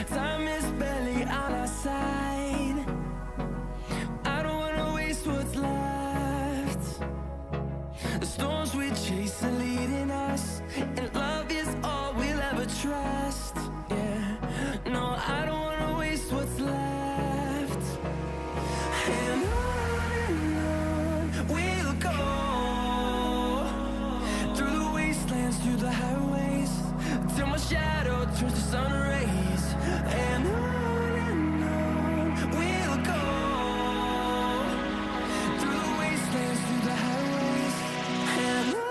time is barely on our side. I don't wanna waste what's left. The storms we chase are leading us, and love is all we'll ever trust. Yeah, no, I don't wanna waste what's left. And on we'll go, through the wastelands, through the highways, till my shadow turns to sun rays. And on we'll go, through the wastelands, through the highways, and on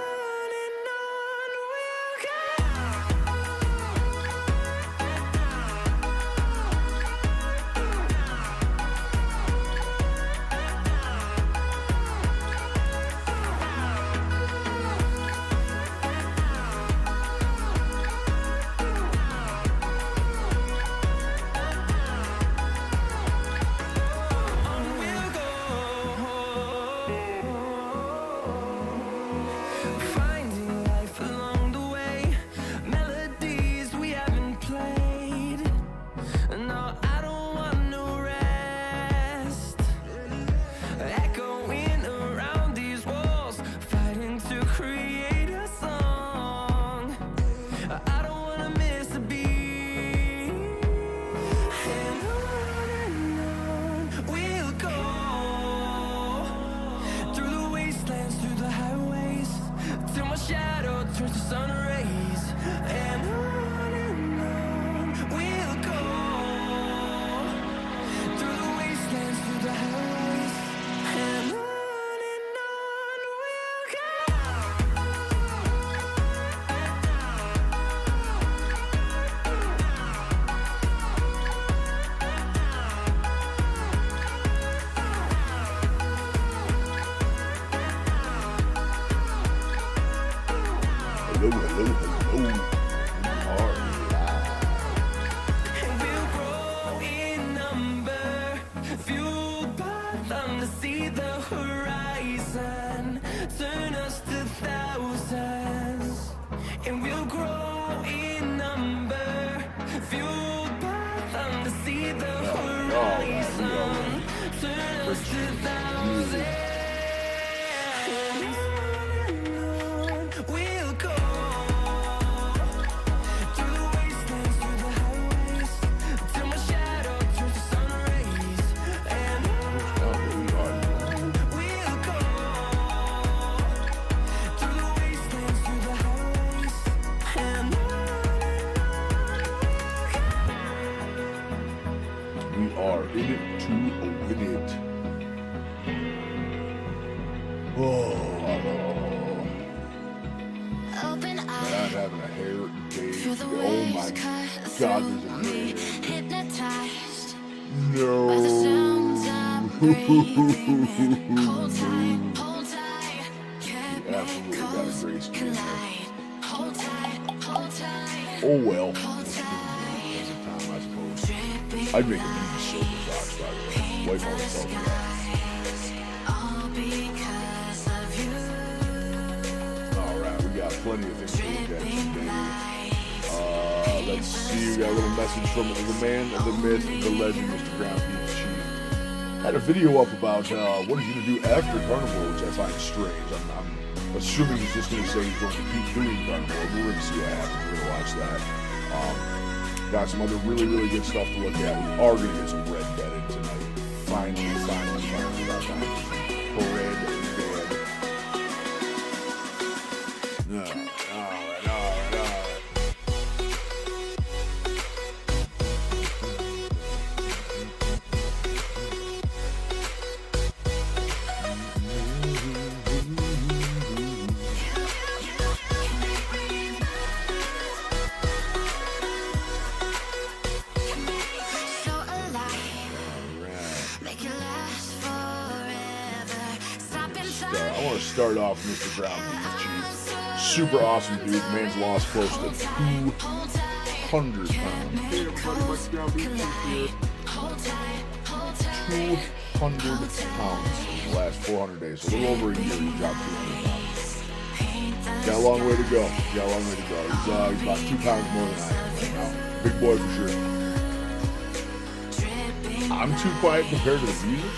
we'll go. Finding life along the way, melodies we haven't played. No, I don't want no rest. Echoing around these walls, fighting to create a song. I don't wanna miss a beat. And on we'll go, through the wastelands, through the highways, till my shadow turns to sun rays. And on we'll go, through the wastelands, through the highways, and on we'll go. Hello, hello, hello. We are live. And we'll grow in number, fueled by them to see the horizon, turn us to thousands. And we'll grow in number, fueled by them to see the horizon, turn us to thousands. And on we'll go, through the wastelands, through the highways, till my shadow turns to sun rays. And on we'll go, through the wastelands, through the highways, and We are in it to win it. Oh, Open man, I'm eye, having a hair day. feel the Oh my waves cut God, through there's a me, hair. hypnotized No. by the sounds I'm breathing in. Hold tight, Absolutely got a chemicals great skin. collide. Hold tight, Oh well. hold That's tight. the time, I suppose. Dripping I'd make a down mean silver fox, by the way. Wipe all the paintless stuff. skies, all because of you. Alright, we got plenty of things to look at Dripping today. lights, Let's see, we got a little message from the man, the myth, the legend, Mr. Ground Beef Chief. Had a video up about what he's going to do after Carnival, which I find strange. I'm assuming he's just going to say he's going to keep doing Carnival. We're going to see what happens. We're going to watch that. Got some other really, really good stuff to look at. We are going to get some Red Dead in tonight. Finally, got time for some Red Dead. All right. so alive, make it last forever. Stop in I time. want to start off with Mr. Ground Beef Chief. Super awesome dude. Man's lost close to 200 pounds. 200 pounds in the last 400 days. So a little over a year, he dropped 200 pounds. Got a long way to go. He's about 2 pounds more than I am right now. Big boy for sure. I'm too quiet compared to the music.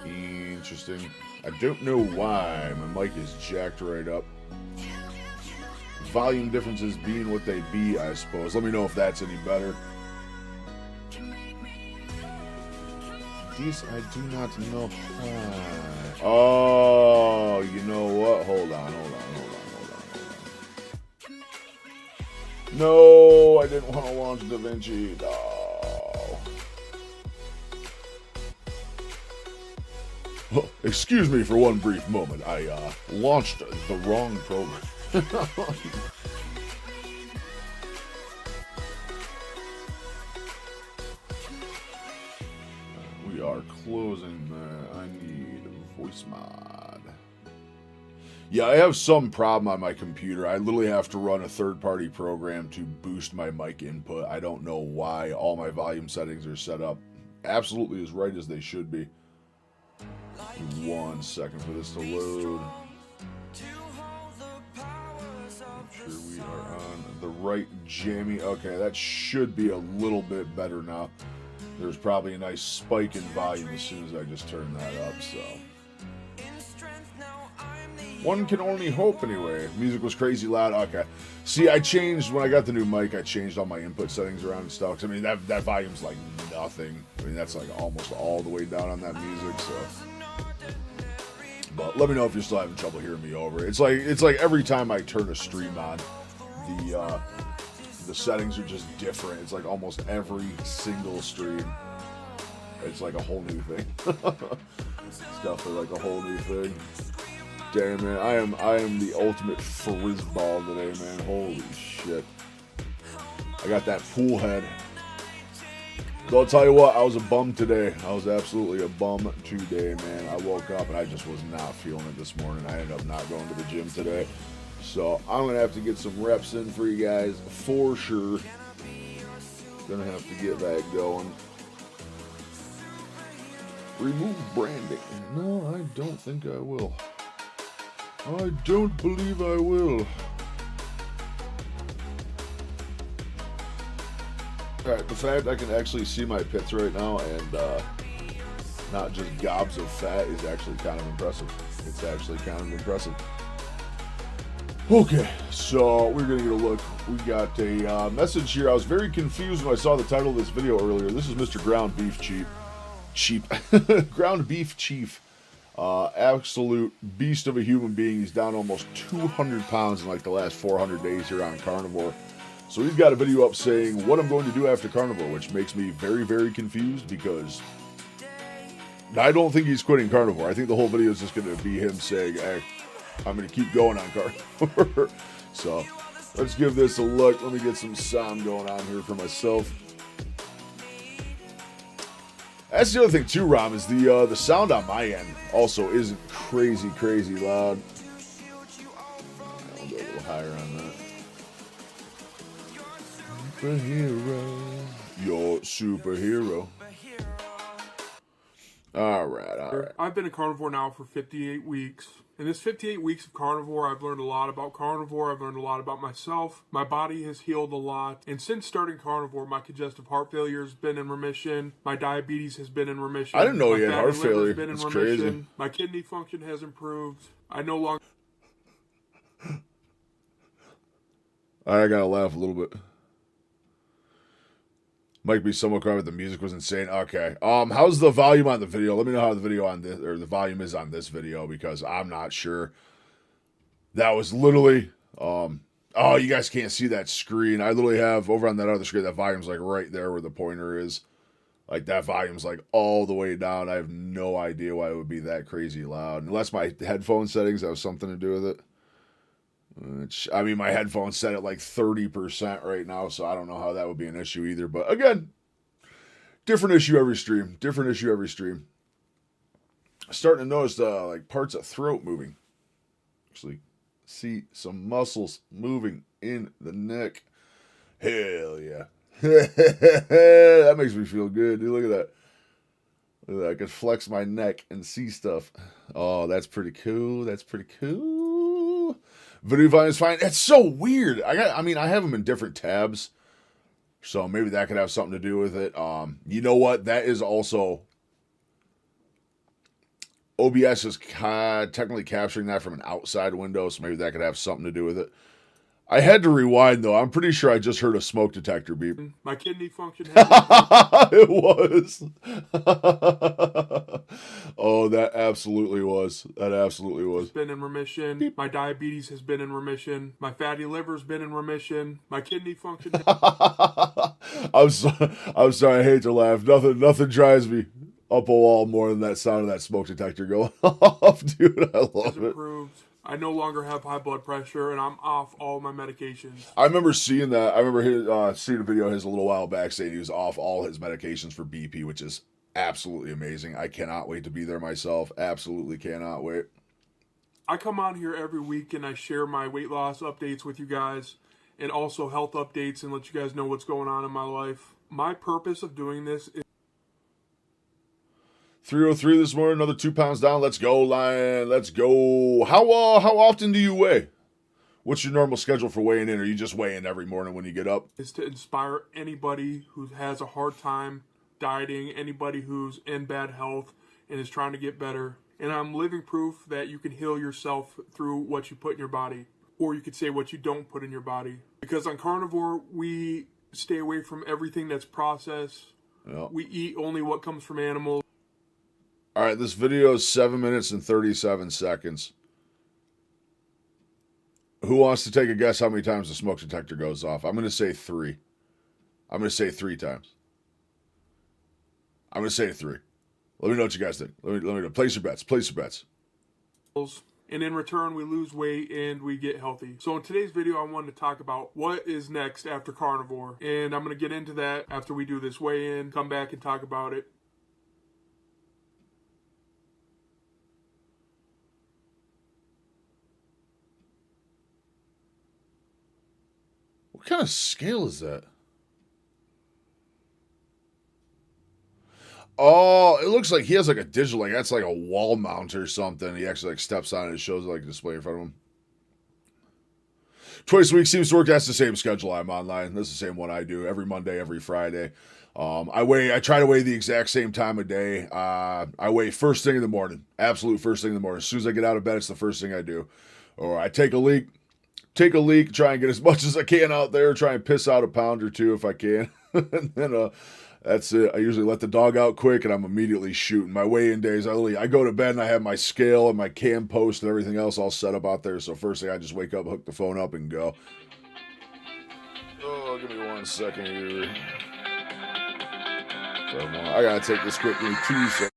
Interesting. I don't know why my mic is jacked right up. Volume differences being what they be, I suppose. Let me know if that's any better. These I do not know. Oh, you know what? Hold on. No, I didn't want to launch DaVinci. No. Oh, excuse me for one brief moment. I launched the wrong program. We are closing that. I need a voice mod. Yeah, I have some problem on my computer. I literally have to run a third-party program to boost my mic input. I don't know why. All my volume settings are set up absolutely as right as they should be. 1 second for this to load. Make sure we are on the right jammy. Okay, that should be a little bit better now. There's probably a nice spike in volume as soon as I just turn that up, so. One can only hope anyway. Music was crazy loud. Okay. See, I changed, when I got the new mic, I changed all my input settings around and stuff. I mean, that volume's like nothing. I mean, that's like almost all the way down on that music, so. But let me know if you're still having trouble hearing me over. It's like every time I turn a stream on, the settings are just different. It's like almost every single stream. It's like a whole new thing. Stuff is like a whole new thing. Damn, man, I am the ultimate frizzball today, man. Holy shit. I got that pool head. So I'll tell you what, I was a bum today. I was absolutely a bum today, man. I woke up and I just was not feeling it this morning. I ended up not going to the gym today. So I'm going to have to get some reps in for you guys for sure. Going to have to get that going. Remove branding. No, I don't think I will. I don't believe I will. Alright, the fact I can actually see my pits right now and not just gobs of fat is actually kind of impressive. It's actually kind of impressive. Okay, so we're going to get a look. We got a message here. I was very confused when I saw the title of this video earlier. This is Mr. Ground Beef Ground Beef Chief. Absolute beast of a human being. He's down almost 200 pounds in like the last 400 days here on Carnivore. So he's got a video up saying what I'm going to do after Carnivore, which makes me very, very confused because I don't think he's quitting Carnivore. I think the whole video is just going to be him saying, hey, I'm going to keep going on Carnivore. So let's give this a look. Let me get some sound going on here for myself. That's the other thing too, Rom, is the sound on my end also isn't crazy loud. I'll go a little higher on that. Superhero. Your superhero. All right. I've been a carnivore now for 58 weeks. In this 58 weeks of carnivore, I've learned a lot about carnivore. I've learned a lot about myself. My body has healed a lot. And since starting carnivore, my congestive heart failure has been in remission. My diabetes has been in remission. I didn't know my you had heart failure. It's crazy. My kidney function has improved. I no longer... I gotta laugh a little bit. Might be somewhat quiet, but the music was insane. Okay. How's the volume on the video? Let me know how the video on this, or the volume is on this video, because I'm not sure. That was literally, oh, you guys can't see that screen. I literally have, over on that other screen, that volume's like right there where the pointer is. Like that volume's like all the way down. I have no idea why it would be that crazy loud. Unless my headphone settings have something to do with it. I mean, my headphones set at like 30% right now, so I don't know how that would be an issue either. But again, different issue every stream. Starting to notice like parts of throat moving. Actually, see some muscles moving in the neck. Hell yeah. That makes me feel good, dude. Look at that. Look at that. I can flex my neck and see stuff. Oh, that's pretty cool. Video volume is fine. It's so weird. I mean, I have them in different tabs, so maybe that could have something to do with it. You know what? That is also OBS is technically capturing that from an outside window, so maybe that could have something to do with it. I had to rewind, though. I'm pretty sure I just heard a smoke detector beep. My kidney function has It was. Oh, that absolutely was. That absolutely was. been in remission. My diabetes has been in remission. My fatty liver's been in remission. My kidney function. I'm sorry. I hate to laugh. Nothing drives me up a wall more than that sound of that smoke detector going off, dude. I love it. Improved. I no longer have high blood pressure, and I'm off all my medications. I remember seeing that. I remember seeing a video of his a little while back saying he was off all his medications for BP, which is absolutely amazing. I cannot wait to be there myself. Absolutely cannot wait. I come on here every week and I share my weight loss updates with you guys and also health updates and let you guys know what's going on in my life. My purpose of doing this is 303 this morning, another 2 pounds down. Let's go, Lion. Let's go. How often do you weigh? What's your normal schedule for weighing in? Or you just weigh in every morning when you get up? to inspire anybody who has a hard time dieting, anybody who's in bad health and is trying to get better. And I'm living proof that you can heal yourself through what you put in your body. Or you could say what you don't put in your body. Because on carnivore, we stay away from everything that's processed. Yeah. We eat only what comes from animals. All right, this video is 7 minutes and 37 seconds. Who wants to take a guess how many times the smoke detector goes off? I'm going to say 3. I'm going to say 3 times. I'm going to say 3. Let me know what you guys think. Let me know. Place your bets. Place your bets. And in return, we lose weight and we get healthy. So in today's video, I wanted to talk about what is next after carnivore. And I'm going to get into that after we do this weigh-in, come back and talk about it. What kind of scale is that? Oh, it looks like he has like a digital, like that's like a wall mount or something. He actually like steps on it and shows like a display in front of him. Twice a week seems to work. That's the same schedule I'm online. That's the same one I do every Monday, every Friday. I try to weigh the exact same time of day. I weigh first thing in the morning, absolute first thing in the morning. As soon as I get out of bed, it's the first thing I do. Or I take a leak, try and get as much as I can out there, try and piss out a pound or two if I can. And then that's it. I usually let the dog out quick and I'm immediately shooting. My weigh-in days, I go to bed and I have my scale and my cam post and everything else all set up out there. So first thing I just wake up, hook the phone up and go. Oh, give me 1 second here. I gotta take this quickly 2 seconds.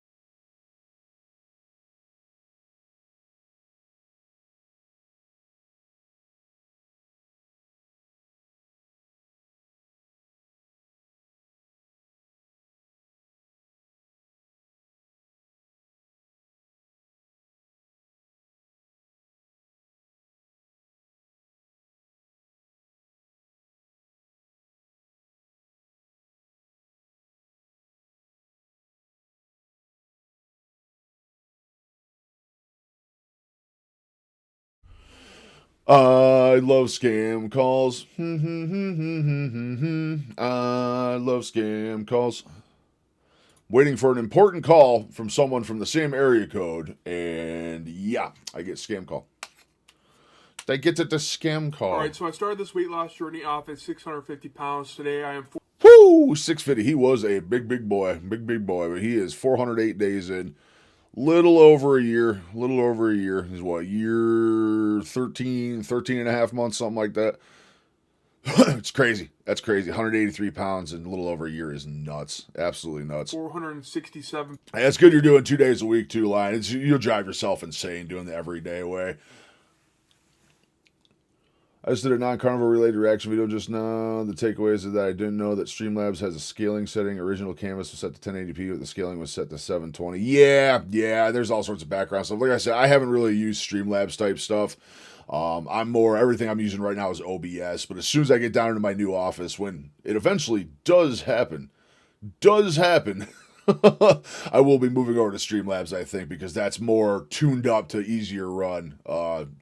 I love scam calls. I love scam calls. Waiting for an important call from someone from the same area code, and yeah, I get scam call. They get it the scam call. All right, so I started this weight loss journey off at 650 pounds. Today I am 650. He was a big boy, but he is 408 days in. Little over a year. He's what, year 13 and a half months, something like that. It's crazy. That's crazy. 183 pounds in a little over a year is nuts. Absolutely nuts. 467. Hey, that's good you're doing 2 days a week too, Lion. You'll drive yourself insane doing the everyday way. I just did a non-carnivore related reaction video just now. The takeaway is that I didn't know that Streamlabs has a scaling setting. Original canvas was set to 1080p, but the scaling was set to 720. Yeah, there's all sorts of background stuff. Like I said, I haven't really used Streamlabs type stuff. Everything I'm using right now is OBS, but as soon as I get down into my new office, when it eventually does happen, I will be moving over to Streamlabs, I think, because that's more tuned up to easier run,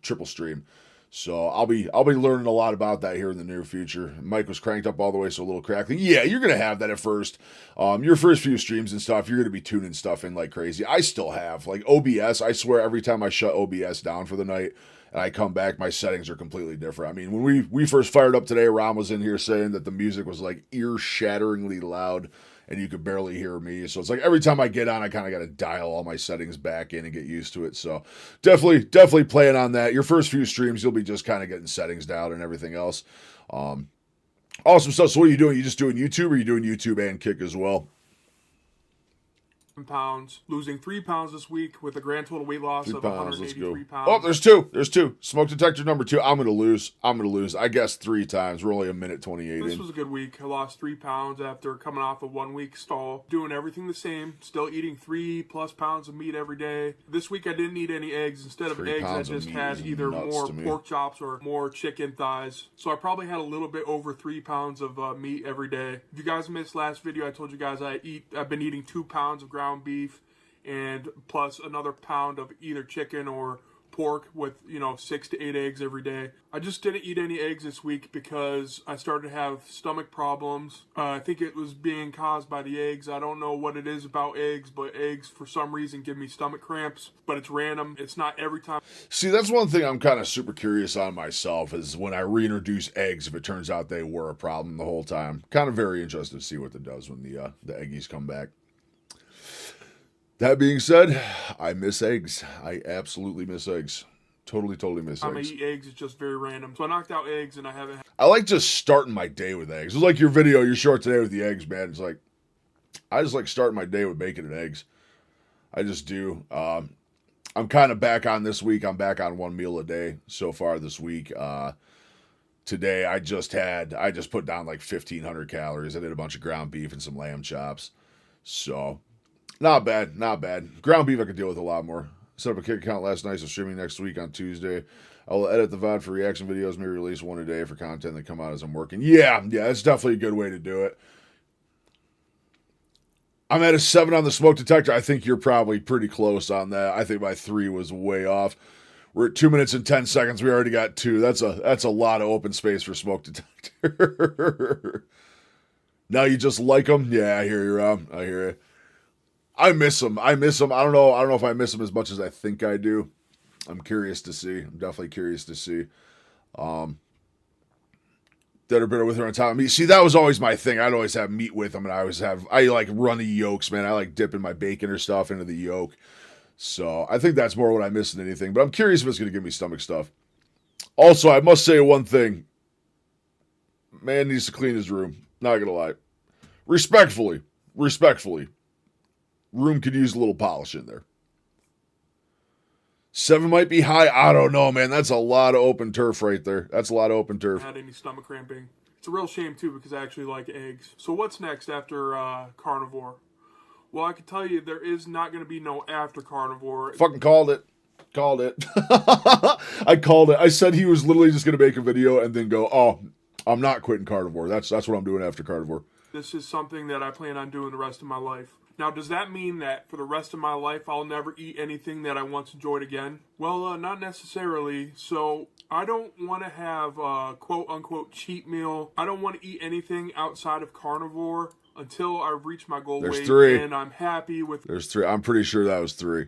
triple stream. So I'll be learning a lot about that here in the near future. Mike was cranked up all the way, so a little crackling. Yeah, you're gonna have that at first. Your first few streams and stuff, you're gonna be tuning stuff in like crazy. I still have like OBS. I swear, every time I shut OBS down for the night and I come back, my settings are completely different. I mean, when we first fired up today, Ron was in here saying that the music was like ear-shatteringly loud and you could barely hear me. So it's like every time I get on, I kind of got to dial all my settings back in and get used to it. So definitely playing on that. Your first few streams, you'll be just kind of getting settings down and everything else. Awesome stuff. So what are you doing? You just doing YouTube, or are you doing YouTube and Kick as well? Pounds, losing 3 pounds this week with a grand total weight loss of 183 pounds. Oh, there's two. Smoke detector number 2. I'm gonna lose. I guess 3 times. We're only a minute 28 This in. was a good week. I lost 3 pounds after coming off a 1 week stall. Doing everything the same. Still eating 3+ pounds of meat every day. This week I didn't eat any eggs. Instead of eggs, I just had either more pork chops or more chicken thighs. So I probably had a little bit over 3 pounds of meat every day. If you guys missed last video, I told you guys I've been eating 2 pounds of ground beef and plus another pound of either chicken or pork with 6 to 8 eggs every day. I just didn't eat any eggs this week because I started to have stomach problems. I think it was being caused by the eggs. I don't know what it is about eggs, but eggs for some reason give me stomach cramps, but it's random. It's not every time. See, that's one thing I'm kind of super curious on myself, is when I reintroduce eggs, if it turns out they were a problem the whole time. Kind of very interested to see what it does when the eggies come back. That being said, I miss eggs. I absolutely miss eggs. Totally miss I eggs. eat eggs. It's just very random. So I knocked out eggs, and I haven't. I like just starting my day with eggs. It was like your video, your short today with the eggs, man. It's like, I just like starting my day with bacon and eggs. I just do. I'm kind of back on this week. I'm back on 1 meal a day so far this week. Today I just put down like 1,500 calories. I did a bunch of ground beef and some lamb chops. So not bad. Ground beef I could deal with a lot more. Set up a Kick account last night, so streaming next week on Tuesday. I will edit the VOD for reaction videos, maybe release one a day for content that come out as I'm working. Yeah, that's definitely a good way to do it. I'm at a 7 on the smoke detector. I think you're probably pretty close on that. I think my 3 was way off. We're at 2 minutes and 10 seconds. We already got 2. That's a lot of open space for smoke detector. Now you just like them? Yeah, I hear you, Rob. I hear you. I miss them. I don't know if I miss them as much as I think I do. I'm curious to see. I'm definitely curious to see. That are better with her on top of meat. See, that was always my thing. I'd always have meat with them, and I like runny yolks, man. I like dipping my bacon or stuff into the yolk. So I think that's more what I miss than anything. But I'm curious if it's going to give me stomach stuff. Also, I must say one thing. Man needs to clean his room. Not going to lie. Respectfully. Room could use a little polish in there. 7 might be high. I don't know, man. That's a lot of open turf right there. That's a lot of open turf. I had any stomach cramping. It's a real shame, too, because I actually like eggs. So what's next after carnivore? Well, I can tell you there is not going to be no after carnivore. Fucking called it. I called it. I said he was literally just going to make a video and then go, oh, I'm not quitting carnivore. That's what I'm doing after carnivore. This is something that I plan on doing the rest of my life. Now, does that mean that for the rest of my life I'll never eat anything that I once enjoyed again? Well, not necessarily. So I don't want to have a quote-unquote cheat meal. I don't want to eat anything outside of carnivore until I reach my goal weight. 3. And I'm happy with... There's 3. I'm pretty sure that was 3.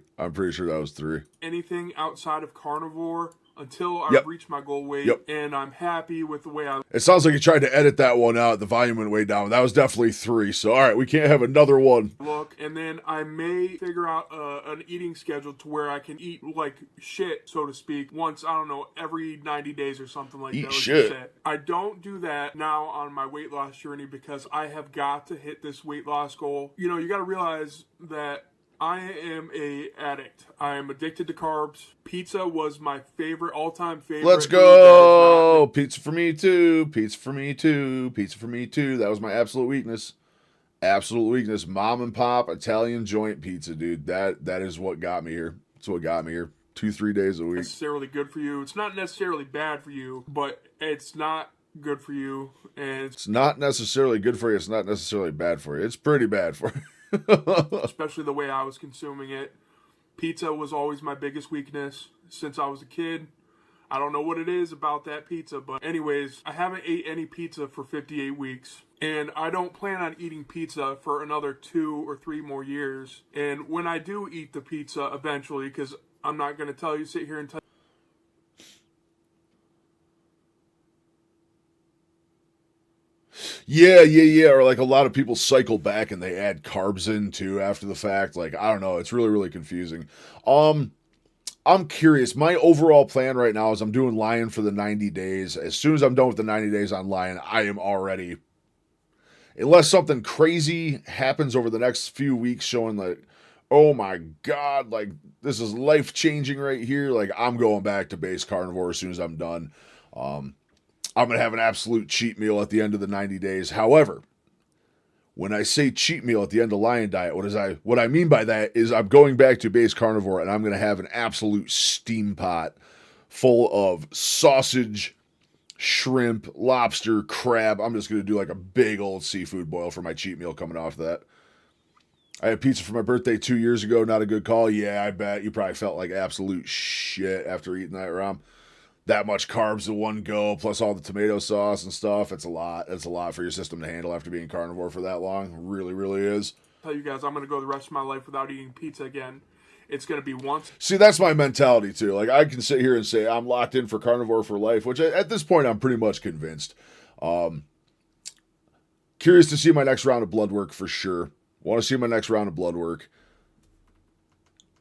Anything outside of carnivore until I reach my goal weight, and I'm happy with the way I... It sounds like you tried to edit that one out. The volume went way down. That was definitely 3. So, all right, we can't have another one. Look, and then I may figure out an eating schedule to where I can eat like shit, so to speak, once, I don't know, every 90 days or something like that. Eat shit. I don't do that now on my weight loss journey because I have got to hit this weight loss goal. You know, you got to realize that I am a addict. I am addicted to carbs. Pizza was my all-time favorite. Let's go! Pizza for me too. That was my absolute weakness. Mom and pop Italian joint pizza, dude. That is what got me here. That's what got me here. 2-3 days a week. Necessarily good for you. It's not necessarily bad for you, but it's not good for you. And it's not necessarily good for you. It's not necessarily bad for you. It's pretty bad for you. Especially the way I was consuming it. Pizza was always my biggest weakness since I was a kid. I don't know what it is about that pizza, but anyways, I haven't ate any pizza for 58 weeks. And I don't plan on eating pizza for another 2 or 3 more years. And when I do eat the pizza eventually, because I'm not going to sit here and tell Yeah. Or like a lot of people cycle back and they add carbs in too after the fact. Like, I don't know. It's really, really confusing. I'm curious. My overall plan right now is I'm doing Lion for the 90 days. As soon as I'm done with the 90 days on Lion, I am already, unless something crazy happens over the next few weeks showing like, oh my God, like this is life changing right here. Like I'm going back to base carnivore as soon as I'm done. I'm going to have an absolute cheat meal at the end of the 90 days. However, when I say cheat meal at the end of Lion Diet, what I mean by that is I'm going back to base carnivore and I'm going to have an absolute steam pot full of sausage, shrimp, lobster, crab. I'm just going to do like a big old seafood boil for my cheat meal coming off that. I had pizza for my birthday 2 years ago. Not a good call. Yeah, I bet you probably felt like absolute shit after eating that, Rom. That much carbs in one go, plus all the tomato sauce and stuff. It's a lot. It's a lot for your system to handle after being carnivore for that long. Really, really is. tell you guys I'm going to go the rest of my life without eating pizza again. It's going to be once. See, that's my mentality too. Like I can sit here and say I'm locked in for carnivore for life, which at this point I'm pretty much convinced. Curious to see my next round of blood work for sure. Want to see my next round of blood work.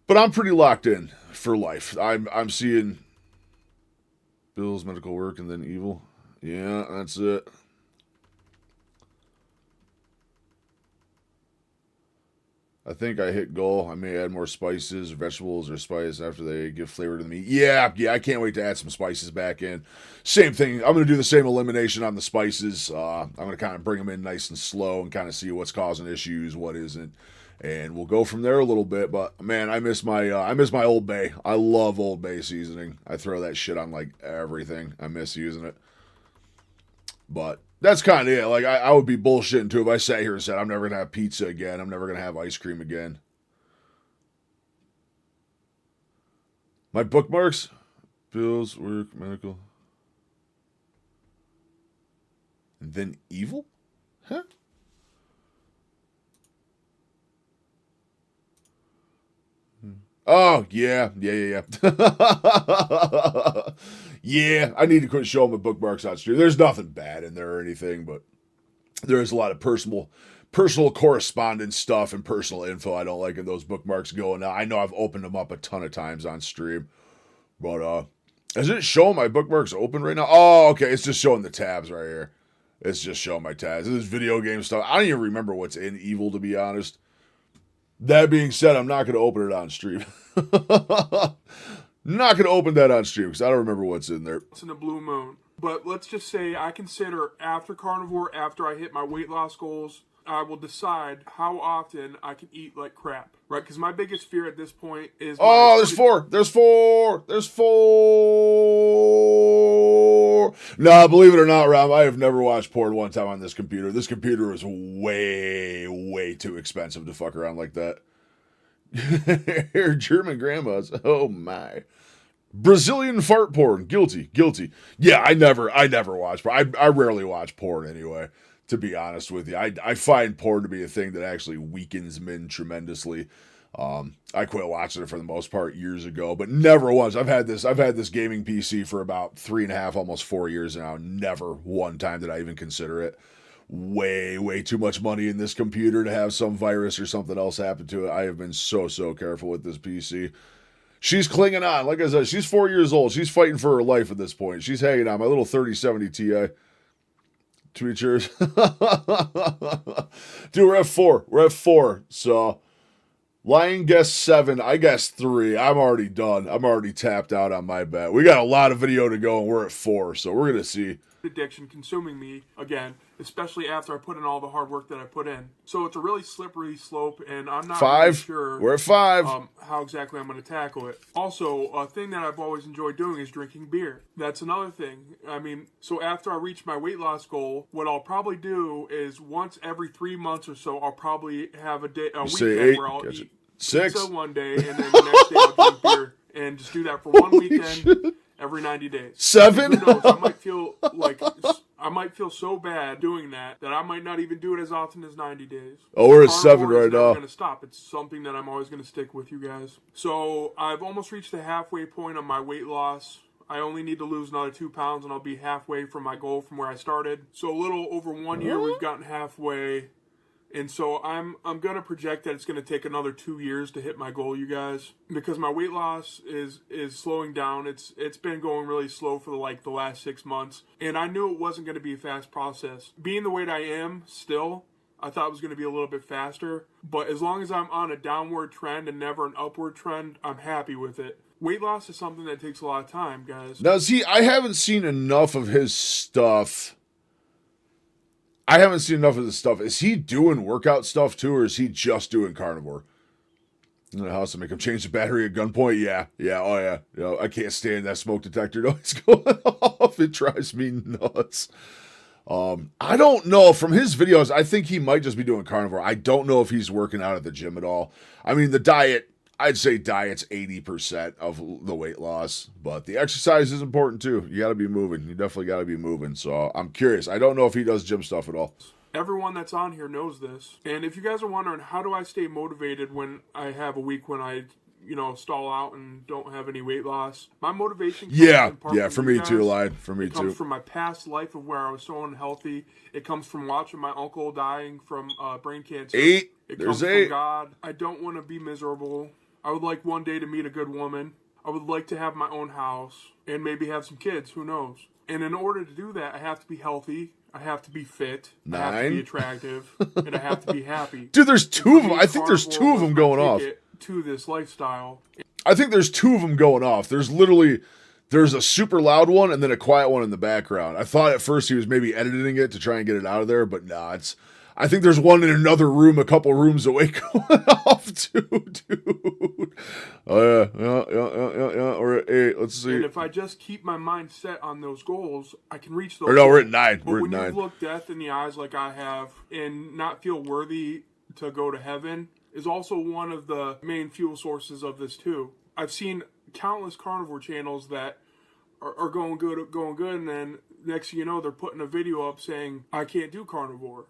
But I'm pretty locked in for life. I'm seeing Bill's medical work and then evil. Yeah, that's it. I think I hit goal. I may add more spices, vegetables, or spice after they give flavor to the meat. Yeah, I can't wait to add some spices back in. Same thing. I'm going to do the same elimination on the spices. I'm going to kind of bring them in nice and slow and kind of see what's causing issues, what isn't. And we'll go from there a little bit. But man, I miss my Old Bay. I love Old Bay seasoning. I throw that shit on like everything. I miss using it. But that's kind of it. Like I would be bullshitting too if I sat here and said I'm never gonna have pizza again. I'm never gonna have ice cream again. My bookmarks, bills, work, medical, and then evil, huh? Oh, yeah. Yeah, I need to quit showing my bookmarks on stream. There's nothing bad in there or anything, but there is a lot of personal correspondence stuff and personal info I don't like in those bookmarks going. Now, I know I've opened them up a ton of times on stream, but is it showing my bookmarks open right now? Oh, okay, it's just showing the tabs right here. It's just showing my tabs. This is video game stuff. I don't even remember what's in Evil, to be honest. That being said, I'm not going to open it on stream. Not going to open that on stream because I don't remember what's in there. It's in a blue moon. But let's just say I consider after carnivore, after I hit my weight loss goals, I will decide how often I can eat like crap, right? Because my biggest fear at this point is... Oh, there's four. Nah, believe it or not, Rob, I have never watched porn one time on this computer. This computer is way too expensive to fuck around like that. German grandmas. Oh my. Brazilian fart porn. Guilty. Yeah, I never watch porn. I rarely watch porn anyway, to be honest with you. I find porn to be a thing that actually weakens men tremendously. I quit watching it for the most part years ago, but never once. I've had this gaming PC for about 3.5, almost 4 years now. Never one time did I even consider it. Way too much money in this computer to have some virus or something else happen to it. I have been so careful with this PC. She's clinging on. Like I said, she's 4 years old. She's fighting for her life at this point. She's hanging on. My little 3070 Ti. Tweet cheers. Dude, we're at 4. So, Lion guessed 7. I guessed 3. I'm already done. I'm already tapped out on my bet. We got a lot of video to go, and we're at 4. So, we're going to see. Addiction consuming me again, especially after I put in all the hard work that I put in. So it's a really slippery slope, and I'm not really sure we're at 5. How exactly I'm going to tackle it. Also, a thing that I've always enjoyed doing is drinking beer. That's another thing. I mean, so after I reach my weight loss goal, what I'll probably do is once every 3 months or so, I'll probably have a weekend where I'll eat 6 pizza one day, and then the next day I'll drink beer, and just do that for one weekend. every 90 days. 7? Who knows? I might feel so bad doing that I might not even do it as often as 90 days. Oh, we're at 7 Carnivore right is never now. going to stop. It's something that I'm always going to stick with you guys. So I've almost reached the halfway point of my weight loss. I only need to lose another 2 pounds and I'll be halfway from my goal from where I started. So a little over 1 year, we've gotten halfway. And so I'm going to project that it's going to take another 2 years to hit my goal, you guys, because my weight loss is slowing down. It's been going really slow for the last 6 months, and I knew it wasn't going to be a fast process. Being the weight I am still, I thought it was going to be a little bit faster, but as long as I'm on a downward trend and never an upward trend, I'm happy with it. Weight loss is something that takes a lot of time, guys. Now, see, I haven't seen enough of his stuff. Is he doing workout stuff too, or is he just doing carnivore? In the house to make him change the battery at gunpoint? Yeah, oh yeah. You know, I can't stand that smoke detector noise going off. It drives me nuts. I don't know. From his videos, I think he might just be doing carnivore. I don't know if he's working out at the gym at all. I mean, the diet, I'd say diet's 80% of the weight loss, but the exercise is important too. You got to be moving. You definitely got to be moving. So I'm curious. I don't know if he does gym stuff at all. Everyone that's on here knows this. And if you guys are wondering, how do I stay motivated when I have a week when I, stall out and don't have any weight loss? My motivation comes in part from for you me guys. too, Lion. For me It too. comes from my past life of where I was so unhealthy. It comes from watching my uncle dying from brain cancer. 8. It There's comes 8. from God. I don't want to be miserable. I would like one day to meet a good woman. I would like to have my own house and maybe have some kids. Who knows? And in order to do that, I have to be healthy. I have to be fit. 9. I have to be attractive. And I have to be happy. Dude, there's 2 of them. I think there's 2 of them going off. To this lifestyle. I think there's 2 of them going off. There's a super loud one and then a quiet one in the background. I thought at first he was maybe editing it to try and get it out of there, but nah, I think there's one in another room, a couple rooms away going off too, dude. Oh yeah. We're at 8. Let's see. And if I just keep my mind set on those goals, I can reach those. Or no, we're at 9. But We're when at 9. you look death in the eyes like I have and not feel worthy to go to heaven is also one of the main fuel sources of this too. I've seen countless carnivore channels that are going good, and then next thing you know, they're putting a video up saying, I can't do carnivore.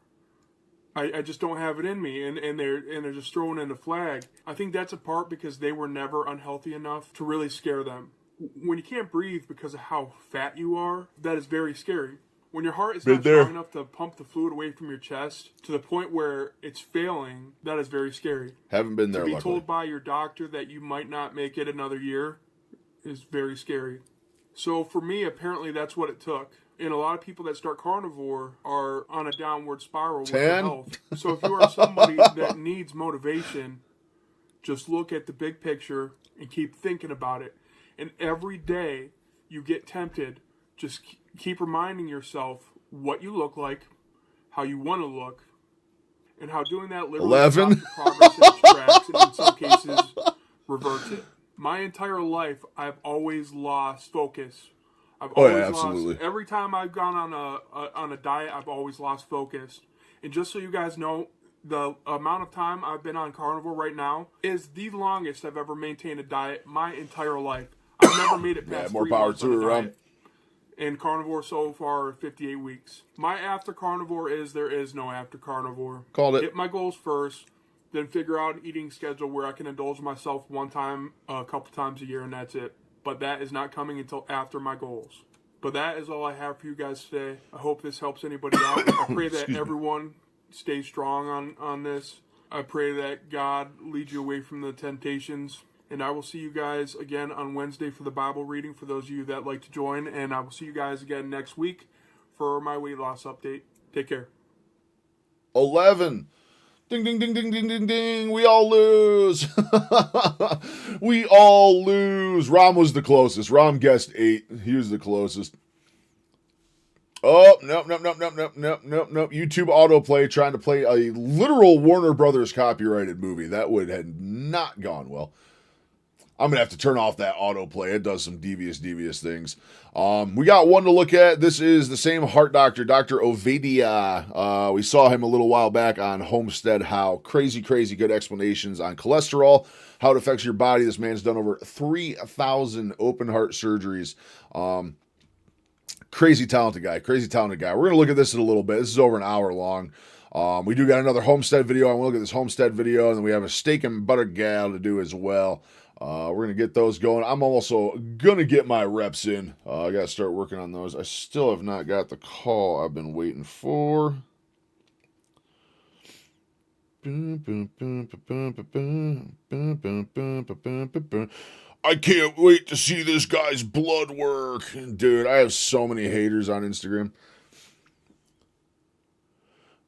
I just don't have it in me, and they're just throwing in the flag. I think that's a part because they were never unhealthy enough to really scare them. When you can't breathe because of how fat you are, that is very scary. When your heart is not strong enough to pump the fluid away from your chest to the point where it's failing, that is very scary. Haven't been there. To be luckily. told by your doctor that you might not make it another year is very scary. So for me, apparently that's what it took. And a lot of people that start carnivore are on a downward spiral with their 10? health. So if you are somebody that needs motivation, just look at the big picture and keep thinking about it. And every day you get tempted, just keep reminding yourself what you look like, how you want to look, and how doing that literally 11? stops your progress in its tracks and in some cases reverts it. My entire life, I've always lost focus. I've always absolutely. lost. Every time I've gone on a diet, I've always lost focus. And just so you guys know, the amount of time I've been on carnivore right now is the longest I've ever maintained a diet my entire life. I've never made it past more 3 power months to on a her, Rob. diet. And carnivore so far 58 weeks. My after carnivore is there is no after carnivore. Called it. Hit my goals first, then figure out an eating schedule where I can indulge myself one time, a couple times a year, and that's it. But that is not coming until after my goals. But that is all I have for you guys today. I hope this helps anybody out. I pray that everyone stays strong on this. I pray that God leads you away from the temptations. And I will see you guys again on Wednesday for the Bible reading for those of you that like to join. And I will see you guys again next week for my weight loss update. Take care. 11. Ding, ding, ding, ding, ding, ding, ding. We all lose. We all lose. Rom was the closest. Rom guessed 8. He was the closest. Oh, nope. YouTube autoplay trying to play a literal Warner Brothers copyrighted movie. That would have not gone well. I'm going to have to turn off that autoplay. It does some devious things. We got one to look at. This is the same heart doctor, Dr. Ovadia. We saw him a little while back on Homestead How. Crazy good explanations on cholesterol, how it affects your body. This man's done over 3,000 open heart surgeries. Crazy talented guy. We're going to look at this in a little bit. This is over an hour long. We do got another Homestead video. I'm going to look at this Homestead video, and then we have a steak and butter gal to do as well. We're going to get those going. I'm also going to get my reps in. I got to start working on those. I still have not got the call I've been waiting for. I can't wait to see this guy's blood work. Dude, I have so many haters on Instagram.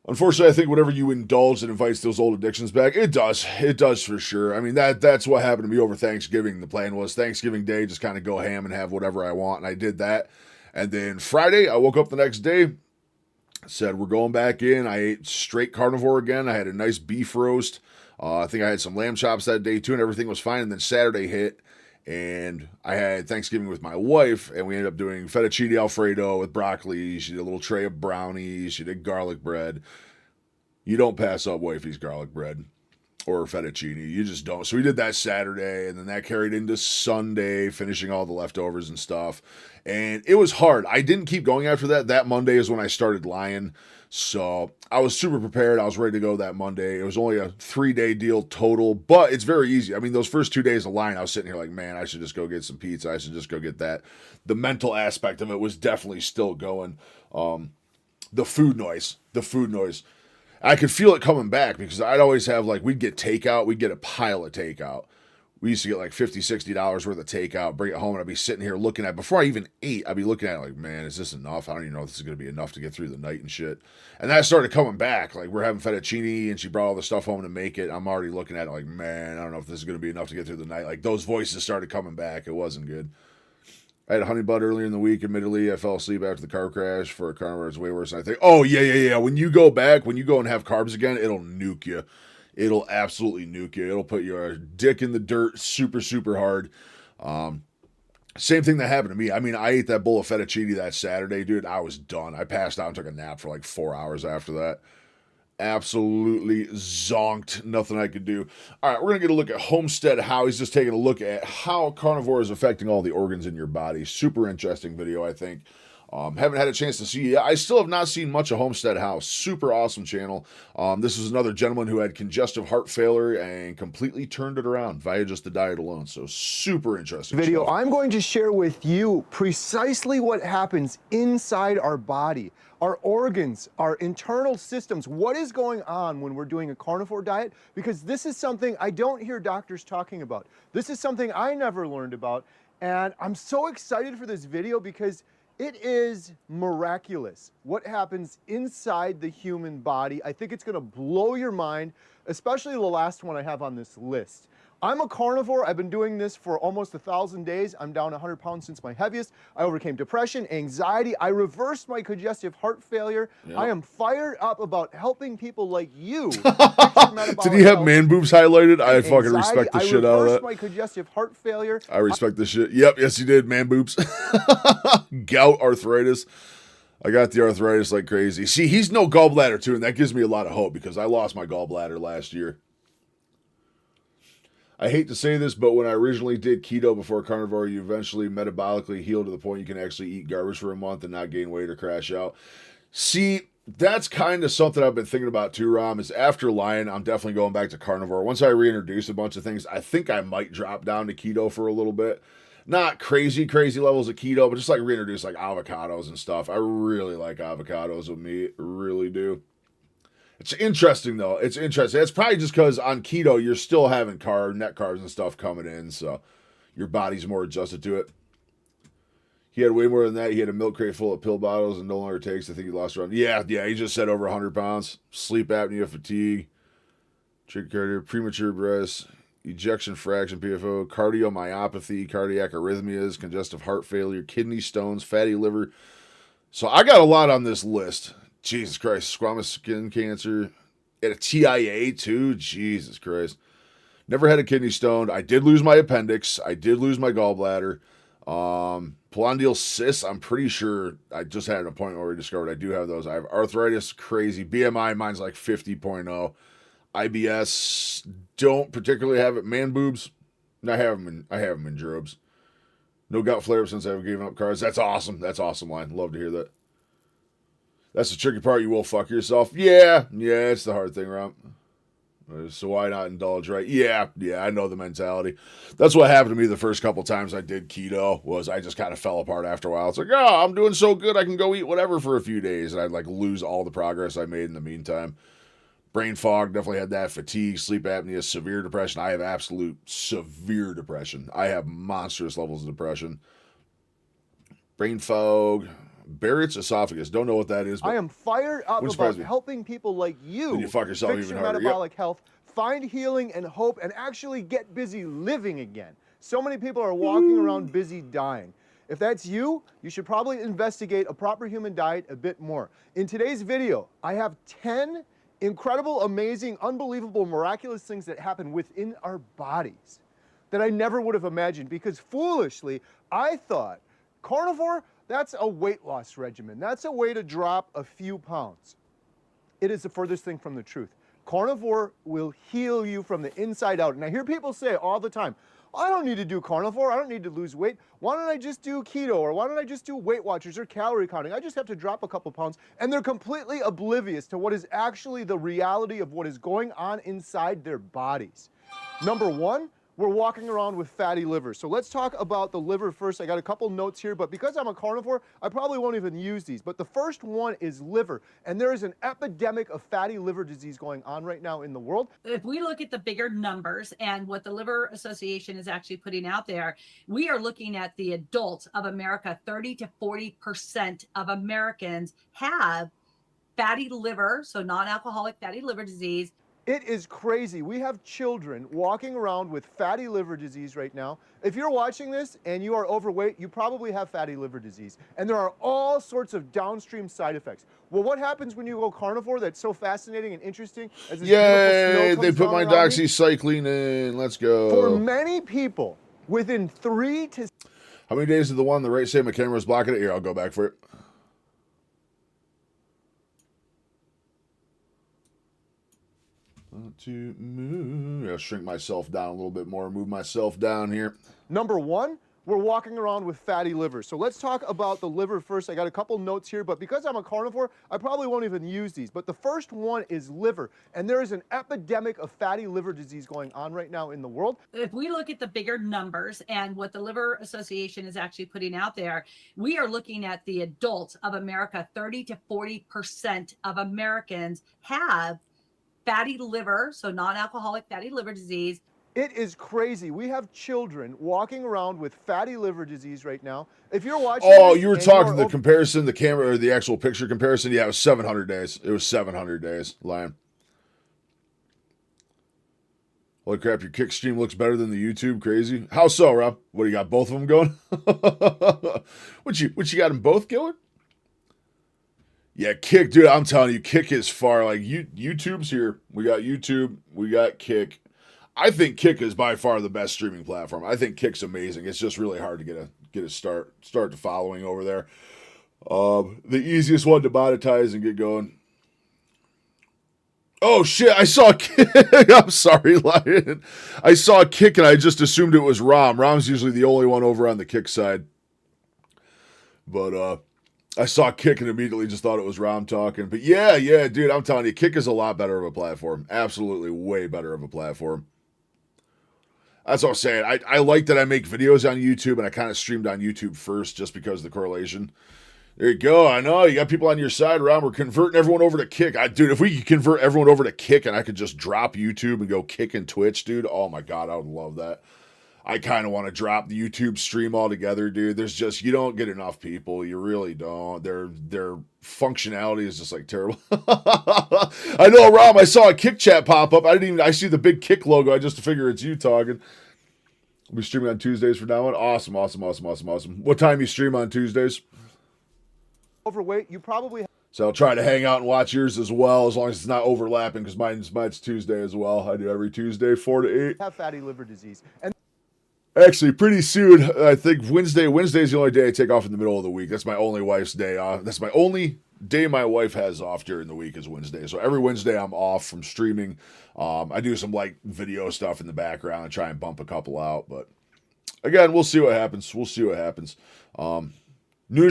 Unfortunately, I think whenever you indulge, it invites those old addictions back. It does. It does for sure. I mean, that's what happened to me over Thanksgiving. The plan was Thanksgiving Day, just kind of go ham and have whatever I want, and I did that. And then Friday, I woke up the next day, said, we're going back in. I ate straight carnivore again. I had a nice beef roast. I think I had some lamb chops that day, too, and everything was fine. And then Saturday hit, and I had Thanksgiving with my wife, and we ended up doing fettuccine Alfredo with broccoli. She did a little tray of brownies. She did garlic bread. You don't pass up wifey's garlic bread or fettuccine. You just don't. So we did that Saturday, and then that carried into Sunday, finishing all the leftovers and stuff. And it was hard. I didn't keep going after that. That Monday is when I started lying. So I was super prepared. I was ready to go that Monday. It was only a 3-day deal total, but it's very easy. I mean, those first 2 days of lying, I was sitting here like, man, I should just go get some pizza. I should just go get that. The mental aspect of it was definitely still going. The food noise. I could feel it coming back because I'd always have, like, we'd get takeout. We'd get a pile of takeout. We used to get like $50, $60 worth of takeout, bring it home, and I'd be sitting here looking at it. Before I even ate, I'd be looking at it like, man, is this enough? I don't even know if this is going to be enough to get through the night and shit. And that started coming back. Like, we're having fettuccine, and she brought all the stuff home to make it. I'm already looking at it like, man, I don't know if this is going to be enough to get through the night. Like, those voices started coming back. It wasn't good. I had a honey bud earlier in the week. Admittedly, I fell asleep after the car crash for a carnivore. It's way worse than I think. Oh, yeah. When you go back, when you go and have carbs again, it'll nuke you. It'll absolutely nuke you. It'll put your dick in the dirt super hard. Same thing that happened to me. I mean, I ate that bowl of fettuccine that Saturday, dude. I was done. I passed out and took a nap for like 4 hours after that. Absolutely zonked. Nothing I could do. All right, we're going to get a look at Homestead How. He's just taking a look at how carnivore is affecting all the organs in your body. Super interesting video, I think. Haven't had a chance to see it yet. I still have not seen much of Homestead House. Super awesome channel. This is another gentleman who had congestive heart failure and completely turned it around via just the diet alone. So super interesting Video. stuff. I'm going to share with you precisely what happens inside our body, our organs, our internal systems. What is going on when we're doing a carnivore diet? Because this is something I don't hear doctors talking about. This is something I never learned about. And I'm so excited for this video because it is miraculous what happens inside the human body. I think it's gonna blow your mind, especially the last one I have on this list. I'm a carnivore. I've been doing this for almost 1,000 days. I'm down 100 pounds since my heaviest. I overcame depression, anxiety. I reversed my congestive heart failure. Yep. I am fired up about helping people like you. Did he have man boobs highlighted? I fucking respect the shit out of that. I reversed my congestive heart failure. I respect the shit. Yep, yes he did. Man boobs. Gout, arthritis. I got the arthritis like crazy. See, he's no gallbladder too, and that gives me a lot of hope because I lost my gallbladder last year. I hate to say this, but when I originally did keto before carnivore, you eventually metabolically heal to the point you can actually eat garbage for a month and not gain weight or crash out. See, that's kind of something I've been thinking about too, Rom, is after lying, I'm definitely going back to carnivore. Once I reintroduce a bunch of things, I think I might drop down to keto for a little bit. Not crazy levels of keto, but just like reintroduce like avocados and stuff. I really like avocados with meat, really do. It's interesting, though. It's interesting. It's probably just because on keto, you're still having net carbs and stuff coming in, so your body's more adjusted to it. He had way more than that. He had a milk crate full of pill bottles and no longer takes. I think he lost around. Yeah, he just said over 100 pounds. Sleep apnea, fatigue, trichycardia, premature breast, ejection fraction, PFO, cardiomyopathy, cardiac arrhythmias, congestive heart failure, kidney stones, fatty liver. So I got a lot on this list. Jesus Christ, squamous skin cancer, and a TIA too, Jesus Christ. Never had a kidney stone. I did lose my appendix. I did lose my gallbladder. Polondial cysts, I'm pretty sure I just had an appointment where we discovered I do have those. I have arthritis, crazy. BMI, mine's like 50.0. IBS, don't particularly have it. Man boobs, I have them in drobes. No gout flare since I've given up carbs. That's awesome. That's awesome line. Love to hear that. That's the tricky part. You will fuck yourself. Yeah, it's the hard thing, Rob. So why not indulge, right? Yeah, I know the mentality. That's what happened to me the first couple times I did keto, was I just kind of fell apart after a while. It's like, oh, I'm doing so good, I can go eat whatever for a few days. And I'd like lose all the progress I made in the meantime. Brain fog, definitely had that. Fatigue, sleep apnea, severe depression. I have absolute severe depression. I have monstrous levels of depression. Brain fog, Barrett's esophagus. Don't know what that is. But I am fired up about helping people like you when you fuck yourself fix even your harder. metabolic health, find healing and hope, and actually get busy living again. So many people are walking around busy dying. If that's you, you should probably investigate a proper human diet a bit more. In today's video, I have 10 incredible, amazing, unbelievable, miraculous things that happen within our bodies that I never would have imagined, because foolishly, I thought carnivore, that's a weight loss regimen. That's a way to drop a few pounds. It is the furthest thing from the truth. Carnivore will heal you from the inside out. And I hear people say all the time, I don't need to do carnivore. I don't need to lose weight. Why don't I just do keto? Or why don't I just do Weight Watchers or calorie counting? I just have to drop a couple pounds. And they're completely oblivious to what is actually the reality of what is going on inside their bodies. Number one, we're walking around with fatty liver. So let's talk about the liver first. I got a couple notes here, but because I'm a carnivore, I probably won't even use these. But the first one is liver. And there is an epidemic of fatty liver disease going on right now in the world. If we look at the bigger numbers and what the Liver Association is actually putting out there, we are looking at the adults of America. 30 to 40% of Americans have fatty liver, so non-alcoholic fatty liver disease. It is crazy. We have children walking around with fatty liver disease right now. If you're watching this and you are overweight, you probably have fatty liver disease. And there are all sorts of downstream side effects. Well, what happens when you go carnivore that's so fascinating and interesting? As this Yay, beautiful snow they comes put down my around me? doxycycline in. Let's go. For many people, within 3 to... How many days did the one on the right say my camera was blocking it? Here, I'll go back for it. To move. I'll shrink myself down a little bit more, move myself down here. Number one, we're walking around with fatty liver. So let's talk about the liver first. I got a couple notes here, but because I'm a carnivore, I probably won't even use these. But the first one is liver. And there is an epidemic of fatty liver disease going on right now in the world. If we look at the bigger numbers and what the Liver Association is actually putting out there, we are looking at the adults of America. 30 to 40% of Americans have fatty liver, so non-alcoholic fatty liver disease. It is crazy. We have children walking around with fatty liver disease right now. If you're watching... Oh, you were talking the comparison, the camera, or the actual picture comparison? Yeah, it was 700 days. It was 700 days. Lying. Holy crap, your kick stream looks better than the YouTube. Crazy. How so, Rob? What, you got both of them going? What you got them both going? Yeah, Kick, dude, I'm telling you, Kick is far, like, YouTube's here. We got YouTube, we got Kick. I think Kick is by far the best streaming platform. I think Kick's amazing. It's just really hard to get a start to following over there. The easiest one to monetize and get going. Oh, shit, I saw Kick. I'm sorry, Lion. I saw Kick, and I just assumed it was Rom. Rom's usually the only one over on the Kick side. But, I saw Kick and immediately just thought it was Rom talking. But yeah, dude, I'm telling you, Kick is a lot better of a platform. Absolutely way better of a platform. That's what I'm saying. I like that I make videos on YouTube, and I kind of streamed on YouTube first just because of the correlation. There you go. I know. You got people on your side, Rom. We're converting everyone over to Kick. Dude, if we could convert everyone over to Kick and I could just drop YouTube and go Kick and Twitch, dude, oh my God, I would love that. I kind of want to drop the YouTube stream altogether, dude. There's just, you don't get enough people. You really don't. Their functionality is just like terrible. I know, Rom, I saw a Kick chat pop up. I see the big Kick logo. I just figure it's you talking. We'll be streaming on Tuesdays from now on. Awesome. What time you stream on Tuesdays? Overweight, you probably... So I'll try to hang out and watch yours as well, as long as it's not overlapping, because mine's Tuesday as well. I do every Tuesday, 4 to 8. Have fatty liver disease. And Actually, pretty soon, I think Wednesday's the only day I take off in the middle of the week. That's my only wife's day off. That's my only day my wife has off during the week is Wednesday. So every Wednesday I'm off from streaming. I do some like video stuff in the background and try and bump a couple out. But again, we'll see what happens. Noonish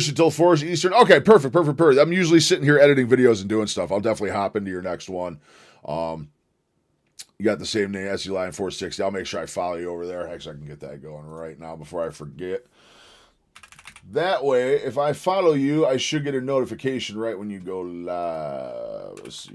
until 4 Eastern. Okay, perfect. I'm usually sitting here editing videos and doing stuff. I'll definitely hop into your next one. You got the same name, SE Lion 460. I'll make sure I follow you over there. Actually, I can get that going right now before I forget. That way, if I follow you, I should get a notification right when you go live. Let's see.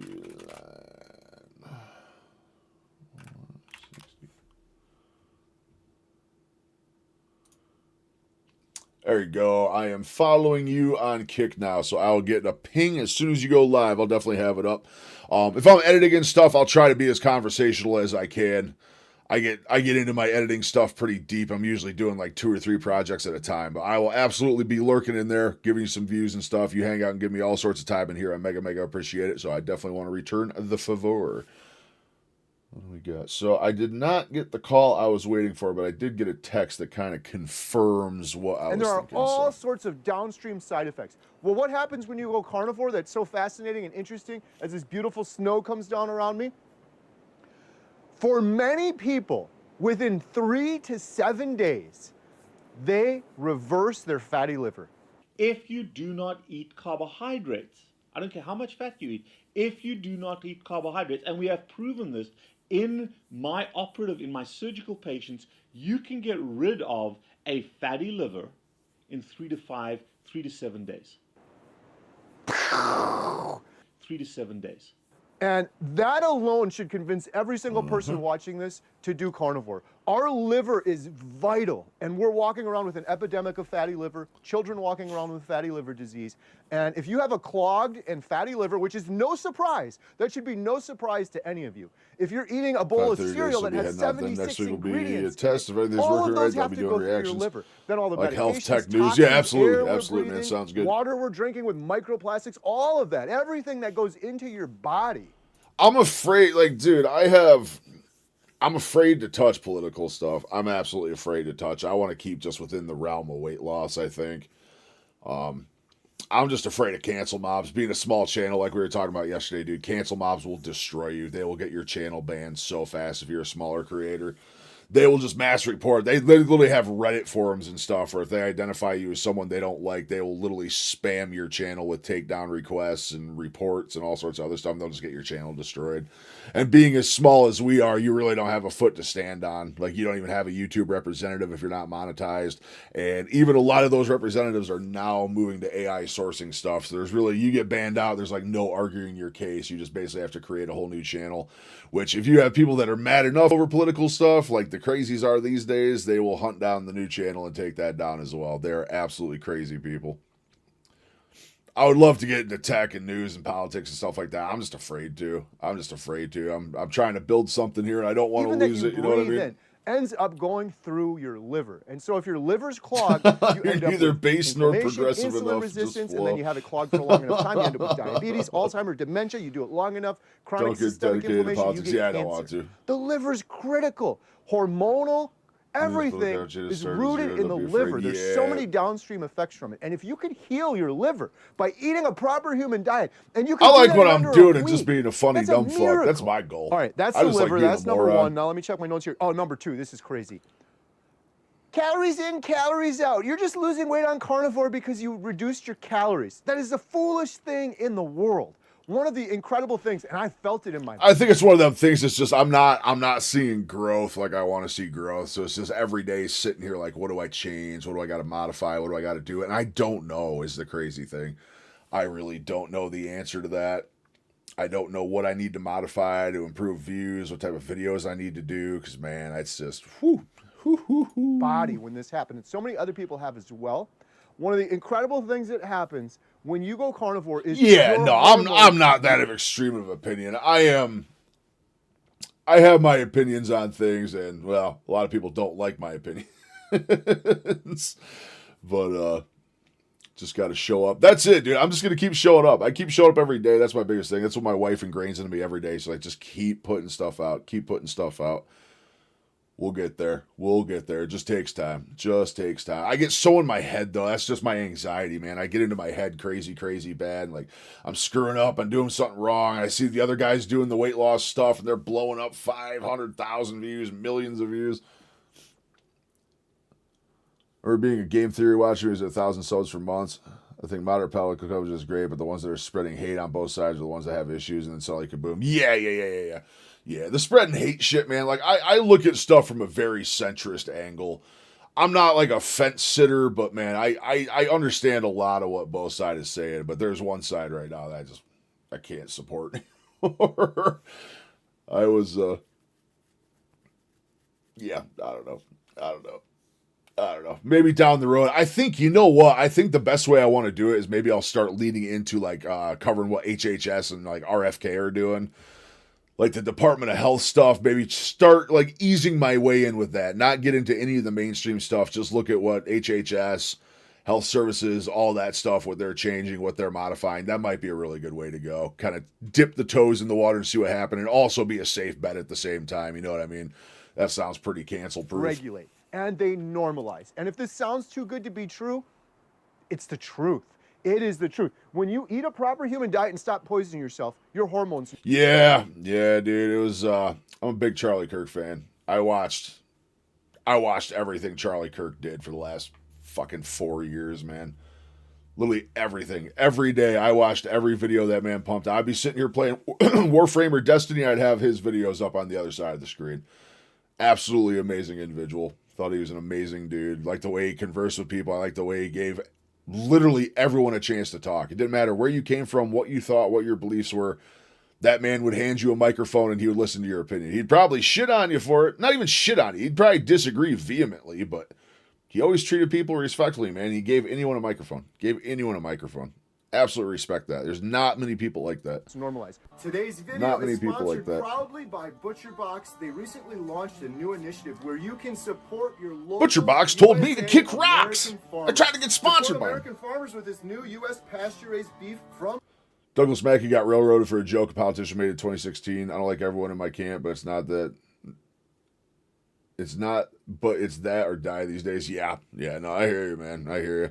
There you go. I am following you on Kick now, so I will get a ping as soon as you go live. I'll definitely have it up. If I'm editing and stuff, I'll try to be as conversational as I can. I get into my editing stuff pretty deep. I'm usually doing like 2 or 3 projects at a time, but I will absolutely be lurking in there, giving you some views and stuff. You hang out and give me all sorts of time in here. I mega appreciate it, so I definitely want to return the favor. What do we got? So I did not get the call I was waiting for, but I did get a text that kind of confirms what I was thinking. And there are all sorts of downstream side effects. Well, what happens when you go carnivore that's so fascinating and interesting as this beautiful snow comes down around me? For many people, within 3 to 7 days, they reverse their fatty liver. If you do not eat carbohydrates, I don't care how much fat you eat, if you do not eat carbohydrates, and we have proven this in my surgical patients, you can get rid of a fatty liver in 3 to 7 days. 3 to 7 days. And that alone should convince every single person watching this to do carnivore. Our liver is vital, and we're walking around with an epidemic of fatty liver, children walking around with fatty liver disease. And if you have a clogged and fatty liver, which is no surprise, that should be no surprise to any of you. If you're eating a bowl of cereal that has 76 ingredients, all of those have to go through your liver. Then all the like medications, health tech news. toxins, Yeah, air absolutely, we're absolutely, man. breathing, Sounds good. water we're drinking with microplastics, all of that, everything that goes into your body. I'm afraid, like, dude, I'm afraid to touch political stuff. I'm absolutely afraid to touch. I want to keep just within the realm of weight loss, I think. I'm just afraid of cancel mobs. Being a small channel like we were talking about yesterday, dude, cancel mobs will destroy you. They will get your channel banned so fast if you're a smaller creator. They will just mass report. They literally have Reddit forums and stuff where if they identify you as someone they don't like, they will literally spam your channel with takedown requests and reports and all sorts of other stuff. And they'll just get your channel destroyed. And being as small as we are, you really don't have a foot to stand on. Like, you don't even have a YouTube representative if you're not monetized. And even a lot of those representatives are now moving to AI sourcing stuff. So there's really, you get banned out, there's like no arguing your case. You just basically have to create a whole new channel. Which, if you have people that are mad enough over political stuff, like the crazies are these days, they will hunt down the new channel and take that down as well. They're absolutely crazy people. I would love to get into tech and news and politics and stuff like that. I'm just afraid to. I'm trying to build something here, and I don't want to lose it. You know what I mean? Ends up going through your liver. And so if your liver's clogged, you end up neither with base nor progressive insulin enough, resistance, just and then you have it clogged for a long enough time. You end up with diabetes, Alzheimer's, dementia. You do it long enough, chronic Don't get systemic dedicated to inflammation, politics. you get Yeah, I cancer. don't want to. The liver's critical. Hormonal, everything is rooted in the liver. There's so many downstream effects from it. And if you could heal your liver by eating a proper human diet, and you can I like do what that I'm in doing under a and just week, being a funny that's dumb fuck. miracle. That's my goal. All right, that's I the just like liver. being a That's number moron. one. Now let me check my notes here. Oh, number two. This is crazy. Calories in, calories out. You're just losing weight on carnivore because you reduced your calories. That is the foolish thing in the world. One of the incredible things, and I felt it in my. I think it's one of them things that's just I'm not seeing growth like I want to see growth. So it's just every day sitting here like, what do I change? What do I got to modify? What do I got to do? And I don't know is the crazy thing. I really don't know the answer to that. I don't know what I need to modify to improve views, what type of videos I need to do. Because man, it's just body when this happened, and so many other people have as well. One of the incredible things that happens when you go carnivore is I'm not that of extreme of opinion. I have my opinions on things, and well, a lot of people don't like my opinions. But Just got to show up. That's it, dude. I'm just going to keep showing up. I keep showing up every day. That's my biggest thing. That's what my wife ingrains into me every day. So I just keep putting stuff out. Keep putting stuff out. We'll get there. We'll get there. It just takes time. Just takes time. I get so in my head, though. That's just my anxiety, man. I get into my head crazy, crazy bad. Like, I'm screwing up. I'm doing something wrong. I see the other guys doing the weight loss stuff, and they're blowing up 500,000 views, millions of views. Or being a game theory watcher who's at 1,000 subs for months. I think moderate pelvic coverage is great, but the ones that are spreading hate on both sides are the ones that have issues, and then suddenly kaboom. Yeah, the spreading hate shit, man. Like, I look at stuff from a very centrist angle. I'm not like a fence sitter, but man, I understand a lot of what both sides is saying, but there's one side right now that I can't support anymore. I was, yeah, I don't know. Maybe down the road. I think, you know what? I think the best way I want to do it is maybe I'll start leading into like covering what HHS and like RFK are doing. Like the Department of Health stuff, maybe start like easing my way in with that. Not get into any of the mainstream stuff. Just look at what HHS, health services, all that stuff, what they're changing, what they're modifying. That might be a really good way to go. Kind of dip the toes in the water and see what happens, and also be a safe bet at the same time. You know what I mean? That sounds pretty cancel proof. Regulate. And they normalize. And if this sounds too good to be true, it's the truth. It is the truth. When you eat a proper human diet and stop poisoning yourself, your hormones. Yeah, dude. It was. I'm a big Charlie Kirk fan. I watched everything Charlie Kirk did for the last fucking 4 years, man. Literally everything. Every day I watched every video that man pumped out. I'd be sitting here playing Warframe or Destiny. I'd have his videos up on the other side of the screen. Absolutely amazing individual. Thought he was an amazing dude. Liked the way he conversed with people. I liked the way he gave literally everyone a chance to talk. It didn't matter where you came from, what you thought, what your beliefs were. That man would hand you a microphone and he would listen to your opinion. He'd probably shit on you for it. Not even shit on you. He'd probably disagree vehemently, but he always treated people respectfully, man. He gave anyone a microphone. Absolutely respect that. There's not many people like that. It's normalized. Today's video Not many is people like sponsored that. proudly by ButcherBox. They recently launched a new initiative where you can support your local ButcherBox told me to USA kick rocks. American I farmers. tried to get sponsored Support by him. American farmers with this new U.S. pasture-raised beef from. Douglas Mackey got railroaded for a joke a politician made in 2016. I don't like everyone in my camp, but it's not, but it's that or die these days. Yeah, no, I hear you, man. I hear you.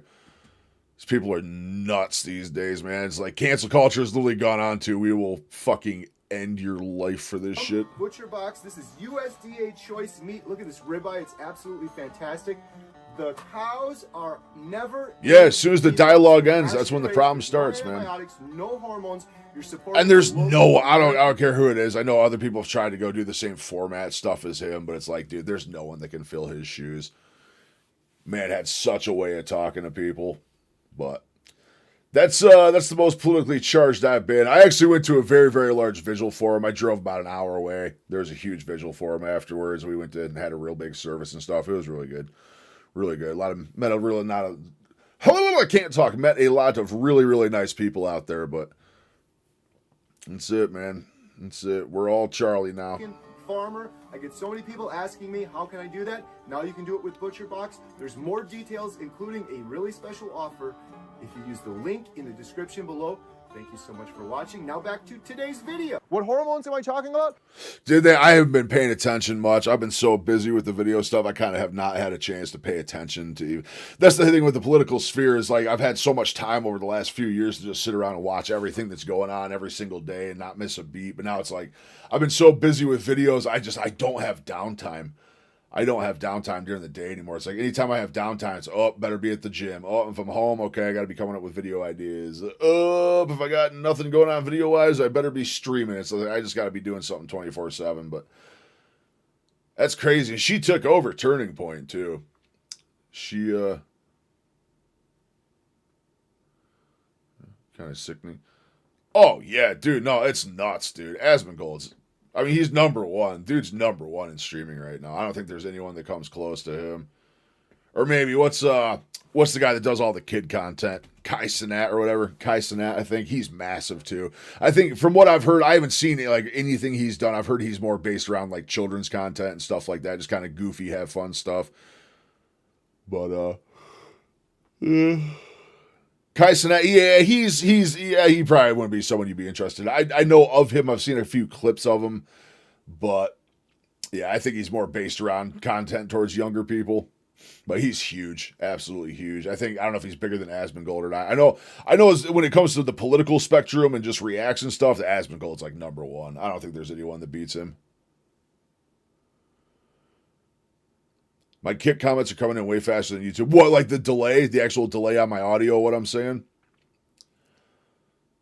These people are nuts these days, man. It's like cancel culture has literally gone on to we will fucking end your life for this shit. ButcherBox. This is USDA choice meat. Look at this ribeye. It's absolutely fantastic. The cows are never. Yeah, as soon as the dialogue ends, that's when the problem starts, man. Antibiotics, no hormones. You're supporting. And there's no, I don't care who it is. I know other people have tried to go do the same format stuff as him, but it's like, dude, there's no one that can fill his shoes. Man had such a way of talking to people. But that's the most politically charged I've been. I actually went to a very, very large vigil for him. I drove about an hour away. There was a huge vigil for him afterwards. We went and had a real big service and stuff. It was really good. Really good. Met a lot of really, really nice people out there, but that's it, man. That's it. We're all Charlie now. Farmer. I get so many people asking me, how can I do that? Now you can do it with ButcherBox. There's more details, including a really special offer if you use the link in the description below. Thank you so much for watching. Now back to today's video. What hormones am I talking about? I haven't been paying attention much. I've been so busy with the video stuff. I kind of have not had a chance to pay attention to. That's the thing with the political sphere is like I've had so much time over the last few years to just sit around and watch everything that's going on every single day and not miss a beat. But now it's like I've been so busy with videos. I don't have downtime. I don't have downtime during the day anymore. It's like anytime I have downtime, it's, better be at the gym. If I'm home, okay, I got to be coming up with video ideas. If I got nothing going on video-wise, I better be streaming. It's like I just got to be doing something 24/7. But that's crazy. She took over Turning Point, too. She, kind of sickening. Oh, yeah, dude. No, it's nuts, dude. Asmongold's. I mean, he's number one. Dude's number one in streaming right now. I don't think there's anyone that comes close to him. Or maybe, what's the guy that does all the kid content? Kai Cenat or whatever. Kai Cenat, I think. He's massive, too. I think, from what I've heard, I haven't seen, like, anything he's done. I've heard he's more based around, like, children's content and stuff like that. Just kind of goofy, have fun stuff. But, Kai Cenat, yeah, he probably wouldn't be someone you'd be interested in. I know of him. I've seen a few clips of him, but yeah, I think he's more based around content towards younger people. But he's huge, absolutely huge. I don't know if he's bigger than Asmongold or not. I know when it comes to the political spectrum and just reaction stuff, the Asmongold's like number one. I don't think there's anyone that beats him. My Kick comments are coming in way faster than YouTube. What, like the actual delay on my audio, what I'm saying?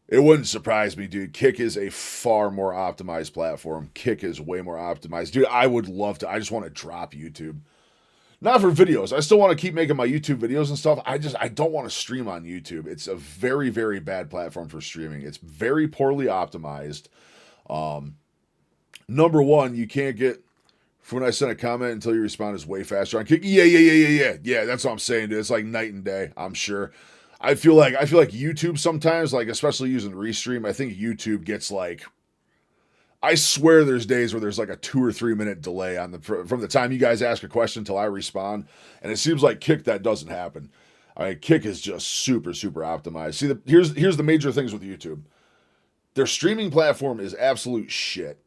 It wouldn't surprise me, dude. Kick is a far more optimized platform. Kick is way more optimized. Dude, I would love to. I just want to drop YouTube. Not for videos. I still want to keep making my YouTube videos and stuff. I don't want to stream on YouTube. It's a very, very bad platform for streaming. It's very poorly optimized. Number one, you can't get... When I send a comment until you respond is way faster on Kick. Yeah. That's what I'm saying, dude. It's like night and day, I'm sure. I feel like YouTube sometimes, like especially using Restream, I think YouTube gets like, I swear there's days where there's like a 2 or 3 minute delay on from the time you guys ask a question till I respond, and it seems like Kick that doesn't happen. I mean, Kick is just super, super optimized. See, here's the major things with YouTube. Their streaming platform is absolute shit.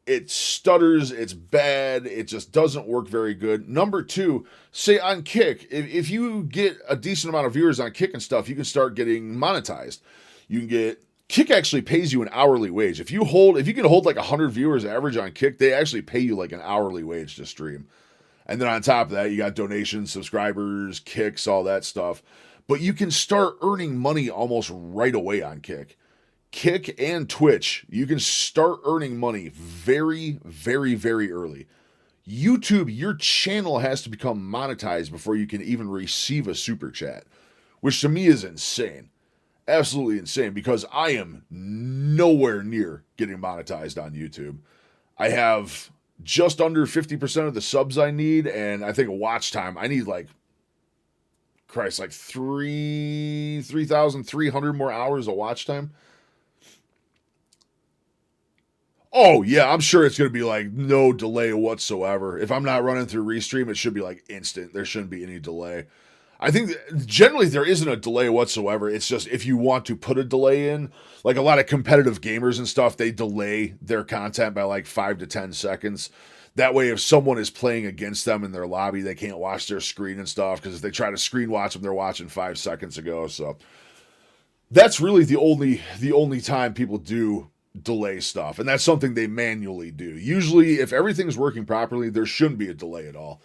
It stutters, it's bad, it just doesn't work very good. Number two, say on Kick, if you get a decent amount of viewers on Kick and stuff, you can start getting monetized. You can get... Kick actually pays you an hourly wage. If you can hold like 100 viewers average on Kick, they actually pay you like an hourly wage to stream. And then on top of that, you got donations, subscribers, kicks, all that stuff. But you can start earning money almost right away on Kick. Kick and Twitch, you can start earning money very, very, very early. YouTube, your channel has to become monetized before you can even receive a super chat, which to me is insane. Absolutely insane, because I am nowhere near getting monetized on YouTube. I have just under 50% of the subs I need, and I think watch time, I need like 3,300 more hours of watch time. Oh, yeah, I'm sure it's going to be like no delay whatsoever. If I'm not running through Restream, it should be like instant. There shouldn't be any delay. I think generally there isn't a delay whatsoever. It's just if you want to put a delay in, like a lot of competitive gamers and stuff, they delay their content by like 5 to 10 seconds. That way, if someone is playing against them in their lobby, they can't watch their screen and stuff, because if they try to screen watch them, they're watching 5 seconds ago. So that's really the only time people do delay stuff, and that's something they manually do. Usually, if everything's working properly, there shouldn't be a delay at all.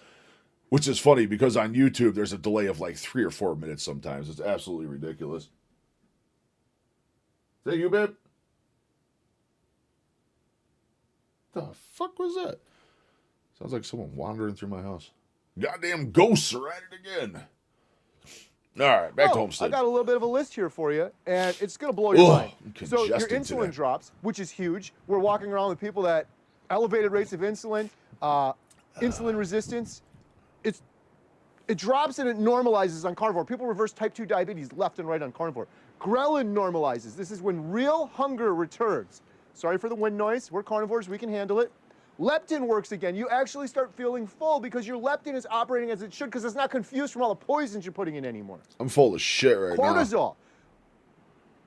Which is funny, because on YouTube, there's a delay of like 3 or 4 minutes sometimes. It's absolutely ridiculous. Is that you, babe? The fuck was that? Sounds like someone wandering through my house. Goddamn ghosts are at it again. All right, back to Homestead. I got a little bit of a list here for you, and it's going to blow your mind. So your congested insulin today. drops, which is huge. We're walking around with people that elevated rates of insulin, insulin resistance. It drops and it normalizes on carnivore. People reverse type 2 diabetes left and right on carnivore. Ghrelin normalizes. This is when real hunger returns. Sorry for the wind noise. We're carnivores. We can handle it. Leptin works again. You actually start feeling full because your leptin is operating as it should, because it's not confused from all the poisons you're putting in anymore. I'm full of shit right now. Cortisol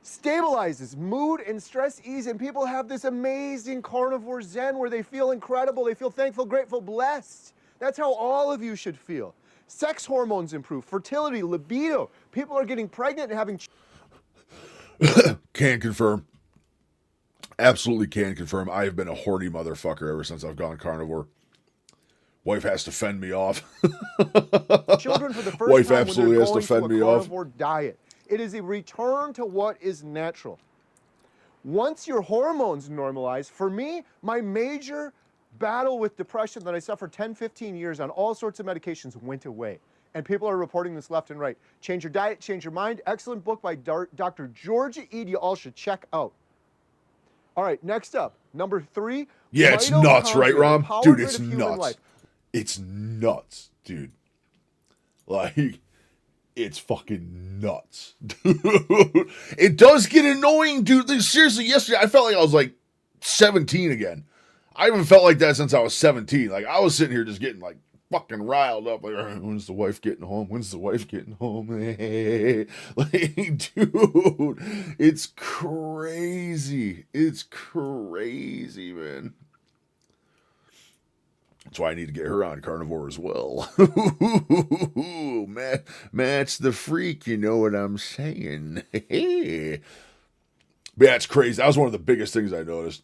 stabilizes mood and stress ease, and people have this amazing carnivore zen where they feel incredible. They feel thankful, grateful, blessed. That's how all of you should feel. Sex hormones improve, fertility, libido. People are getting pregnant and having... Can confirm. Absolutely can confirm. I have been a horny motherfucker ever since I've gone carnivore. Wife has to fend me off. children for the first Wife time absolutely when has they're to going fend to me a off. carnivore diet. It is a return to what is natural. Once your hormones normalize, for me, my major battle with depression that I suffered 10, 15 years on all sorts of medications went away. And people are reporting this left and right. Change Your Diet, Change Your Mind. Excellent book by Dr. Georgia Eid. You all should check out. All right, next up, number 3. Yeah, it's nuts, right, Rom? Dude, it's Power Grid of Human nuts. Life. It's nuts, dude. Like, it's fucking nuts. Dude, it does get annoying, dude. Like, seriously, yesterday I felt like I was like 17 again. I haven't felt like that since I was 17. Like, I was sitting here just getting like fucking riled up. Like, when's the wife getting home? When's the wife getting home? Like, dude, it's crazy. It's crazy, man. That's why I need to get her on carnivore as well. Match the freak, you know what I'm saying? But yeah, it's crazy. That was one of the biggest things I noticed.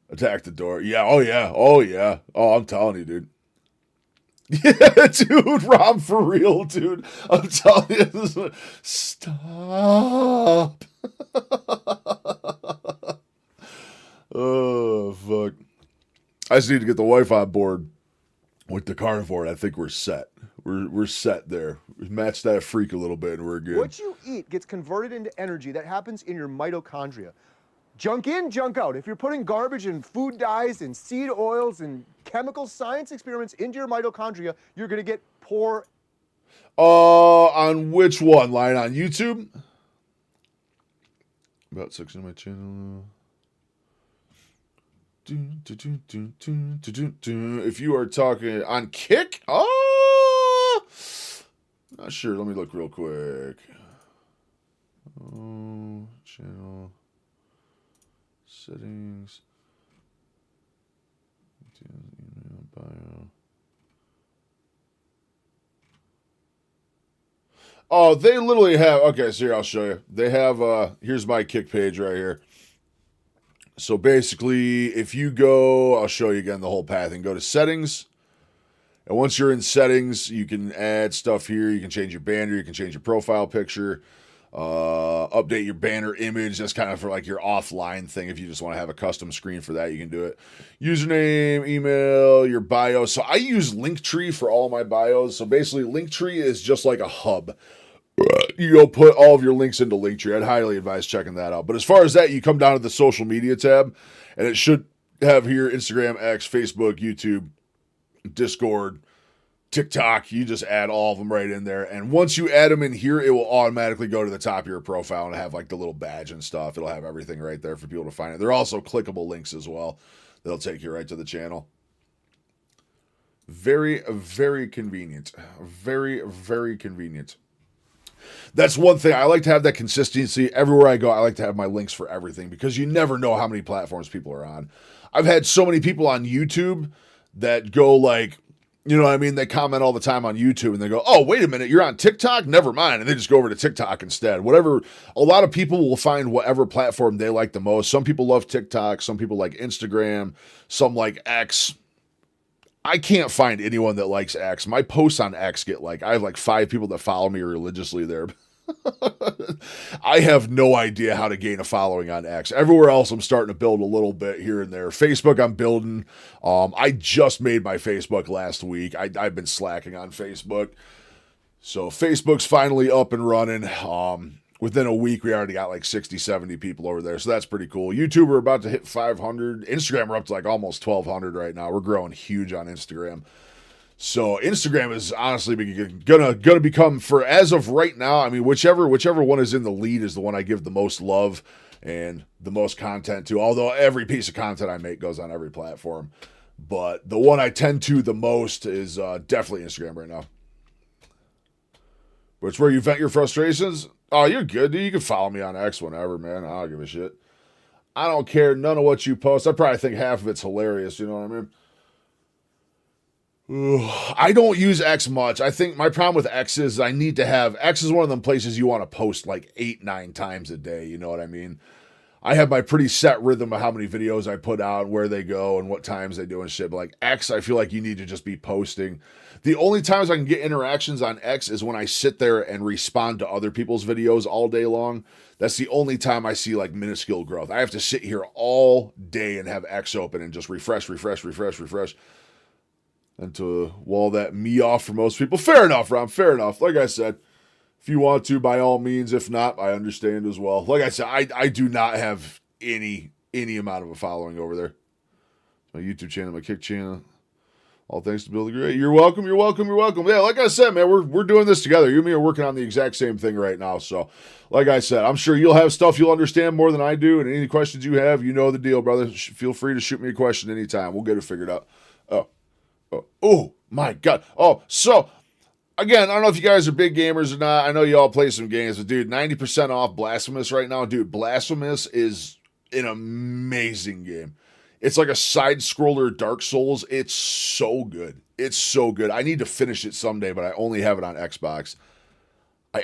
Attack the door. Yeah, oh yeah, oh yeah. Oh, I'm telling you, dude. Yeah, dude, Rob, for real, dude. I'm telling you, this is stop. Oh, fuck. I just need to get the wife on board with the carnivore, and I think we're set. We're set there. We match that freak a little bit, and we're good. What you eat gets converted into energy. That happens in your mitochondria. Junk in, junk out. If you're putting garbage and food dyes and seed oils and chemical science experiments into your mitochondria, you're going to get poor. On which one? Line on YouTube? About 6 on my channel. If you are talking on Kick, not sure. Let me look real quick. Oh, channel settings, bio. Oh, they literally have. Okay, so here I'll show you. They have. Here's my Kick page right here. So basically, if you go, I'll show you again the whole path and go to settings. And once you're in settings, you can add stuff here. You can change your banner. You can change your profile picture. Update your banner image. That's kind of for like your offline thing. If you just want to have a custom screen for that, you can do it. Username, email, your bio. So I use Linktree for all my bios. So basically, Linktree is just like a hub. You go put all of your links into Linktree. I'd highly advise checking that out. But as far as that, you come down to the social media tab, and it should have here Instagram, X, Facebook, YouTube, Discord, TikTok. You just add all of them right in there. And once you add them in here, it will automatically go to the top of your profile and have like the little badge and stuff. It'll have everything right there for people to find it. They're also clickable links as well. They'll take you right to the channel. Very, very convenient. Very, very convenient. That's one thing. I like to have that consistency. Everywhere I go, I like to have my links for everything because you never know how many platforms people are on. I've had so many people on YouTube that go like, you know what I mean? They comment all the time on YouTube and they go, oh, wait a minute, you're on TikTok? Never mind. And they just go over to TikTok instead. Whatever. A lot of people will find whatever platform they like the most. Some people love TikTok. Some people like Instagram. Some like X. I can't find anyone that likes X. My posts on X get like, I have like 5 people that follow me religiously there. I have no idea how to gain a following on X. Everywhere else, I'm starting to build a little bit here and there. Facebook, I'm building. I just made my Facebook last week. I've been slacking on Facebook. So Facebook's finally up and running. Within a week, we already got like 60, 70 people over there. So that's pretty cool. YouTube, we're about to hit 500. Instagram, we're up to like almost 1,200 right now. We're growing huge on Instagram. So Instagram is honestly gonna become, for as of right now, I mean, whichever one is in the lead is the one I give the most love and the most content to. Although every piece of content I make goes on every platform. But the one I tend to the most is definitely Instagram right now. But it's where you vent your frustrations. Oh, you're good, dude. You can follow me on X whenever, man. I don't give a shit. I don't care none of what you post. I probably think half of it's hilarious, you know what I mean? I don't use X much. I think my problem with X is I need to have... X is one of them places you want to post like 8, 9 times a day, you know what I mean? I have my pretty set rhythm of how many videos I put out, where they go, and what times they do and shit. But like X, I feel like you need to just be posting. The only times I can get interactions on X is when I sit there and respond to other people's videos all day long. That's the only time I see like minuscule growth. I have to sit here all day and have X open and just refresh. And to wall that me off for most people. Fair enough, Ron. Fair enough. Like I said, if you want to, by all means. If not, I understand as well. Like I said, I do not have any amount of a following over there. My YouTube channel, my Kick channel. All thanks to Bill the Great. You're welcome. Yeah, like I said, man, we're doing this together. You and me are working on the exact same thing right now. So, like I said, I'm sure you'll have stuff you'll understand more than I do. And any questions you have, you know the deal, brother. Feel free to shoot me a question anytime. We'll get it figured out. Oh, My God. Oh, so again, I don't know if you guys are big gamers or not. I know you all play some games, but dude, 90% off Blasphemous right now. Dude, Blasphemous is an amazing game. It's like a side scroller Dark Souls. It's so good. It's so good. I need to finish it someday, but I only have it on Xbox. I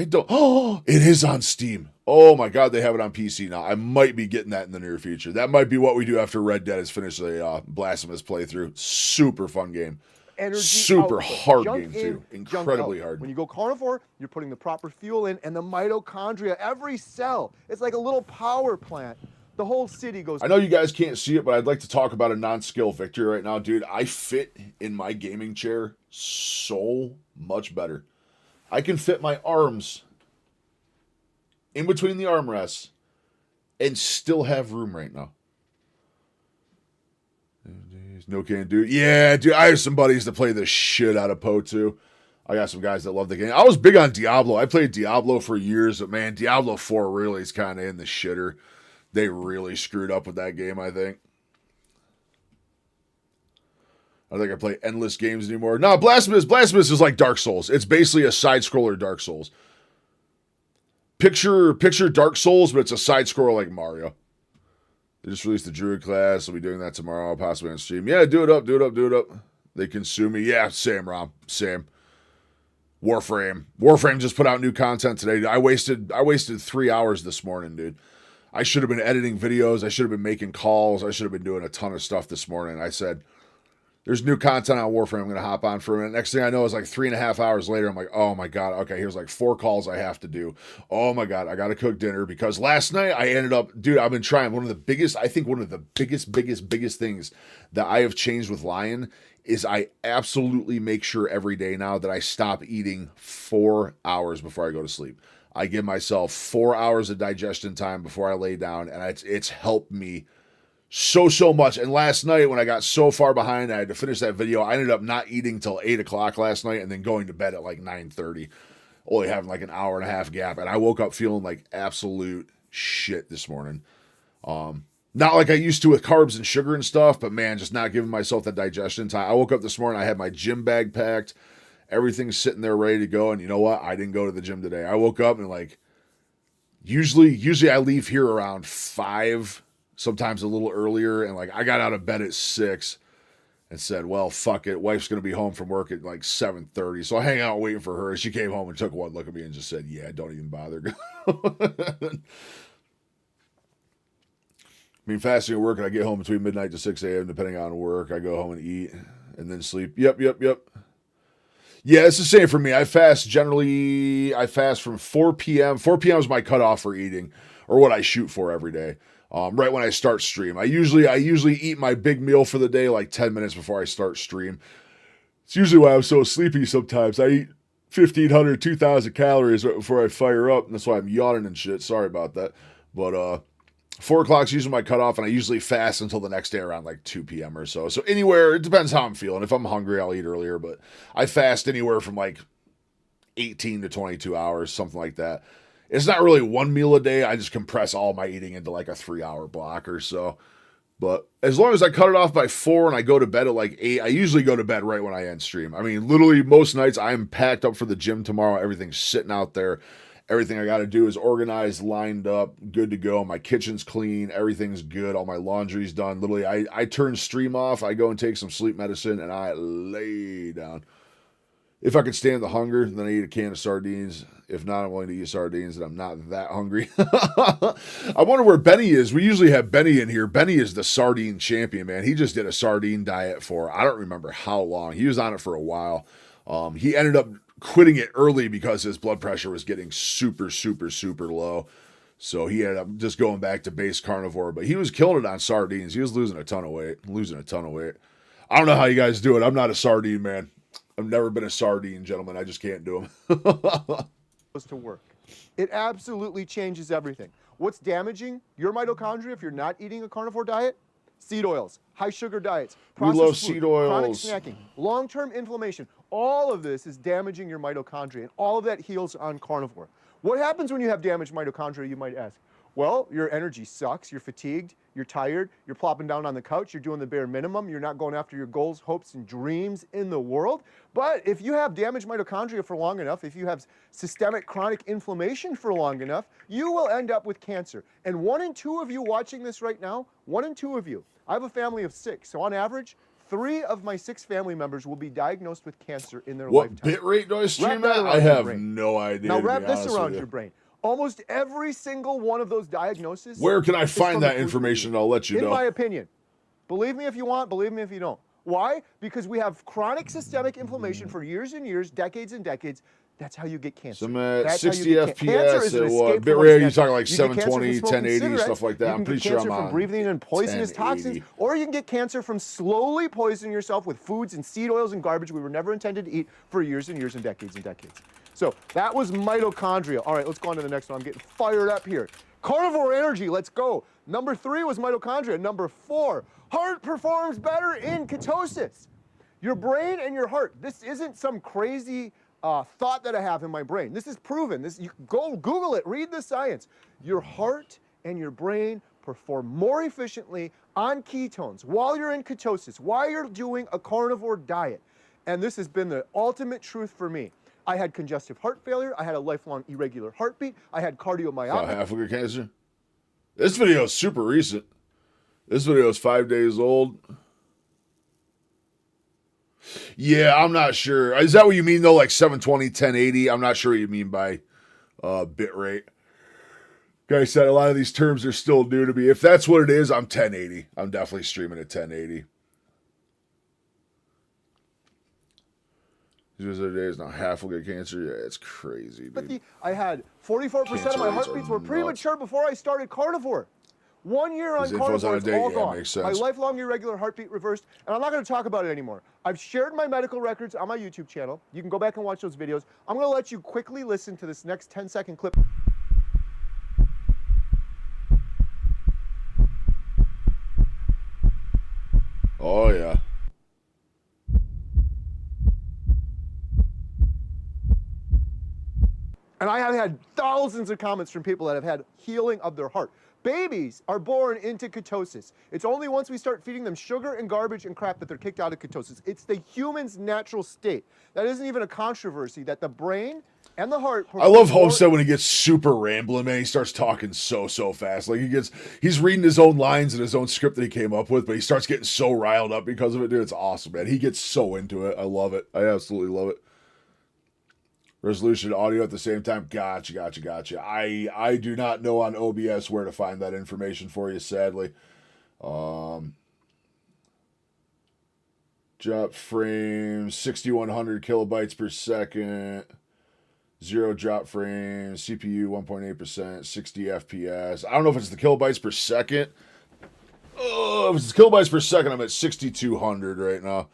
don't. Oh, it is on Steam. Oh my God, they have it on PC now. I might be getting that in the near future. That might be what we do after Red Dead is finished the Blasphemous playthrough. Super fun game. Energy Super output. hard Junk game in, too. junk Incredibly out. hard. When you go carnivore, you're putting the proper fuel in, and the mitochondria, every cell, it's like a little power plant. The whole city goes. I know you guys can't see it, but I'd like to talk about a non-skill victory right now, dude. I fit in my gaming chair so much better. I can fit my arms in between the armrests and still have room right now. No can do. Yeah, dude, I have some buddies that play the shit out of Poe too. I got some guys that love the game. I was big on Diablo. I played Diablo for years, but man, Diablo 4 really is kind of in the shitter. They really screwed up with that game, I think. I don't think I play endless games anymore. No, Blasphemous is like Dark Souls. It's basically a side-scroller Dark Souls. Picture Dark Souls, but it's a side-scroller like Mario. They just released the Druid class. I'll be doing that tomorrow, possibly on stream. Yeah, do it up. They consume me. Yeah, same, Rob. Same. Warframe just put out new content today. I wasted 3 hours this morning, dude. I should have been editing videos. I should have been making calls. I should have been doing a ton of stuff this morning. I said, there's new content on Warframe. I'm going to hop on for a minute. Next thing I know is like 3.5 hours later, I'm like, oh my God. Okay, here's like 4 calls I have to do. Oh my God, I got to cook dinner because last night I ended up, dude, I've been trying one of the biggest things that I have changed with Lion is I absolutely make sure every day now that I stop eating 4 hours before I go to sleep. I give myself 4 hours of digestion time before I lay down, and it's helped me so much. And last night when I got so far behind, I had to finish that video. I ended up not eating till 8 o'clock last night and then going to bed at like 9:30, only having like an hour and a half gap. And I woke up feeling like absolute shit this morning. Not like I used to with carbs and sugar and stuff, but man, just not giving myself that digestion time. I woke up this morning, I had my gym bag packed, everything's sitting there ready to go. And you know what? I didn't go to the gym today. I woke up and like, usually I leave here around 5, sometimes a little earlier. And like, I got out of bed at 6 and said, well, fuck it. Wife's going to be home from work at like 7:30. So I hang out waiting for her. She came home and took one look at me and just said, yeah, don't even bother. I mean, fasting at work, and I get home between midnight to 6 a.m. depending on work. I go home and eat and then sleep. Yep. Yeah, it's the same for me. I fast from 4 p.m. 4 p.m. is my cutoff for eating, or what I shoot for every day. Right when I start stream. I usually eat my big meal for the day like 10 minutes before I start stream. It's usually why I'm so sleepy sometimes. I eat 1,500, 2,000 calories right before I fire up, and that's why I'm yawning and shit. Sorry about that. But 4 o'clock's usually my cutoff, and I usually fast until the next day around like 2 p.m. or so. So anywhere, it depends how I'm feeling. If I'm hungry, I'll eat earlier, but I fast anywhere from like 18 to 22 hours, something like that. It's not really one meal a day. I just compress all my eating into like a 3-hour block or so. But as long as I cut it off by 4 and I go to bed at like 8, I usually go to bed right when I end stream. I mean, literally most nights I'm packed up for the gym tomorrow. Everything's sitting out there. Everything I got to do is organized, lined up, good to go. My kitchen's clean. Everything's good. All my laundry's done. Literally, I turn stream off. I go and take some sleep medicine, and I lay down. If I can stand the hunger, then I eat a can of sardines. If not, I'm willing to eat sardines, and I'm not that hungry. I wonder where Benny is. We usually have Benny in here. Benny is the sardine champion, man. He just did a sardine diet for, I don't remember how long. He was on it for a while. He ended up quitting it early because his blood pressure was getting super low. So he ended up just going back to base carnivore, but he was killing it on sardines. He was losing a ton of weight. I don't know how you guys do it. I'm not a sardine man. I've never been a sardine, gentlemen. I just can't do them. Goes to work. It absolutely changes everything. What's damaging your mitochondria if you're not eating a carnivore diet? Seed oils, high sugar diets, processed love food, seed oils. chronic snacking, long-term inflammation. All of this is damaging your mitochondria, and all of that heals on carnivore. What happens when you have damaged mitochondria, you might ask? Well, your energy sucks, you're fatigued, you're tired, you're plopping down on the couch, you're doing the bare minimum, you're not going after your goals, hopes, and dreams in the world. But if you have damaged mitochondria for long enough, if you have systemic chronic inflammation for long enough, you will end up with cancer. And 1 in 2 of you watching this right now, 1 in 2 of you, I have a family of 6, so on average, 3 of my 6 family members will be diagnosed with cancer in their What lifetime. bit rate do I stream Wrap that at? around I your have brain. no idea. Now to wrap be this honest around with your you. brain. Almost every single one of those diagnoses. Where can I is find from that the food we information? eat. I'll let you In know. my opinion. Believe me if you want, believe me if you don't. Why? Because we have chronic systemic inflammation for years and years, decades and decades. That's how you get cancer. So I'm at That's how you 60 get cancer is an FPS at what? escape Bit from rate, what's you natural. talking like You get cancer from 720, smoking 1080, cigarettes. stuff like that. You I'm can pretty get sure cancer I'm from on breathing in poisonous 1080. toxins, or you can get cancer from slowly poisoning yourself with foods and seed oils and garbage we were never intended to eat for years and years and decades and decades. So that was mitochondria. All right, let's go on to the next one. I'm getting fired up here. Carnivore energy, let's go. Number 3 was mitochondria. Number 4, heart performs better in ketosis. Your brain and your heart, this isn't some crazy thought that I have in my brain. This is proven. You go Google it, read the science. Your heart and your brain perform more efficiently on ketones while you're in ketosis, while you're doing a carnivore diet. And this has been the ultimate truth for me. I had congestive heart failure. I had a lifelong irregular heartbeat. I had About cardiomyopathy. half of your cancer. This video is super recent. This video is 5 days old. Yeah, I'm not sure. Is that what you mean though? Like 720, 1080? I'm not sure what you mean by bit rate. Like I said, a lot of these terms are still new to me. If that's what it is, I'm 1080. I'm definitely streaming at 1080. These other days now half will get cancer. Yeah, it's crazy, dude. I had 44% Cancer of my rates heartbeats are were nuts. premature before I started carnivore. 1 year on His info's carnivore, out it's of date. all Yeah, gone. makes My sense. lifelong irregular heartbeat reversed, and I'm not going to talk about it anymore. I've shared my medical records on my YouTube channel. You can go back and watch those videos. I'm going to let you quickly listen to this next 10-second clip. Oh, yeah. And I have had thousands of comments from people that have had healing of their heart. Babies are born into ketosis. It's only once we start feeding them sugar and garbage and crap that they're kicked out of ketosis. It's the human's natural state. That isn't even a controversy, that the brain and the heart... I love Homestead when he gets super rambling, man. He starts talking so fast. Like he's reading his own lines and his own script that he came up with, but he starts getting so riled up because of it, dude. It's awesome, man. He gets so into it. I love it. I absolutely love it. Resolution audio at the same time. Gotcha. I do not know on OBS where to find that information for you, sadly. Drop frame, 6100 kilobytes per second. 0 drop frames, CPU 1.8%, 60 FPS. I don't know if it's the kilobytes per second. Oh, if it's kilobytes per second, I'm at 6200 right now.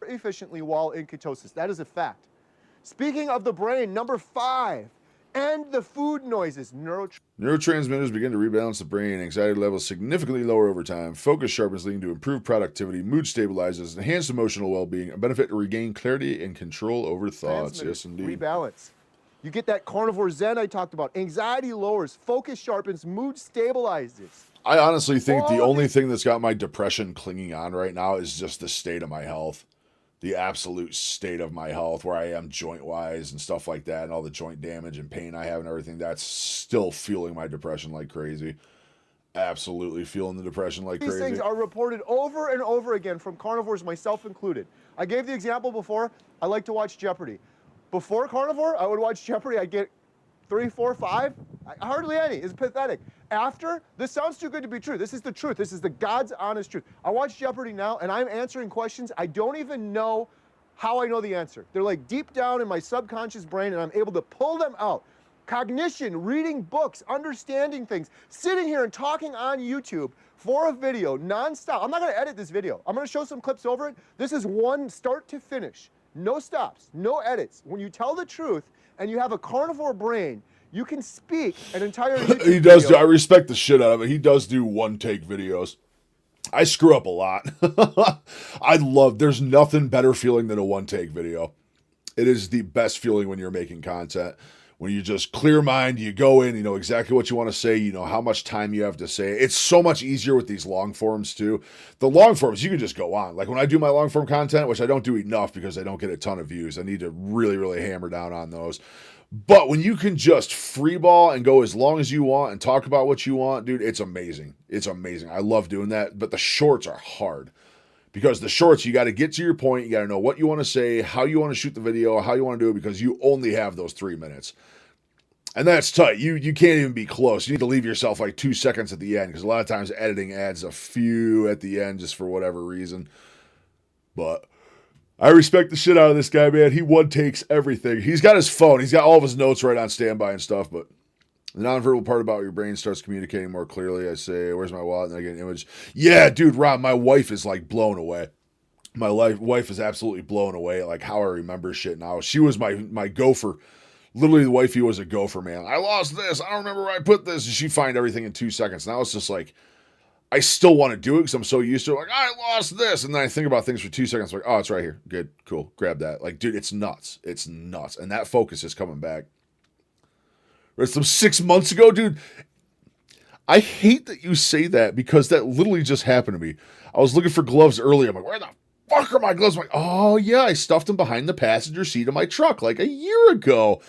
efficiently while in ketosis. That is a fact. Speaking of the brain, number 5, end the food noises. Neurotransmitters begin to rebalance the brain. Anxiety levels significantly lower over time. Focus sharpens, leading to improved productivity. Mood stabilizes, enhanced emotional well-being. A benefit to regain clarity and control over thoughts. Yes, indeed. Rebalance. You get that carnivore zen I talked about. Anxiety lowers, focus sharpens, mood stabilizes. I honestly think the only thing that's got my depression clinging on right now is just the state of my health. The absolute state of my health, where I am joint-wise and stuff like that, and all the joint damage and pain I have and everything, that's still fueling my depression like crazy. Absolutely feeling the depression like crazy. These things are reported over and over again from carnivores, myself included. I gave the example before, I like to watch Jeopardy. Before carnivore, I would watch Jeopardy, I'd get 3, 4, 5, hardly any. It's pathetic. After, this sounds too good to be true. This is the truth. This is the God's honest truth. I watch Jeopardy now, and I'm answering questions I don't even know how I know the answer. They're like deep down in my subconscious brain, and I'm able to pull them out. Cognition, reading books, understanding things, sitting here and talking on YouTube for a video nonstop. I'm not going to edit this video. I'm going to show some clips over it. This is one start to finish. No stops, no edits. When you tell the truth and you have a carnivore brain, you can speak an entire YouTube He does video. I respect the shit out of it. He does do one-take videos. I screw up a lot. There's nothing better feeling than a one-take video. It is the best feeling when you're making content. When you just clear mind, you go in, you know exactly what you want to say, you know how much time you have to say. It's so much easier with these long forms too. The long forms, you can just go on. Like when I do my long form content, which I don't do enough because I don't get a ton of views. I need to really, really hammer down on those. But when you can just freeball and go as long as you want and talk about what you want, dude, it's amazing. It's amazing. I love doing that. But the shorts are hard. Because the shorts, you got to get to your point. You got to know what you want to say, how you want to shoot the video, how you want to do it, because you only have those 3 minutes. And that's tight. You can't even be close. You need to leave yourself like 2 seconds at the end, because a lot of times editing adds a few at the end just for whatever reason. But I respect the shit out of this guy, man. He one takes everything. He's got his phone. He's got all of his notes right on standby and stuff, but the nonverbal part about your brain starts communicating more clearly. I say, where's my wallet? And I get an image. Yeah, dude, Rob, my wife is like blown away. My wife is absolutely blown away at like how I remember shit now. She was my gopher. Literally, the wifey was a gopher, man. I lost this. I don't remember where I put this. And she'd find everything in 2 seconds. Now it's just like, I still want to do it because I'm so used to it. Like, I lost this. And then I think about things for 2 seconds. Like, oh, it's right here. Good, cool. Grab that. Like, dude, it's nuts. It's nuts. And that focus is coming back. It's some 6 months ago, dude. I hate that you say that because that literally just happened to me. I was looking for gloves earlier. I'm like, where the fuck are my gloves? I'm like, oh, yeah, I stuffed them behind the passenger seat of my truck like a year ago.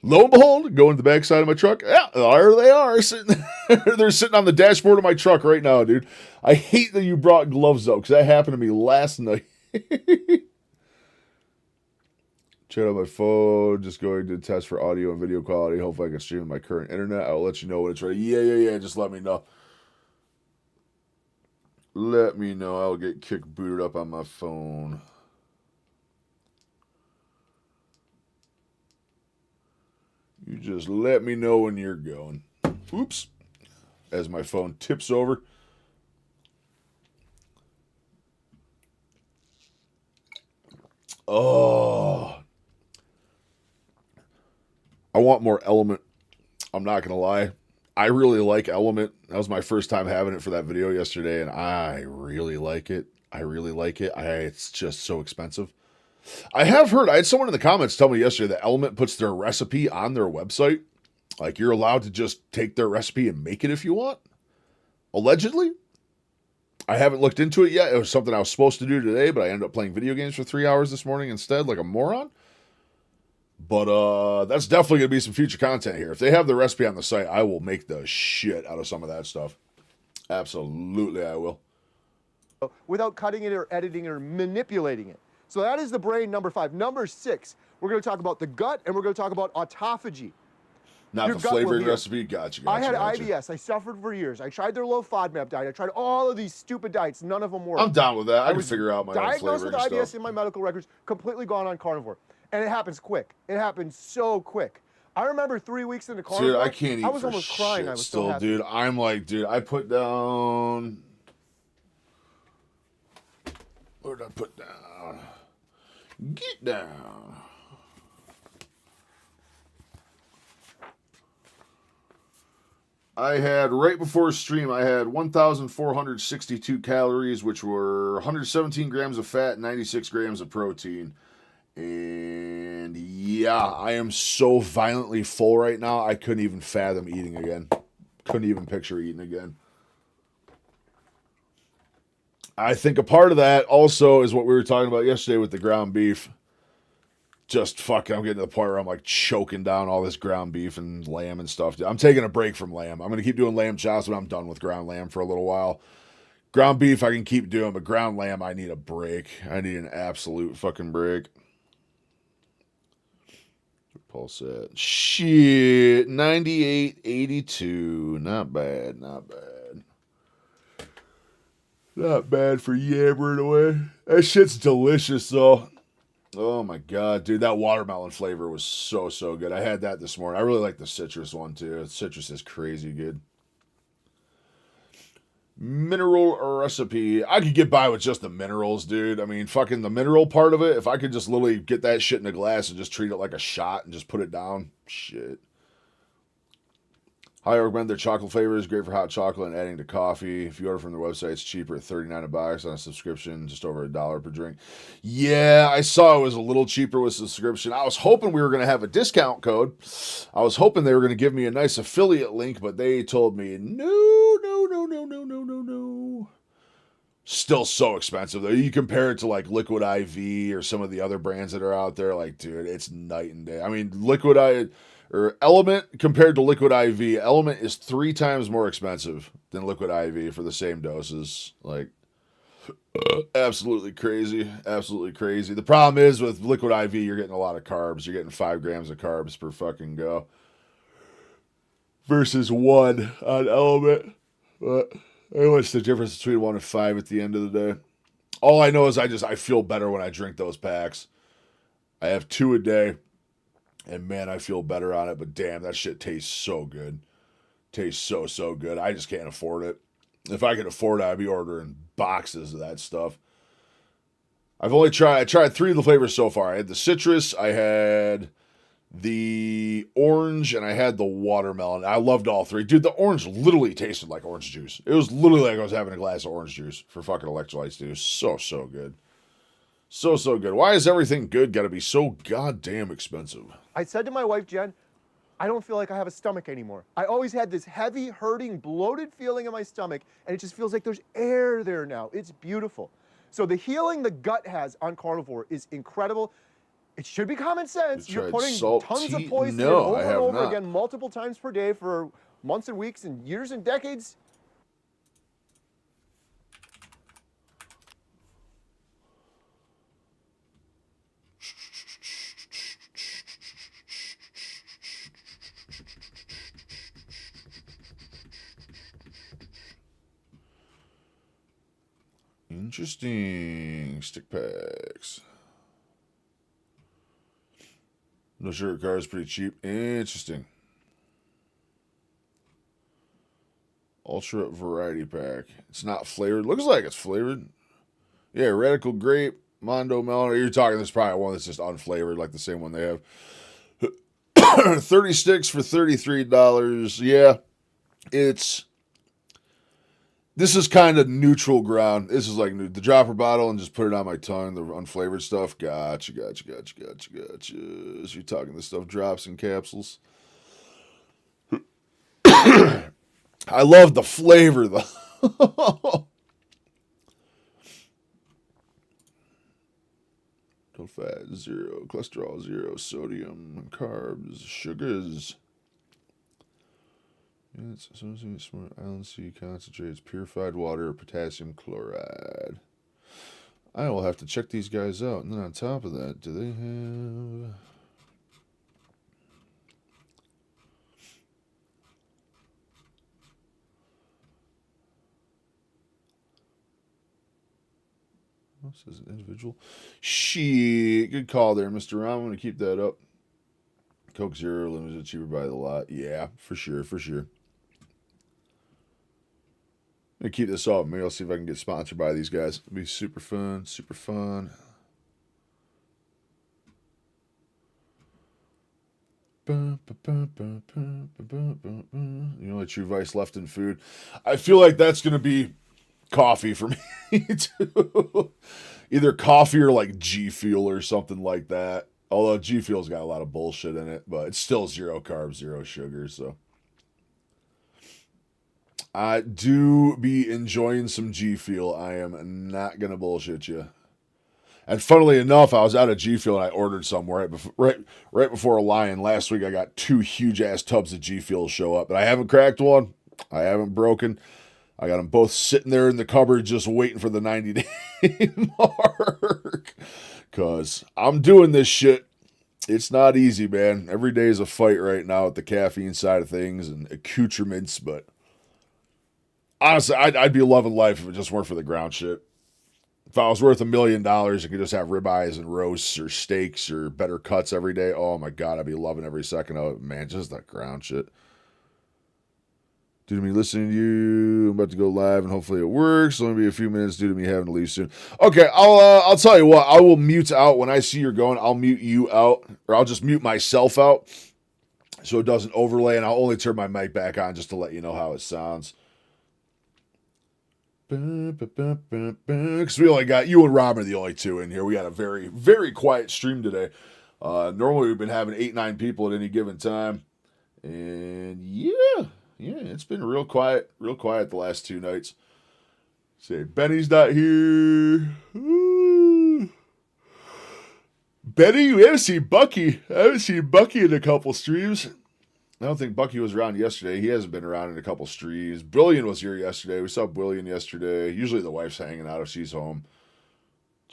Lo and behold, go into the back side of my truck. Yeah, there they are. Sitting They're sitting on the dashboard of my truck right now, dude. I hate that you brought gloves up because that happened to me last night. Check out my phone, just going to test for audio and video quality. Hopefully I can stream my current internet. I'll let you know when it's ready. Yeah. Just let me know. Let me know. I'll get kick booted up on my phone. You just let me know when you're going. Oops. As my phone tips over. Oh. I want more Element. I'm not going to lie. I really like Element. That was my first time having it for that video yesterday, and I really like it. It's just so expensive. I have heard, I had someone in the comments tell me yesterday that Element puts their recipe on their website. Like, you're allowed to just take their recipe and make it if you want. Allegedly. I haven't looked into it yet. It was something I was supposed to do today, but I ended up playing video games for 3 hours this morning instead, like a moron. But that's definitely going to be some future content here. If they have the recipe on the site, I will make the shit out of some of that stuff. Absolutely, I will. Without cutting it or editing it or manipulating it. So that is the brain, number 5. Number 6, we're going to talk about the gut, and we're going to talk about autophagy. Not Your the gut will flavoring heal. recipe? Gotcha. I had IBS. I suffered for years. I tried their low FODMAP diet. I tried all of these stupid diets. None of them worked. I'm down with that. I can was figure out my own diagnosed with flavoring IBS stuff. in my medical records, completely gone on carnivore. And it happens quick. It happens so quick. I remember 3 weeks into carnivore. Dude, I can't eat I was for almost crying. shit I was still, so happy. dude. I'm like, dude, I put down... What did I put down? Get down. I had, right before stream, I had 1,462 calories, which were 117 grams of fat, 96 grams of protein. And yeah, I am so violently full right now, I couldn't even fathom eating again. Couldn't even picture eating again. I think a part of that also is what we were talking about yesterday with the ground beef. Just fucking, I'm getting to the point where I'm like choking down all this ground beef and lamb and stuff. I'm taking a break from lamb. I'm going to keep doing lamb chops, but I'm done with ground lamb for a little while. Ground beef I can keep doing, but ground lamb, I need a break. I need an absolute fucking break. Pulse set. Shit. 98.82. Not bad. Not bad. Not bad for yammering away. That shit's delicious, though. Oh, my God. Dude, that watermelon flavor was so good. I had that this morning. I really like the citrus one, too. Citrus is crazy good. Mineral recipe. I could get by with just the minerals, dude. I mean, fucking the mineral part of it, if I could just literally get that shit in a glass and just treat it like a shot and just put it down, shit. Highly recommend their chocolate flavors. Great for hot chocolate and adding to coffee. If you order from their website, it's cheaper at $39 a box on a subscription, just over $1 per drink. Yeah, I saw it was a little cheaper with subscription. I was hoping we were going to have a discount code. I was hoping they were going to give me a nice affiliate link, but they told me no. Still so expensive though. You compare it to like Liquid IV or some of the other brands that are out there, like dude, it's night and day. I mean, Element compared to Liquid IV, Element is 3 times more expensive than Liquid IV for the same doses. Like, absolutely crazy. Absolutely crazy. The problem is with Liquid IV, you're getting a lot of carbs. You're getting 5 grams of carbs per fucking go. Versus 1 on Element. But what's the difference between 1 and 5 at the end of the day? All I know is I feel better when I drink those packs. I have 2 a day. And man, I feel better on it, but damn, that shit tastes so good. Tastes so good. I just can't afford it. If I could afford it, I'd be ordering boxes of that stuff. I tried 3 of the flavors so far. I had the citrus, I had the orange, and I had the watermelon. I loved all 3. Dude, the orange literally tasted like orange juice. It was literally like I was having a glass of orange juice for fucking electrolytes, dude. It was so good. So good. Why is everything good got to be so goddamn expensive? I said to my wife, Jen, I don't feel like I have a stomach anymore. I always had this heavy, hurting, bloated feeling in my stomach, and it just feels like there's air there now. It's beautiful. So the healing the gut has on carnivore is incredible. It should be common sense. You're putting tons of poison in over and over again, multiple times per day for months and weeks and years and decades. Interesting. Stick packs. No sugar car is pretty cheap. Interesting. Ultra variety pack. It's not flavored. Looks like it's flavored. Yeah, radical grape, Mondo melon. You're talking this probably one that's just unflavored, like the same one they have. 30 sticks for $33. Yeah, this is kind of neutral ground. This is like the dropper bottle and just put it on my tongue, the unflavored stuff. Gotcha. So you're talking this stuff drops and capsules. I love the flavor though. No fat, 0. Cholesterol, 0. Sodium, carbs, sugars. It's associated smart island sea concentrates, purified water, or potassium chloride. I will have to check these guys out. And then on top of that, do they have... What says an individual? Shit. Good call there, Mr. Ram. I'm going to keep that up. Coke Zero, limited, cheaper by the lot. Yeah, for sure. I'm going to keep this up. Maybe I'll see if I can get sponsored by these guys. It'll be super fun. The only true vice left in food. I feel like that's going to be coffee for me, too. Either coffee or like G Fuel or something like that. Although G Fuel's got a lot of bullshit in it, but it's still 0 carbs, 0 sugar, so... I do be enjoying some G Fuel. I am not going to bullshit you. And funnily enough, I was out of G Fuel and I ordered some right before a Lion. Last week I got 2 huge-ass tubs of G Fuel show up. But I haven't cracked one. I haven't broken. I got them both sitting there in the cupboard just waiting for the 90-day mark. Because I'm doing this shit. It's not easy, man. Every day is a fight right now with the caffeine side of things and accoutrements, but... honestly, I'd be loving life if it just weren't for the ground shit. If I was worth $1 million, I could just have ribeyes and roasts or steaks or better cuts every day. Oh my God, I'd be loving every second of it. Man, just that ground shit. Due to me listening to you, I'm about to go live and hopefully it works. Only be a few minutes due to me having to leave soon. Okay, I'll tell you what. I will mute out when I see you're going. I'll mute you out, or I'll just mute myself out. so it doesn't overlay, and I'll only turn my mic back on just to let you know how it sounds. Because we only got you and Robin are the only two in here. We got a very, very quiet stream today. Normally we've been having 8-9 people at any given time. And yeah, it's been real quiet the last 2 nights. Say, Benny's not here. Ooh. Benny, we haven't seen Bucky. I haven't seen Bucky in a couple streams. I don't think Bucky was around yesterday. He hasn't been around in a couple streams. Brilliant was here yesterday. We saw Brilliant yesterday. Usually the wife's hanging out if she's home.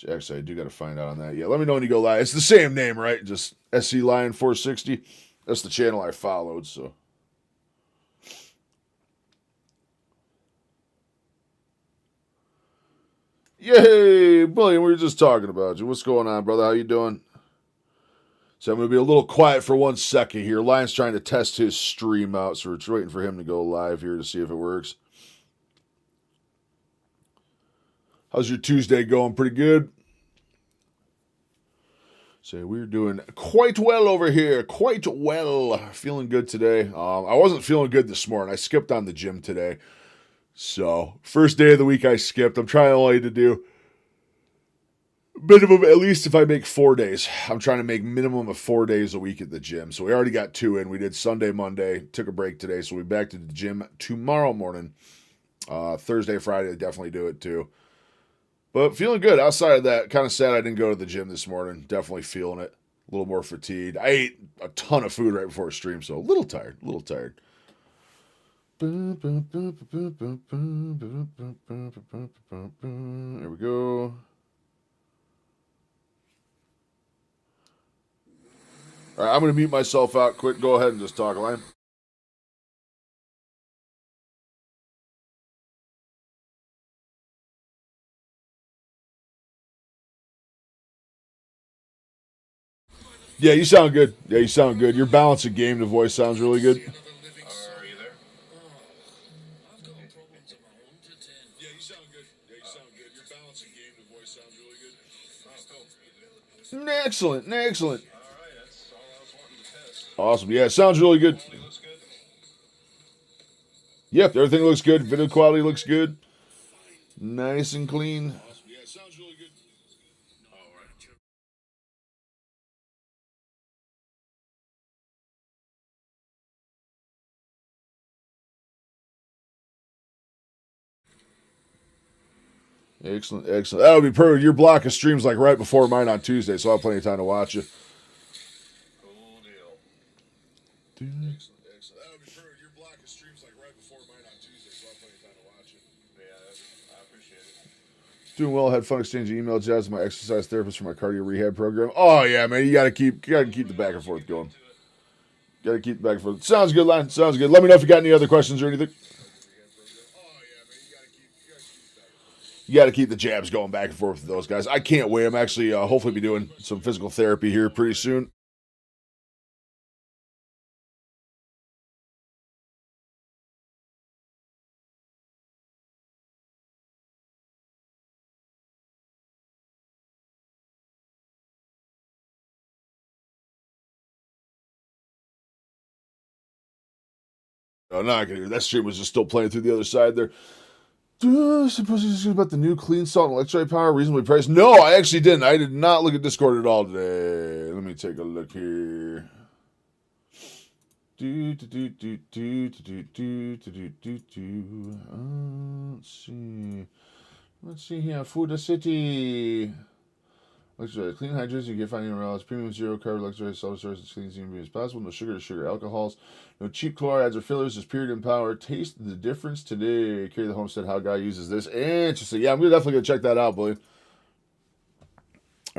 Actually, I do got to find out on that. Yeah, let me know when you go live. It's the same name, right? Just SC Lion 460. That's the channel I followed, so. Yay, Brilliant, we were just talking about you. What's going on, brother? How you doing? So I'm going to be a little quiet for 1 second here. Lion's trying to test his stream out, so we're just waiting for him to go live here to see if it works. How's your Tuesday going? Pretty good? So we're doing quite well over here. Quite well. Feeling good today. I wasn't feeling good this morning. I skipped on the gym today. So first day of the week I skipped. I'm trying only to do minimum, at least if I make 4 days. I'm trying to make minimum of 4 days a week at the gym. So we already got 2 in. We did Sunday, Monday, took a break today. So we'll be back to the gym tomorrow morning. Thursday, Friday, definitely do it too. But feeling good. Outside of that, kind of sad I didn't go to the gym this morning. Definitely feeling it. A little more fatigued. I ate a ton of food right before a stream, so a little tired. There we go. All right, I'm going to mute myself out quick. Go ahead and just talk, Lion. Yeah, you sound good. Your balance of game, the voice sounds really good. Excellent. Awesome. Yeah, it sounds really good. Yep, everything looks good. Video quality looks good. Nice and clean. Yeah, it sounds really good. Excellent. That would be perfect. Your block of streams like right before mine on Tuesday, so I'll have plenty of time to watch you. Cool deal. Excellent. That would be perfect. Your block of streams like right before mine on Tuesday, so I'll have plenty of time to watch you. Yeah, I appreciate it. Doing well. Had fun exchanging email jazz with my exercise therapist for my cardio rehab program. Oh yeah, man. You gotta keep the back and forth going. Sounds good, Line. Sounds good. Let me know if you got any other questions or anything. You got to keep the jabs going back and forth with those guys. I can't wait. I'm actually hopefully be doing some physical therapy here pretty soon. No, not gonna hear that stream was just still playing through the other side there. Suppose you just about the new clean salt and electrolyte power reasonably priced. No, I actually didn't. I did not look at Discord at all today. Let me take a look here. Let's see here. Food City. Electrolyte. Clean hydration you can find anywhere else. Premium zero carb electrolyte solid source as clean as as possible. No sugar alcohols. No cheap chlorides or fillers. Just purity and power. Taste the difference today. Carry the Homestead. How Guy uses this. Interesting. Yeah, I'm definitely going to check that out, boy. All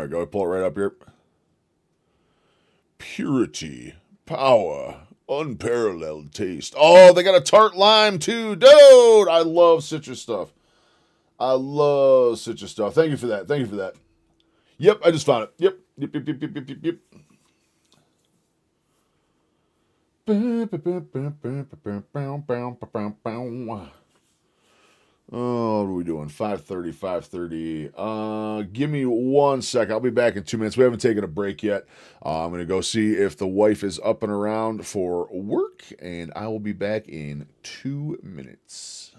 right, go ahead, pull it right up here. Purity. Power. Unparalleled taste. Oh, they got a tart lime too. Dude, I love citrus stuff. Thank you for that. Yep, I just found it. Yep. Oh, what are we doing? 5:30, 5:30. Give me 1 second. I'll be back in 2 minutes. We haven't taken a break yet. I'm going to go see if the wife is up and around for work, and I will be back in 2 minutes.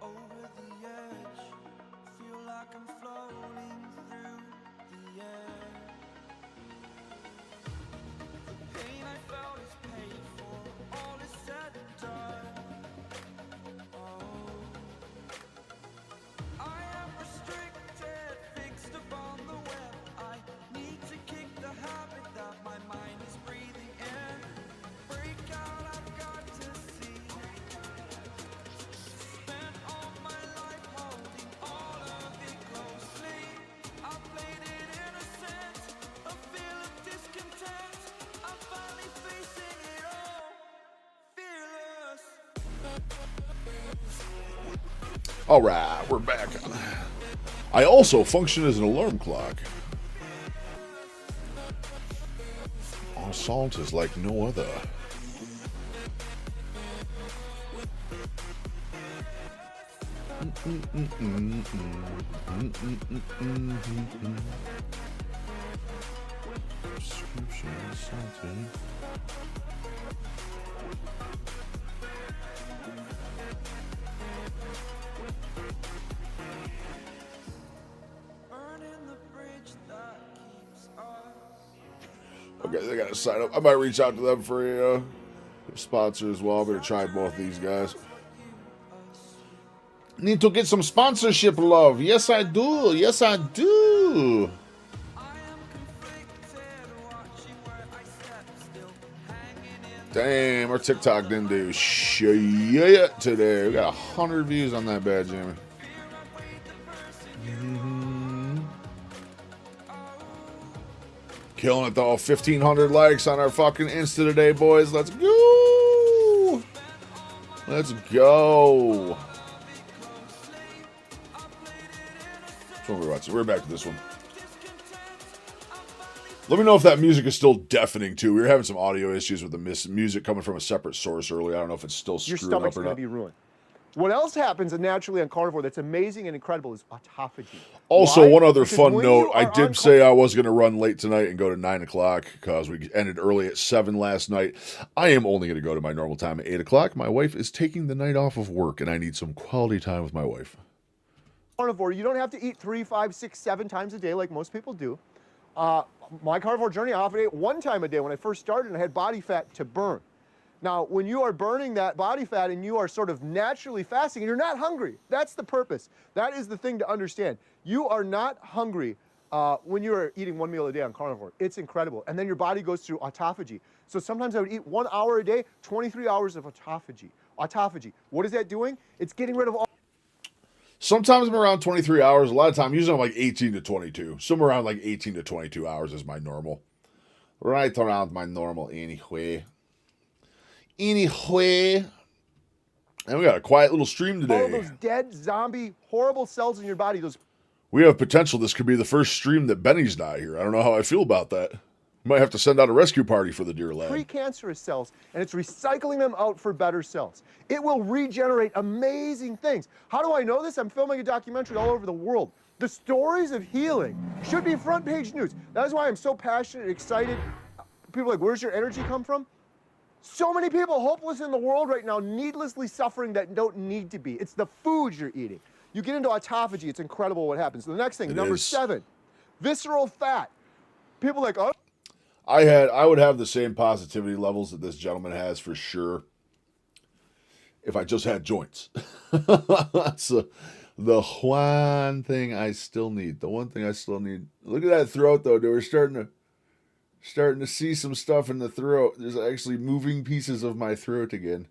Over the edge, feel like I'm floating through the air. The pain I felt is paid for, all is said and done. Oh, I am restricted, fixed upon the web. I need to kick the habit that my mind is breathing in. Break out, I've got to see. Spent all my life holding all of it closely. I played it innocent, a feel of discontent. I'm finally facing it all, fearless. All right, we're back. I also function as an alarm clock. Assault is like no other. Prescription assaulting. Burning the bridge that keeps us. Okay, they gotta sign up. I might reach out to them for a sponsor as well. I'm gonna try both these guys. Need to get some sponsorship love. Yes, I do. Yes, I do. I am conflicted, watching where I step, still hanging in. Damn, our TikTok didn't do shit today. We got 100 views on that bad, Jimmy. Killing it though. 1,500 likes on our fucking Insta today, boys. Let's go. Let's go. Which one are we watching? We're back to this one. Let me know if that music is still deafening too. We were having some audio issues with the music coming from a separate source earlier. I don't know if it's still Your screwing up stomach's or going not. to be ruined. What else happens naturally on carnivore that's amazing and incredible is autophagy. Also, Why? one other Because fun when note. you I are did on say I was going to run late tonight and go to 9 o'clock because we ended early at 7 last night. I am only going to go to my normal time at 8 o'clock. My wife is taking the night off of work, and I need some quality time with my wife. carnivore, you don't have to eat 3, 5, 6, 7 times a day like most people do. My carnivore journey, I often ate 1 time a day when I first started, and I had body fat to burn. Now, when you are burning that body fat and you are sort of naturally fasting, and you're not hungry, that's the purpose. That is the thing to understand. You are not hungry when you are eating 1 meal a day on carnivore. It's incredible. And then your body goes through autophagy. So sometimes I would eat 1 hour a day, 23 hours of autophagy. Autophagy. What is that doing? It's getting rid of all. Sometimes I'm around 23 hours. A lot of time, usually I'm like 18 to 22. Somewhere around like 18 to 22 hours is my normal. Right around my normal anyway. Anyway. And we got a quiet little stream today. All those dead, zombie, horrible cells in your body, those We have potential. This could be the first stream that Benny's not here. I don't know how I feel about that. Might have to send out a rescue party for the dear lad. precancerous cells, and it's recycling them out for better cells. It will regenerate amazing things. How do I know this? I'm filming a documentary all over the world. The stories of healing should be front page news. That is why I'm so passionate and excited. People are like, where's your energy come from? So many people hopeless in the world right now, needlessly suffering that don't need to be. It's the food you're eating. You get into autophagy, it's incredible what happens. So the next thing, number 7, visceral fat. People are like, oh. I would have the same positivity levels that this gentleman has for sure if I just had joints. The one thing I still need. The one thing I still need. Look at that throat, though, dude. We're starting to see some stuff in the throat. There's actually moving pieces of my throat again.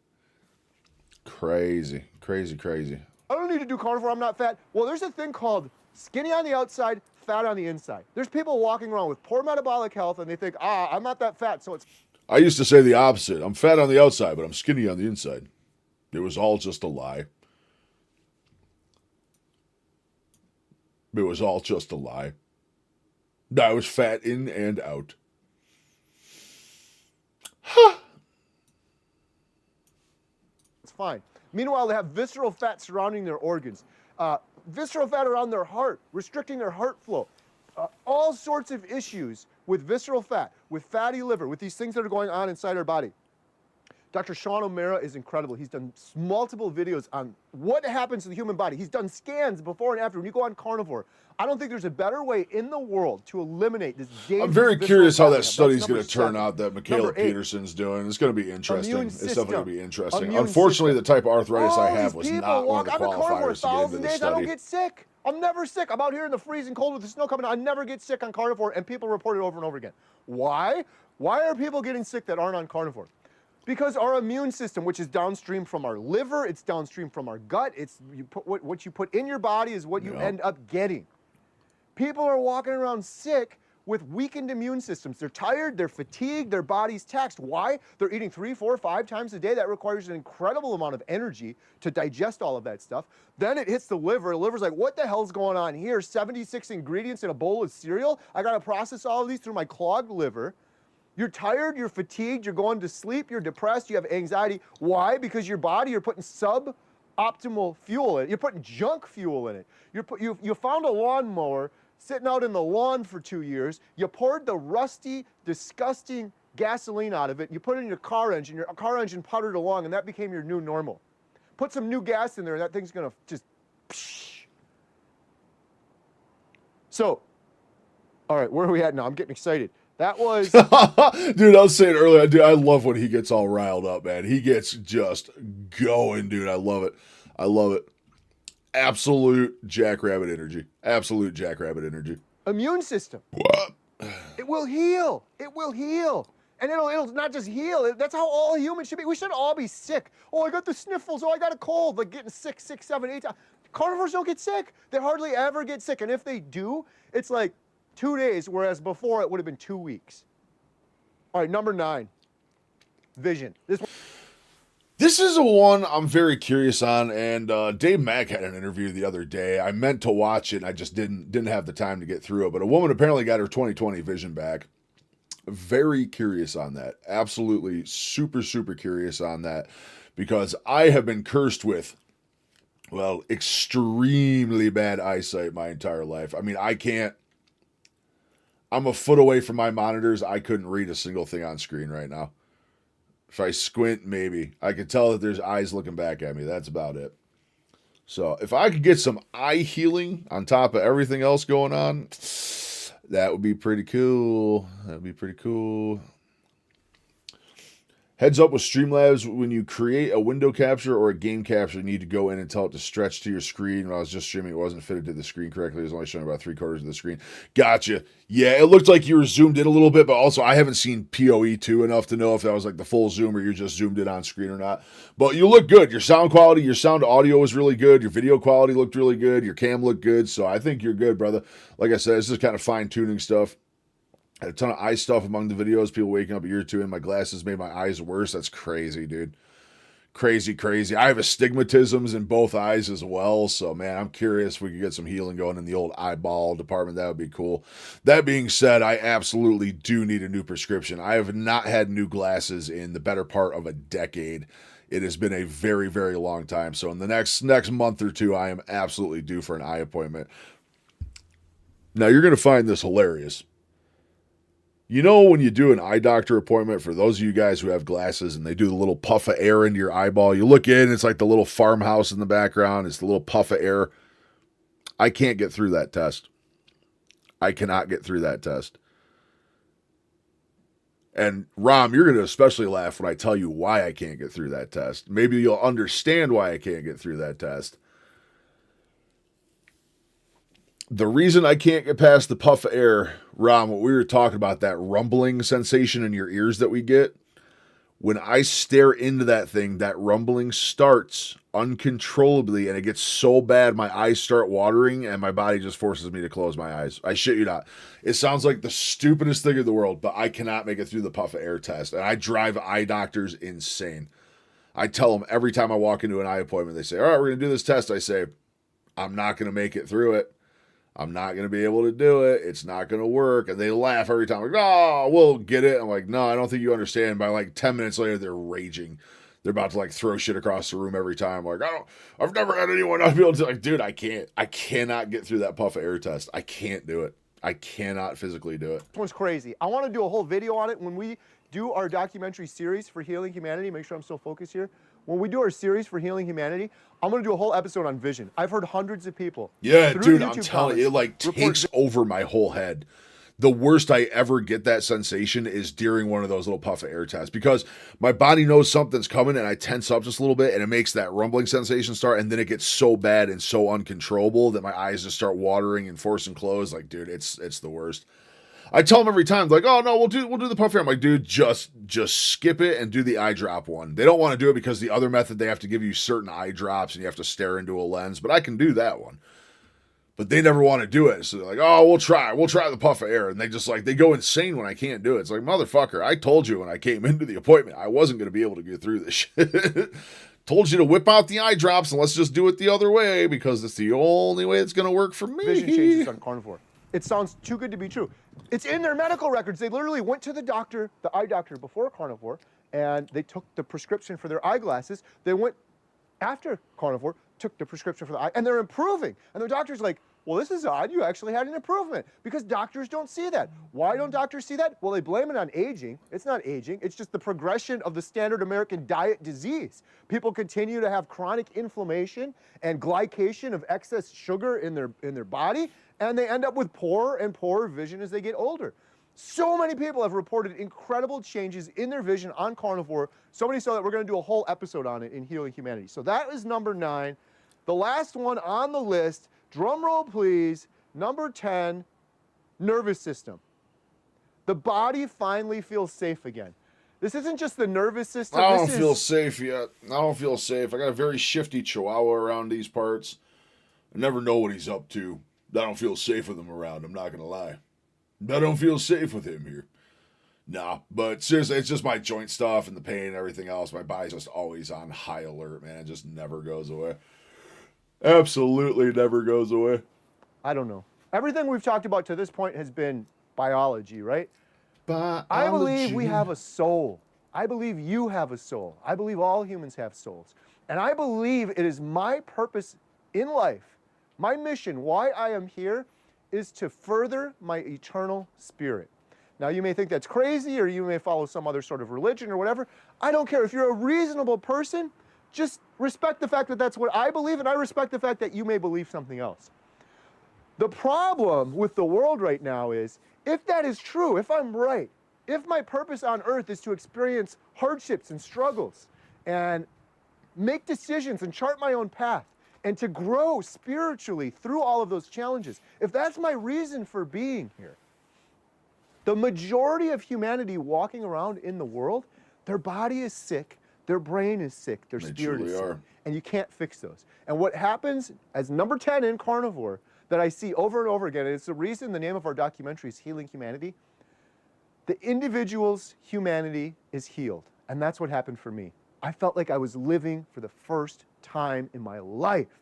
Crazy, crazy, crazy. I don't need to do carnivore, I'm not fat. Well, there's a thing called skinny on the outside, fat on the inside. There's people walking around with poor metabolic health and they think, I'm not that fat, so it's... I used to say the opposite. I'm fat on the outside, but I'm skinny on the inside. It was all just a lie. It was all just a lie. I was fat in and out. It's fine. Meanwhile, they have visceral fat surrounding their organs, visceral fat around their heart, restricting their heart flow. All sorts of issues with visceral fat, with fatty liver, with these things that are going on inside our body. Dr. Sean O'Mara is incredible. He's done multiple videos on what happens to the human body. He's done scans before and after. When you go on carnivore, I don't think there's a better way in the world to eliminate this dangerous... I'm very curious how that study's going to turn out that Michaela Peterson's doing. It's going to be interesting. It's definitely going to be interesting. Unfortunately, the type of arthritis I have was not one of the qualifiers to get into the study. I don't get sick. I'm never sick. I'm out here in the freezing cold with the snow coming. I never get sick on carnivore, and people report it over and over again. Why? Why are people getting sick that aren't on carnivore? Because our immune system, which is downstream from our liver, it's downstream from our gut, it's what you put in your body is what you end up getting. People are walking around sick with weakened immune systems. They're tired, they're fatigued, their body's taxed. Why? They're eating 3, 4, 5 times a day. That requires an incredible amount of energy to digest all of that stuff. Then it hits the liver. The liver's like, what the hell's going on here? 76 ingredients in a bowl of cereal? I gotta process all of these through my clogged liver. You're tired, you're fatigued, you're going to sleep, you're depressed, you have anxiety. Why? Because your body, you're putting suboptimal fuel in it. You're putting junk fuel in it. You found a lawnmower sitting out in the lawn for 2 years. You poured the rusty, disgusting gasoline out of it. You put it in your car engine puttered along, and that became your new normal. Put some new gas in there, and that thing's gonna just... Psh. So, all right, where are we at now? I'm getting excited. That was... Dude, I was saying earlier, dude, I love when he gets all riled up, man. He gets just going, dude. I love it. I love it. Absolute jackrabbit energy. Absolute jackrabbit energy. Immune system. What? It will heal. It will heal. And it'll not just heal. That's how all humans should be. We should all be sick. Oh, I got the sniffles. Oh, I got a cold. Like getting sick 6, 7, 8 times. Carnivores don't get sick. They hardly ever get sick. And if they do, it's like 2 days, whereas before it would have been 2 weeks. All right, number 9, vision. This is a one I'm very curious on, and Dave Mack had an interview the other day. I meant to watch it, and I just didn't have the time to get through it. But a woman apparently got her 20/20 vision back. Very curious on that. Absolutely super, super curious on that, because I have been cursed with, well, extremely bad eyesight my entire life. I mean, I'm a foot away from my monitors. I couldn't read a single thing on screen right now. If I squint, maybe. I can tell that there's eyes looking back at me. That's about it. So if I could get some eye healing on top of everything else going on, that would be pretty cool. That would be pretty cool. Heads up with Streamlabs, when you create a window capture or a game capture, you need to go in and tell it to stretch to your screen. When I was just streaming, it wasn't fitted to the screen correctly. It was only showing about 3/4 of the screen. Gotcha. Yeah, it looked like you were zoomed in a little bit, but also I haven't seen PoE2 enough to know if that was like the full zoom or you're just zoomed in on screen or not. But you look good. Your sound quality, your sound audio was really good. Your video quality looked really good. Your cam looked good. So I think you're good, brother. Like I said, this is kind of fine-tuning stuff. I had a ton of eye stuff among the videos. People waking up a year or two in. My glasses made my eyes worse. That's crazy, dude. Crazy, crazy. I have astigmatisms in both eyes as well. So, man, I'm curious if we could get some healing going in the old eyeball department. That would be cool. That being said, I absolutely do need a new prescription. I have not had new glasses in the better part of a decade. It has been a very, very long time. So in the next month or two, I am absolutely due for an eye appointment. Now, you're going to find this hilarious. You know when you do an eye doctor appointment, for those of you guys who have glasses and they do the little puff of air into your eyeball, you look in, it's like the little farmhouse in the background. It's the little puff of air. I can't get through that test. I cannot get through that test. And Rom, you're going to especially laugh when I tell you why I can't get through that test. Maybe you'll understand why I can't get through that test. The reason I can't get past the puff of air, Ron, what we were talking about, that rumbling sensation in your ears that we get, when I stare into that thing, that rumbling starts uncontrollably and it gets so bad my eyes start watering and my body just forces me to close my eyes. I shit you not. It sounds like the stupidest thing in the world, but I cannot make it through the puff of air test. And I drive eye doctors insane. I tell them every time I walk into an eye appointment, they say, all right, we're going to do this test. I say, I'm not going to make it through it. I'm not going to be able to do it. It's not going to work. And they laugh every time. Like, oh, we'll get it. I'm like, no, I don't think you understand. By like 10 minutes later, they're raging. They're about to like throw shit across the room every time. Like, I've never had anyone not be able to, like, dude, I cannot get through that puff of air test. I can't do it. I cannot physically do it. This one's crazy. I want to do a whole video on it when we do our documentary series for Healing Humanity. Make sure I'm still focused here. When we do our series for Healing Humanity, I'm going to do a whole episode on vision. I've heard hundreds of people. Yeah, through dude, I'm YouTube telling you, it like takes over my whole head. The worst I ever get that sensation is during one of those little puff of air tests because my body knows something's coming and I tense up just a little bit and it makes that rumbling sensation start and then it gets so bad and so uncontrollable that my eyes just start watering and forcing closed. Like, dude, it's the worst. I tell them every time, like, oh no, we'll do the puff air. I'm like, dude, just skip it and do the eye drop one. They don't want to do it because the other method, they have to give you certain eye drops and you have to stare into a lens, but I can do that one. But they never want to do it. So they're like, oh, we'll try the puff of air. And they just like, they go insane when I can't do it. It's like, motherfucker, I told you when I came into the appointment, I wasn't going to be able to get through this shit. Told you to whip out the eye drops and let's just do it the other way because it's the only way it's going to work for me. Vision changes on carnivore. It sounds too good to be true. It's in their medical records. They literally went to the doctor, the eye doctor before carnivore, and they took the prescription for their eyeglasses. They went after carnivore, took the prescription for the eye, and they're improving. And the doctor's like, well, this is odd. You actually had an improvement because doctors don't see that. Why don't doctors see that? Well, they blame it on aging. It's not aging. It's just the progression of the standard American diet disease. People continue to have chronic inflammation and glycation of excess sugar in their body, and they end up with poorer and poorer vision as they get older. So many people have reported incredible changes in their vision on carnivore, so many so that we're going to do a whole episode on it in Healing Humanity. So that is number 9. The last one on the list, drum roll please, number 10, nervous system. The body finally feels safe again. This isn't just the nervous system. I don't feel safe yet. I don't feel safe. I got a very shifty chihuahua around these parts. I never know what he's up to. I don't feel safe with him around, I'm not going to lie. I don't feel safe with him here. Nah, but seriously, it's just my joint stuff and the pain and everything else. My body's just always on high alert, man. It just never goes away. Absolutely never goes away. I don't know. Everything we've talked about to this point has been biology, right? Biology. I believe we have a soul. I believe you have a soul. I believe all humans have souls. And I believe it is my purpose in life, my mission, why I am here, is to further my eternal spirit. Now, you may think that's crazy, or you may follow some other sort of religion or whatever. I don't care. If you're a reasonable person, just respect the fact that that's what I believe, and I respect the fact that you may believe something else. The problem with the world right now is, if that is true, if I'm right, if my purpose on earth is to experience hardships and struggles and make decisions and chart my own path and to grow spiritually through all of those challenges, if that's my reason for being here, the majority of humanity walking around in the world, their body is sick, their brain is sick, their spirit is sick, and you can't fix those. And what happens as number 10 in carnivore that I see over and over again, and it's the reason the name of our documentary is Healing Humanity, the individual's humanity is healed. And that's what happened for me. I felt like I was living for the first time in my life.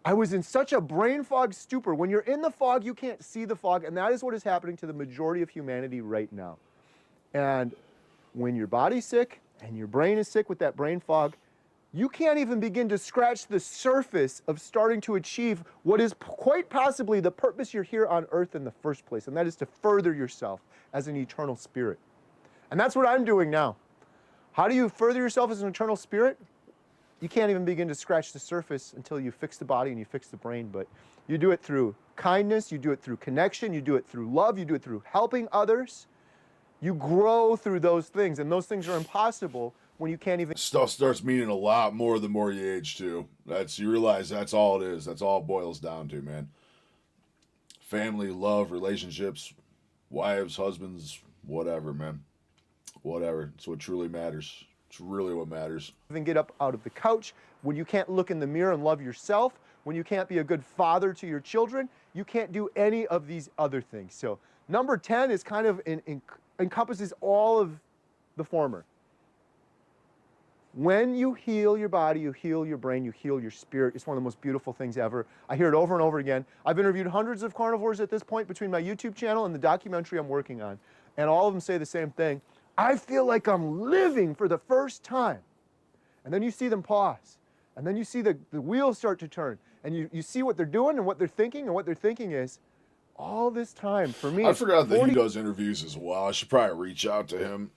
I was in such a brain fog stupor. When you're in the fog, you can't see the fog, and that is what is happening to the majority of humanity right now. And when your body's sick and your brain is sick with that brain fog, you can't even begin to scratch the surface of starting to achieve what is quite possibly the purpose you're here on earth in the first place, and that is to further yourself as an eternal spirit. And that's what I'm doing now. How do you further yourself as an eternal spirit? You can't even begin to scratch the surface until you fix the body and you fix the brain, but you do it through kindness, you do it through connection, you do it through love, you do it through helping others. You grow through those things, and those things are impossible when you can't even... Stuff starts meaning a lot more the more you age, too. You realize that's all it is. That's all it boils down to, man. family, love, relationships, wives, husbands, whatever, man. Whatever. It's what truly matters. It's really what matters. Even get up out of the couch, when you can't look in the mirror and love yourself, when you can't be a good father to your children, you can't do any of these other things. So number 10 is kind of encompasses all of the former. When you heal your body, you heal your brain, you heal your spirit. It's one of the most beautiful things ever. I hear it over and over again. I've interviewed hundreds of carnivores at this point between my YouTube channel and the documentary I'm working on. And all of them say the same thing. I feel like I'm living for the first time. And then you see them pause. And then you see the wheels start to turn. And you see what they're doing and what they're thinking. And what they're thinking is, all this time for me. I forgot that he does interviews as well. I should probably reach out to him.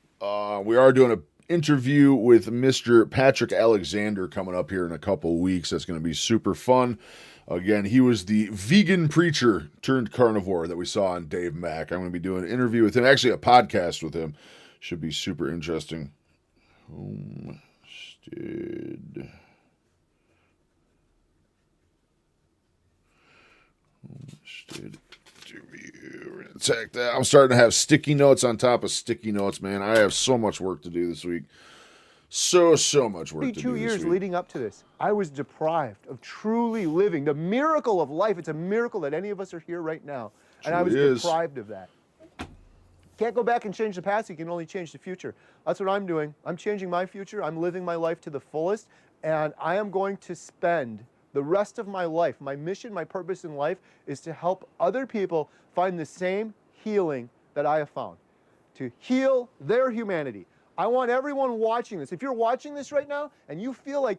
We are doing an interview with Mr. Patrick Alexander coming up here in a couple of weeks. That's going to be super fun. Again, he was the vegan preacher turned carnivore that we saw on Dave Mack. I'm going to be doing an interview with him, actually a podcast with him. Should be super interesting. Homestead interview. Check that. I'm starting to have sticky notes on top of sticky notes, man. I have so much work to do this week. So much work to do 2 this years week. leading up to this, I was deprived of truly living the miracle of life. It's a miracle that any of us are here right now. And I was deprived of that. Can't go back and change the past. You can only change the future. That's what I'm doing. I'm changing my future. I'm living my life to the fullest. And I am going to spend the rest of my life, my mission, my purpose in life is to help other people find the same healing that I have found, to heal their humanity. I want everyone watching this. If you're watching this right now and you feel like,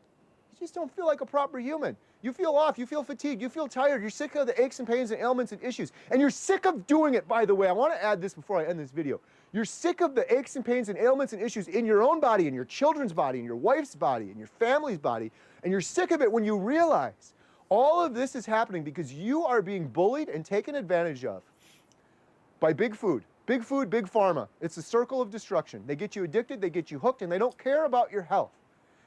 you just don't feel like a proper human, you feel off, you feel fatigued, you feel tired, you're sick of the aches and pains and ailments and issues, and you're sick of doing it, by the way. I want to add this before I end this video. You're sick of the aches and pains and ailments and issues in your own body, in your children's body, in your wife's body, in your family's body, and you're sick of it when you realize all of this is happening because you are being bullied and taken advantage of by big food. Big food, big pharma. It's a circle of destruction. They get you addicted, they get you hooked, and they don't care about your health.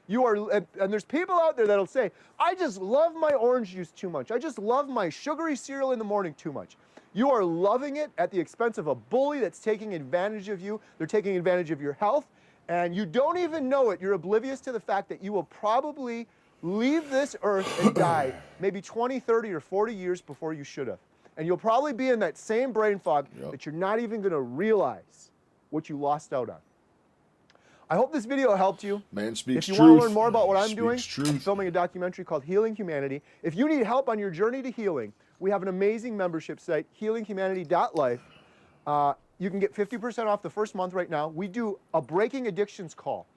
And there's people out there that'll say, I just love my orange juice too much. I just love my sugary cereal in the morning too much. You are loving it at the expense of a bully that's taking advantage of you. They're taking advantage of your health, and you don't even know it. You're oblivious to the fact that you will probably leave this earth and die maybe 20, 30, or 40 years before you should have. And you'll probably be in that same brain fog that you're not even going to realize what you lost out on. I hope this video helped you. Man speaks truth. If you want to learn more about what I'm doing, I'm filming a documentary called Healing Humanity. If you need help on your journey to healing, we have an amazing membership site, healinghumanity.life. You can get 50% off the first month right now. We do a breaking addictions call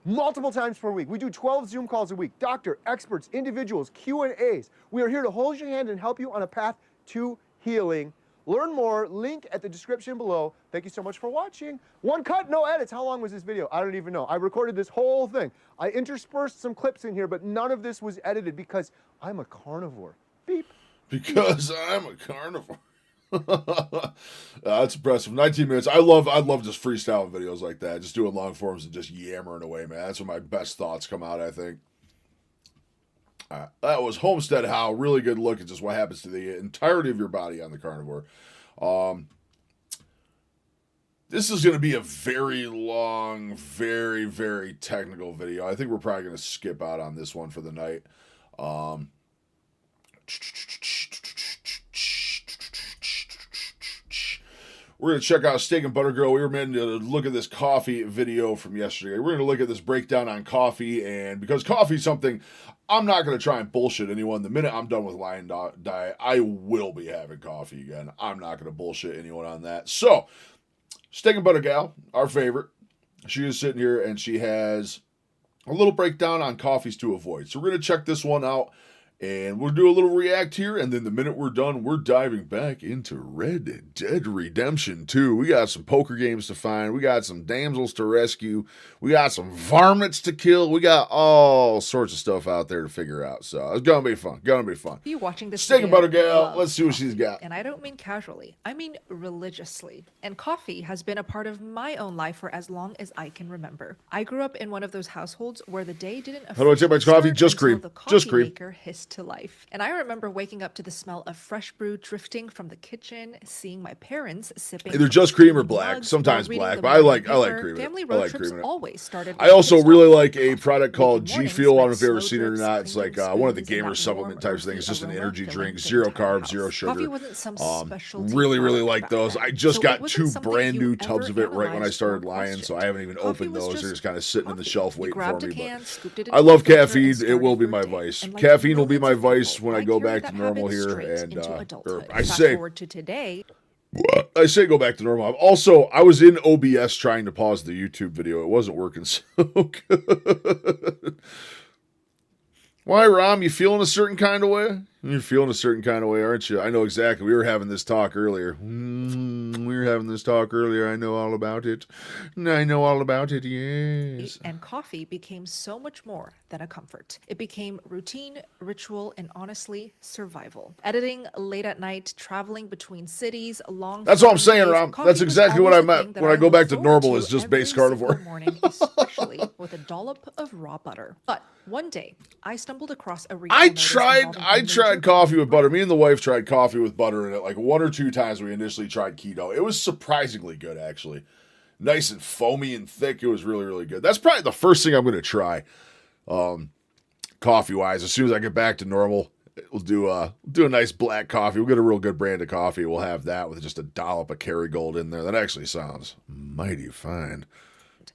multiple times per week. We do 12 Zoom calls a week. Doctor, experts, individuals, Q&As. We are here to hold your hand and help you on a path to healing. Learn more, link at the description below. Thank you so much for watching. One cut, no edits. How long was this video? I don't even know. I recorded this whole thing. I interspersed some clips in here, but none of this was edited because I'm a carnivore. Beep. Because I'm a carnivore. That's impressive. 19 minutes. I love just freestyle videos like that. Just doing long forms and just yammering away, man. That's when my best thoughts come out, I think. That was Homestead How. Really good look at just what happens to the entirety of your body on the carnivore. This is going to be a very long, very, very technical video. I think we're probably going to skip out on this one for the night. We're going to check out Steak and Butter Grill. We were meant to look at this coffee video from yesterday. We're going to look at this breakdown on coffee, and because coffee is something I'm not going to try and bullshit anyone. The minute I'm done with Lion Diet, I will be having coffee again. I'm not going to bullshit anyone on that. So, Steak and Butter Gal, our favorite, she is sitting here, and she has a little breakdown on coffees to avoid. So we're going to check this one out. And we'll do a little react here, and then the minute we're done, we're diving back into Red Dead Redemption 2. We got some poker games to find. We got some damsels to rescue. We got some varmints to kill. We got all sorts of stuff out there to figure out. So it's going to be fun. Going to be fun. You watching this Steak and video Butter Gal, love let's see what coffee. she's got. And I don't mean casually. I mean religiously. And coffee has been a part of my own life for as long as I can remember. I grew up in one of those households where the day didn't How do I take my coffee? start Just until cream. the Just coffee cream. maker hissed to life. And I remember waking up to the smell of fresh brew drifting from the kitchen, seeing my parents sipping. Either just cream or black, sometimes black, but I like cream. Family I road like trips cream in it. always started. I also with really pit like stop a coffee. product called Weekend G mornings Fuel. I don't know meant if you've ever slow seen it or drips, not. It's like clinking one of the spoons, and gamer that supplement warm, types of things. earthy It's just an aroma energy filling drink, the 0 entire carbs, 0 house. sugar. Coffee wasn't some specialty Really product like back those. then. I just So it got wasn't 2 something brand you new ever tubs of it right when I analyzed started or lying, so I questioned. haven't even Coffee opened was those. They're just just kind of sitting in the coffee. shelf You waiting grabbed for a me. can, scooped it But I into a love filter, and caffeine. It started will be your my day. vice. And like Caffeine will be millions my of vice people, when I I go carried back to that normal habit here. straight And into or adulthood. I Fast say, forward to today. go back to normal. Also, I was in OBS trying to pause the YouTube video. It wasn't working so good. Why, Rom? You feeling a certain kind of way? You're feeling a certain kind of way, aren't you? I know exactly. We were having this talk earlier. I know all about it. I know all about it, yes. And coffee became so much more than a comfort. It became routine, ritual, and honestly, survival. Editing late at night, traveling between cities, long. That's what I'm saying, days, Ram. coffee That's was exactly what always I the thing meant that when I go look back to forward normal. to It's just every base carnivore. single morning, especially with a dollop of raw butter. But one day, I stumbled across a recall notice involving a major tried coffee with butter. Me and the wife tried coffee with butter in it like 1 or 2 times. We initially tried keto. It was surprisingly good, actually. Nice and foamy and thick. It was really, really good. That's probably the first thing I'm going to try, coffee-wise. As soon as I get back to normal, we'll do a nice black coffee. We'll get a real good brand of coffee. We'll have that with just a dollop of Kerrygold in there. That actually sounds mighty fine.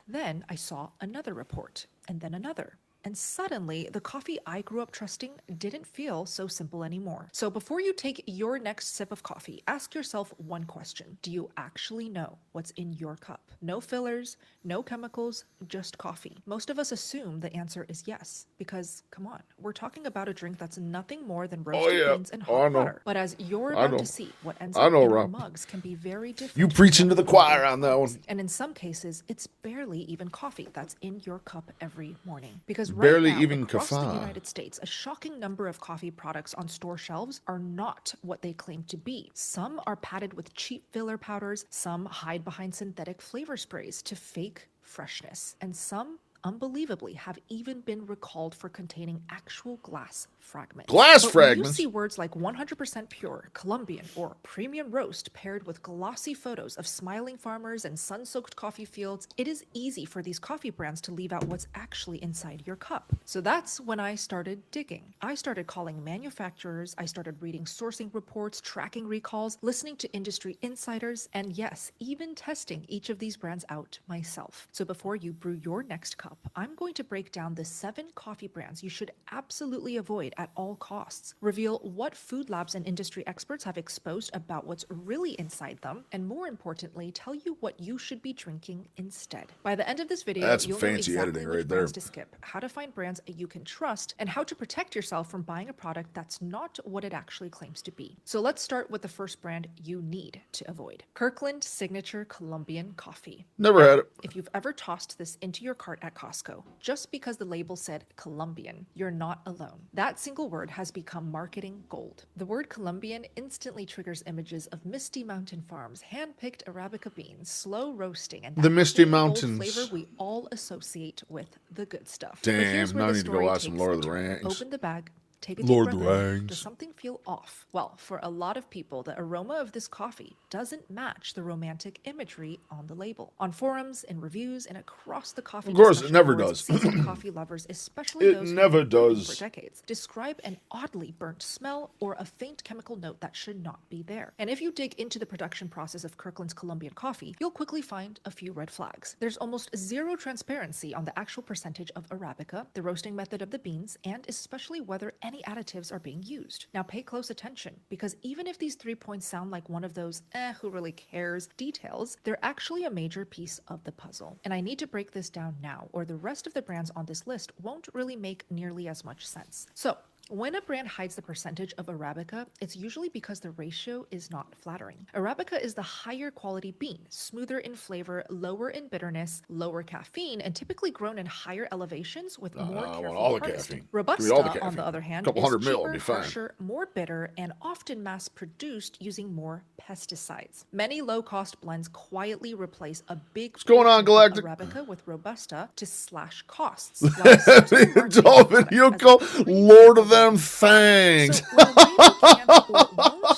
Then I saw another report, and then another. And suddenly, the coffee I grew up trusting didn't feel so simple anymore. So before you take your next sip of coffee, ask yourself one question. Do you actually know what's in your cup? No fillers, no chemicals, just coffee. Most of us assume the answer is yes, because come on, we're talking about a drink that's nothing more than roasted beans and hot butter. But as you're about to see, what ends up in our mugs can be very different. You preaching to the choir on that one. And in some cases, it's barely even coffee that's in your cup every morning. Because Barely right now, even across the kaffa. United States, a shocking number of coffee products on store shelves are not what they claim to be. Some are padded with cheap filler powders, some hide behind synthetic flavor sprays to fake freshness, and some unbelievably have even been recalled for containing actual glass fragments. Glass But fragments? when you see words like 100% pure, Colombian, or premium roast paired with glossy photos of smiling farmers and sun-soaked coffee fields, it is easy for these coffee brands to leave out what's actually inside your cup. So that's when I started digging. I started calling manufacturers, I started reading sourcing reports, tracking recalls, listening to industry insiders, and yes, even testing each of these brands out myself. So before you brew your next cup, I'm going to break down the 7 coffee brands you should absolutely avoid at all costs, reveal what food labs and industry experts have exposed about what's really inside them, and more importantly, tell you what you should be drinking instead. By the end of this video, That's you'll fancy know exactly editing which right there. brands to skip, how to find brands you can trust, and how to protect yourself from buying a product that's not what it actually claims to be. So let's start with the first brand you need to avoid. Kirkland Signature Colombian Coffee. Never had it. If you've ever tossed this into your cart at Costco, just because the label said Colombian, you're not alone. That single word has become marketing gold. The word Colombian instantly triggers images of misty mountain farms, hand-picked Arabica beans, slow roasting, and The that misty clean, bold mountains. flavor we all associate with the good stuff. But Damn, here's where now I the need to go story watch some takes Lord a of the turn. Rings. Open the bag. Take a Lord deep of breath the in. Rings. Does something feel off? Well, for a lot of people, the aroma of this coffee doesn't match the romantic imagery on the label. On forums, in reviews, and across the coffee Of course, it discussion never boards, does. seasoned coffee lovers, especially It those who never have been brewing does. for decades, describe an oddly burnt smell or a faint chemical note that should not be there. And if you dig into the production process of Kirkland's Colombian coffee, you'll quickly find a few red flags. There's almost zero transparency on the actual percentage of Arabica, the roasting method of the beans, and especially whether any additives are being used. Now pay close attention, because even if these 3 points sound like one of those who really cares details, they're actually a major piece of the puzzle. And I need to break this down now, or the rest of the brands on this list won't really make nearly as much sense. So when a brand hides the percentage of Arabica, it's usually because the ratio is not flattering. Arabica is the higher quality bean, smoother in flavor, lower in bitterness, lower caffeine, and typically grown in higher elevations with more I careful want all the harvesting. caffeine. Robusta, Give me all the on caffeine. the other hand, Couple is hundred mil will cheaper, be fine. harsher, more bitter, and often mass-produced using more pesticides. Many low-cost blends quietly replace a big What's going on, Galactic? Arabica with Robusta to slash costs. while some supermarket Dolphin, products you as a call premium Lord of the them things. So when a label can't or won't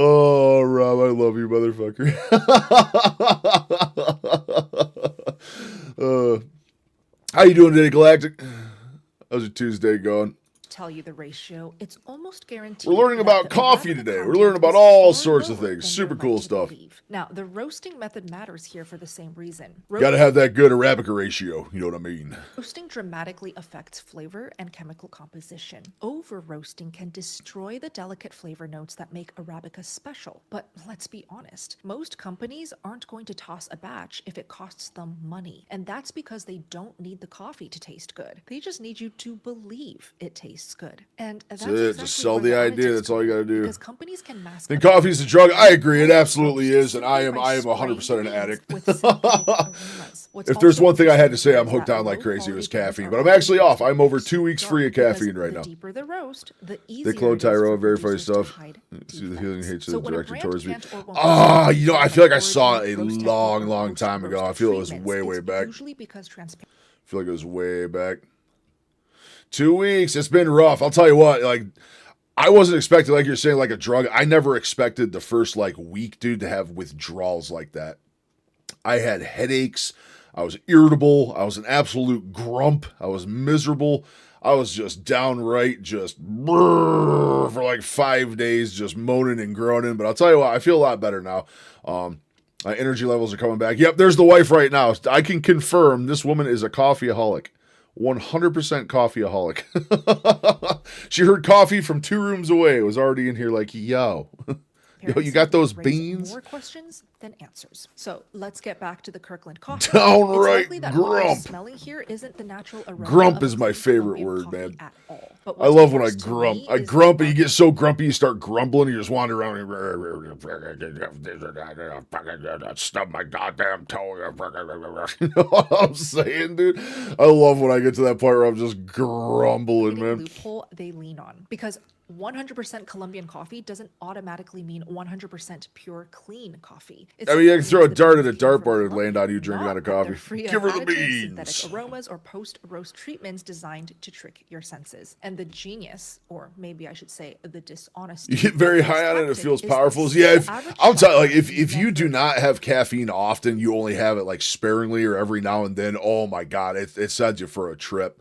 Oh, Rob, I love you, motherfucker. How you doing today, Galactic? How's your Tuesday going? tell you the ratio, it's almost guaranteed. We're learning that about the coffee Arabica today. We're content learning about is all far sorts of lower things. than Super you're cool led to stuff. believe. Now, the roasting method matters here for the same reason. Got to have that good Arabica ratio. You know what I mean? Roasting dramatically affects flavor and chemical composition. Over roasting can destroy the delicate flavor notes that make Arabica special. But let's be honest, most companies aren't going to toss a batch if it costs them money. And that's because they don't need the coffee to taste good. They just need you to believe it tastes good. And that's it. exactly Just sell where the additives idea. That's all you come in, gotta do. Because companies can mask Think up coffee's a drug? I agree. It absolutely roast is, and I am simply by 100% an spraying addict. beans with synthetic aromas. What's If there's also one thing I had to interesting say, I'm is hooked that on like crazy, it was low-quality caffeine. beans But are I'm actually often off. I'm over roasted 2 weeks dark free of because caffeine right the now. deeper the roast, the easier They clone it is for Tyro, verified producers to stuff. hide See the defects. healing hatred So when a directed brand towards me. can't or won't Ah, roast you know, I like feel like I saw origin, it a roast long, technique, or long time ago. I post-roasted feel it was treatments, way, way it's back. usually because transparency. I feel like it was way back. 2 weeks. It's been rough. I'll tell you what, like, I wasn't expecting, like you're saying, like a drug. I never expected the first like week, dude, to have withdrawals like that. I had headaches. I was irritable. I was an absolute grump. I was miserable. I was just downright just for like 5 days, just moaning and groaning. But I'll tell you what, I feel a lot better now. My energy levels are coming back. Yep, there's the wife right now. I can confirm this woman is a coffeeaholic. 100% coffeeaholic. She heard coffee from 2 rooms away. It was already in here like, yo. Yo, you got those raise beans? More questions than answers. So let's get back to the Kirkland coffee. Downright it's likely that what we're grump. smelling here isn't the natural aroma Grump of is my clean favorite Colombian word, coffee man. at all. But I what's love when I worse to grump. me I is grump the and you get so grumpy you start grumbling and you just wander around and stub my goddamn toe. You know what I'm saying, dude? I love when I get to that point where I'm just grumbling, marketing man. loophole they lean on, because 100% Colombian coffee doesn't automatically mean 100% pure clean coffee. It I mean, you can simply throw a means the dart at beans a came from dartboard and land Colombia, on you drinking not out of that they're coffee. free of Give her the additives, beans. synthetic aromas, or post-roast treatments designed to trick your senses. And the genius, or maybe I should say the dishonesty, You get very of this high on it. It tactic feels is powerful. that Yeah, the average I'm telling like shopper if you do never not have caffeine often, you only have it like sparingly or every now and then. Oh my god, it sends you for a trip.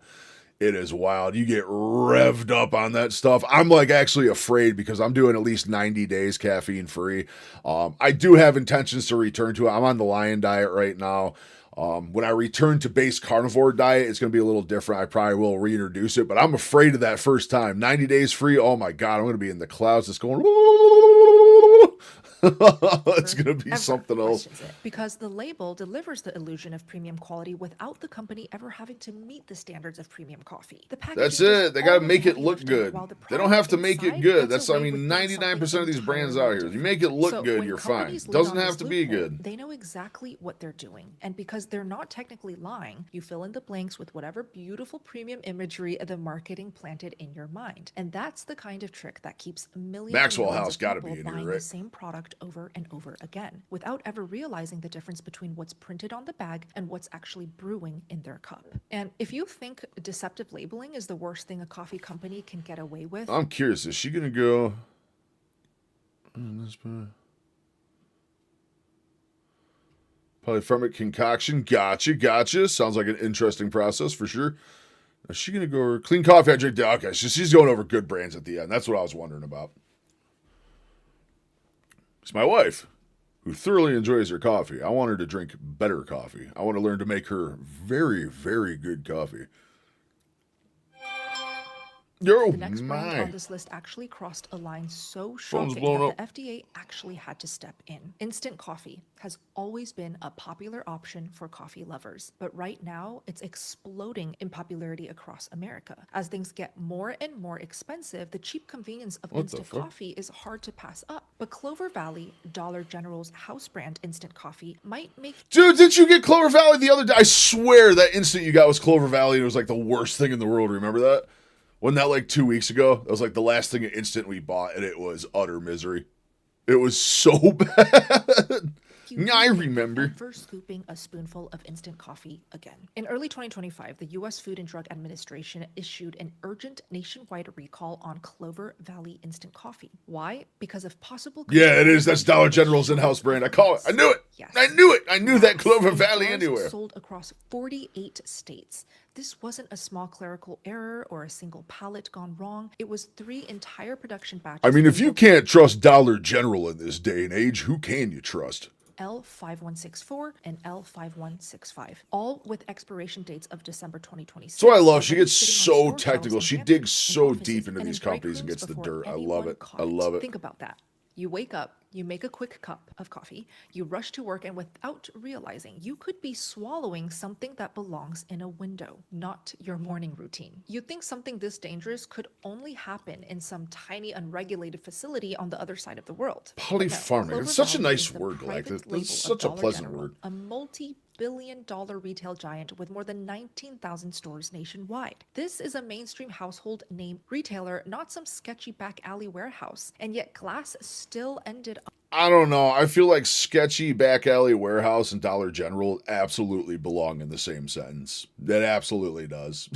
It is wild. You get revved up on that stuff. I'm like actually afraid because I'm doing at least 90 days caffeine free. I do have intentions to return to it. I'm on the lion diet right now. When I return to base carnivore diet, it's going to be a little different. I probably will reintroduce it, but I'm afraid of that first time. 90 days free. Oh my God, I'm going to be in the clouds. It's going. It's going to be ever something else. questions it, because the label delivers the illusion of premium quality without the company ever having to meet the standards of premium coffee. The That's packaging does it. They got to all the make it heavy look lifting, good. while the They don't product have to make it inside good. gets That's, I away mean, with being something 99% of these brands entirely out here. If you different. make it look So good, when you're fine. companies lean Doesn't on have this to be loophole, good. They know exactly what they're doing. And because they're not technically lying, you fill in the blanks with whatever beautiful premium imagery the marketing planted in your mind. And that's the kind of trick that keeps millions Maxwell and millions House of gotta people be in here, buying right? the same product over and over again, without ever realizing the difference between what's printed on the bag and what's actually brewing in their cup. And if you think deceptive labeling is the worst thing a coffee company can get away with, I'm curious. Is she going to go? Polyphermic concoction. Gotcha. Sounds like an interesting process for sure. Is she going to go clean coffee? I drink that. Okay, so she's going over good brands at the end. That's what I was wondering about. It's my wife, who thoroughly enjoys her coffee. I want her to drink better coffee. I want to learn to make her very, very good coffee. Oh, the next brand my. on this list actually crossed a line so Phone's shocking blown that up. the FDA actually had to step in. Instant coffee has always been a popular option for coffee lovers, but right now it's exploding in popularity across America. As things get more and more expensive, the cheap convenience of What the instant fuck? coffee is hard to pass up. But Clover Valley, Dollar General's house brand instant coffee, might make Dude, didn't you get Clover Valley the other day? I swear that instant you got was Clover Valley and it was like the worst thing in the world. Remember that? Wasn't that like 2 weeks ago? That was like the last thing instant we bought and it was utter misery. It was so bad. if you Yeah, I do think remember. ever scooping a spoonful of instant coffee again. In early 2025, the U.S. Food and Drug Administration issued an urgent nationwide recall on Clover Valley instant coffee. Why? Because of possible. Yeah, it is. That's Dollar General's in-house brand. I call it. I knew it. Yes. I knew it. I knew that Yes. Clover In Valley jars anywhere. Sold across 48 states. This wasn't a small clerical error or a single pallet gone wrong. It was 3 entire production batches. I mean, if you labeled can't trust Dollar General in this day and age, who can you trust? L5164 and L5165, all with expiration dates of December 2026. That's what I love. She already gets sitting on so store shelves technical. in She pantries, digs in so offices, deep into and in these break companies and rooms gets the before dirt. I love anyone it. caught I love it. Think about that. You wake up, you make a quick cup of coffee, you rush to work, and without realizing, you could be swallowing something that belongs in a window, not your morning routine. You'd think something this dangerous could only happen in some tiny unregulated facility on the other side of the world. But no, Polypharmacy. Clover It's such a Valley nice is the word, private Galactus. label It's of such a Dollar pleasant General, word. a multi-billion-dollar retail giant with more than 19,000 stores nationwide. This is a mainstream household name retailer, not some sketchy back alley warehouse. And yet Glass still ended up. I don't know. I feel like sketchy back alley warehouse and Dollar General absolutely belong in the same sentence. That absolutely does.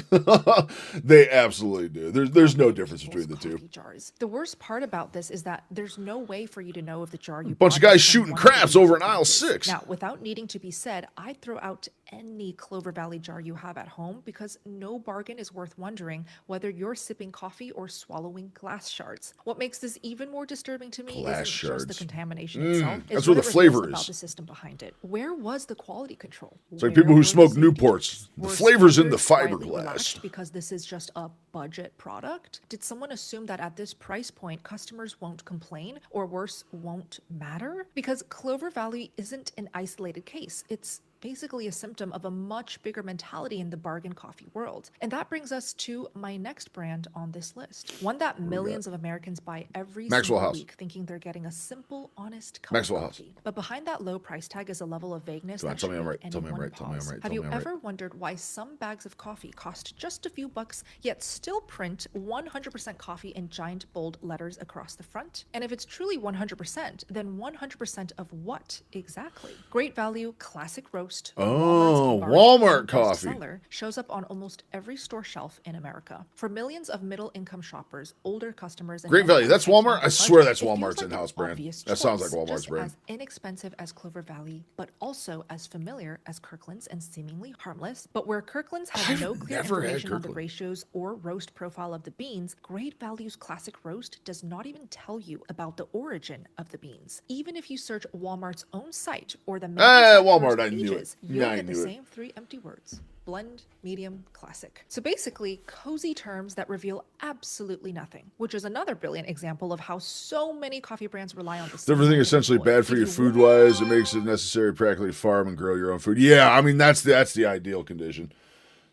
They absolutely do. There's no difference between the two. Coffee jars. The worst part about this is that there's no way for you to know if the jar you Bunch of bought is guys from shooting one of the craps over in retail aisle branches. 6. Now, without needing to be said, I'd throw out any Clover Valley jar you have at home because no bargain is worth wondering whether you're sipping coffee or swallowing glass shards. What makes this even more disturbing to me Glass isn't just the shards. contamination itself. That's it's where what the it flavor reveals about is. the system behind it. Where was the quality control? It's like people who Where smoke were the safety Newports. checks? The Were flavor's in the standards quietly fiberglass. relaxed because this is just a budget product? Did someone assume that at this price point, customers won't complain, or worse, won't matter? Because Clover Valley isn't an isolated case. It's basically a symptom of a much bigger mentality in the bargain coffee world. And that brings us to my next brand on this list. One that millions of Americans buy every Maxwell single House. week, thinking they're getting a simple, honest cup Maxwell of House. coffee. But behind that low price tag is a level of vagueness Come on, that tell me should I'm make right. Tell me I'm anyone right. Tell me I'm pause. right. Have Tell you me I'm right. ever wondered why some bags of coffee cost just a few bucks, yet still print 100% coffee in giant bold letters across the front? And if it's truly 100%, then 100% of what exactly? Great value, classic roast. Oh, Walmart's Walmart Best coffee. Seller shows up on almost every store shelf in America. For millions of middle-income shoppers, older customers, and Great value. anyone That's with a Walmart? tight I swear budget, that's it feels Walmart's like an in-house brand. obvious That sounds choice, like Walmart's just brand. as inexpensive as Clover Valley, but also as familiar as Kirkland's and seemingly harmless. But where Kirkland's has I've no clear never had information on the Kirkland. ratios or roast profile of the beans, Great Value's classic roast does not even tell you about the origin of the beans. Even if you search Walmart's own site or the Walmart, I knew it. pages, you'll Yeah, I get the knew it. same 3 empty words: blend, medium, classic. So basically, cozy terms that reveal absolutely nothing, which is another brilliant example of how so many coffee brands rely on this. Is everything essentially bad for you food-wise? It makes it necessary to practically farm and grow your own food. Yeah, I mean, that's the ideal condition.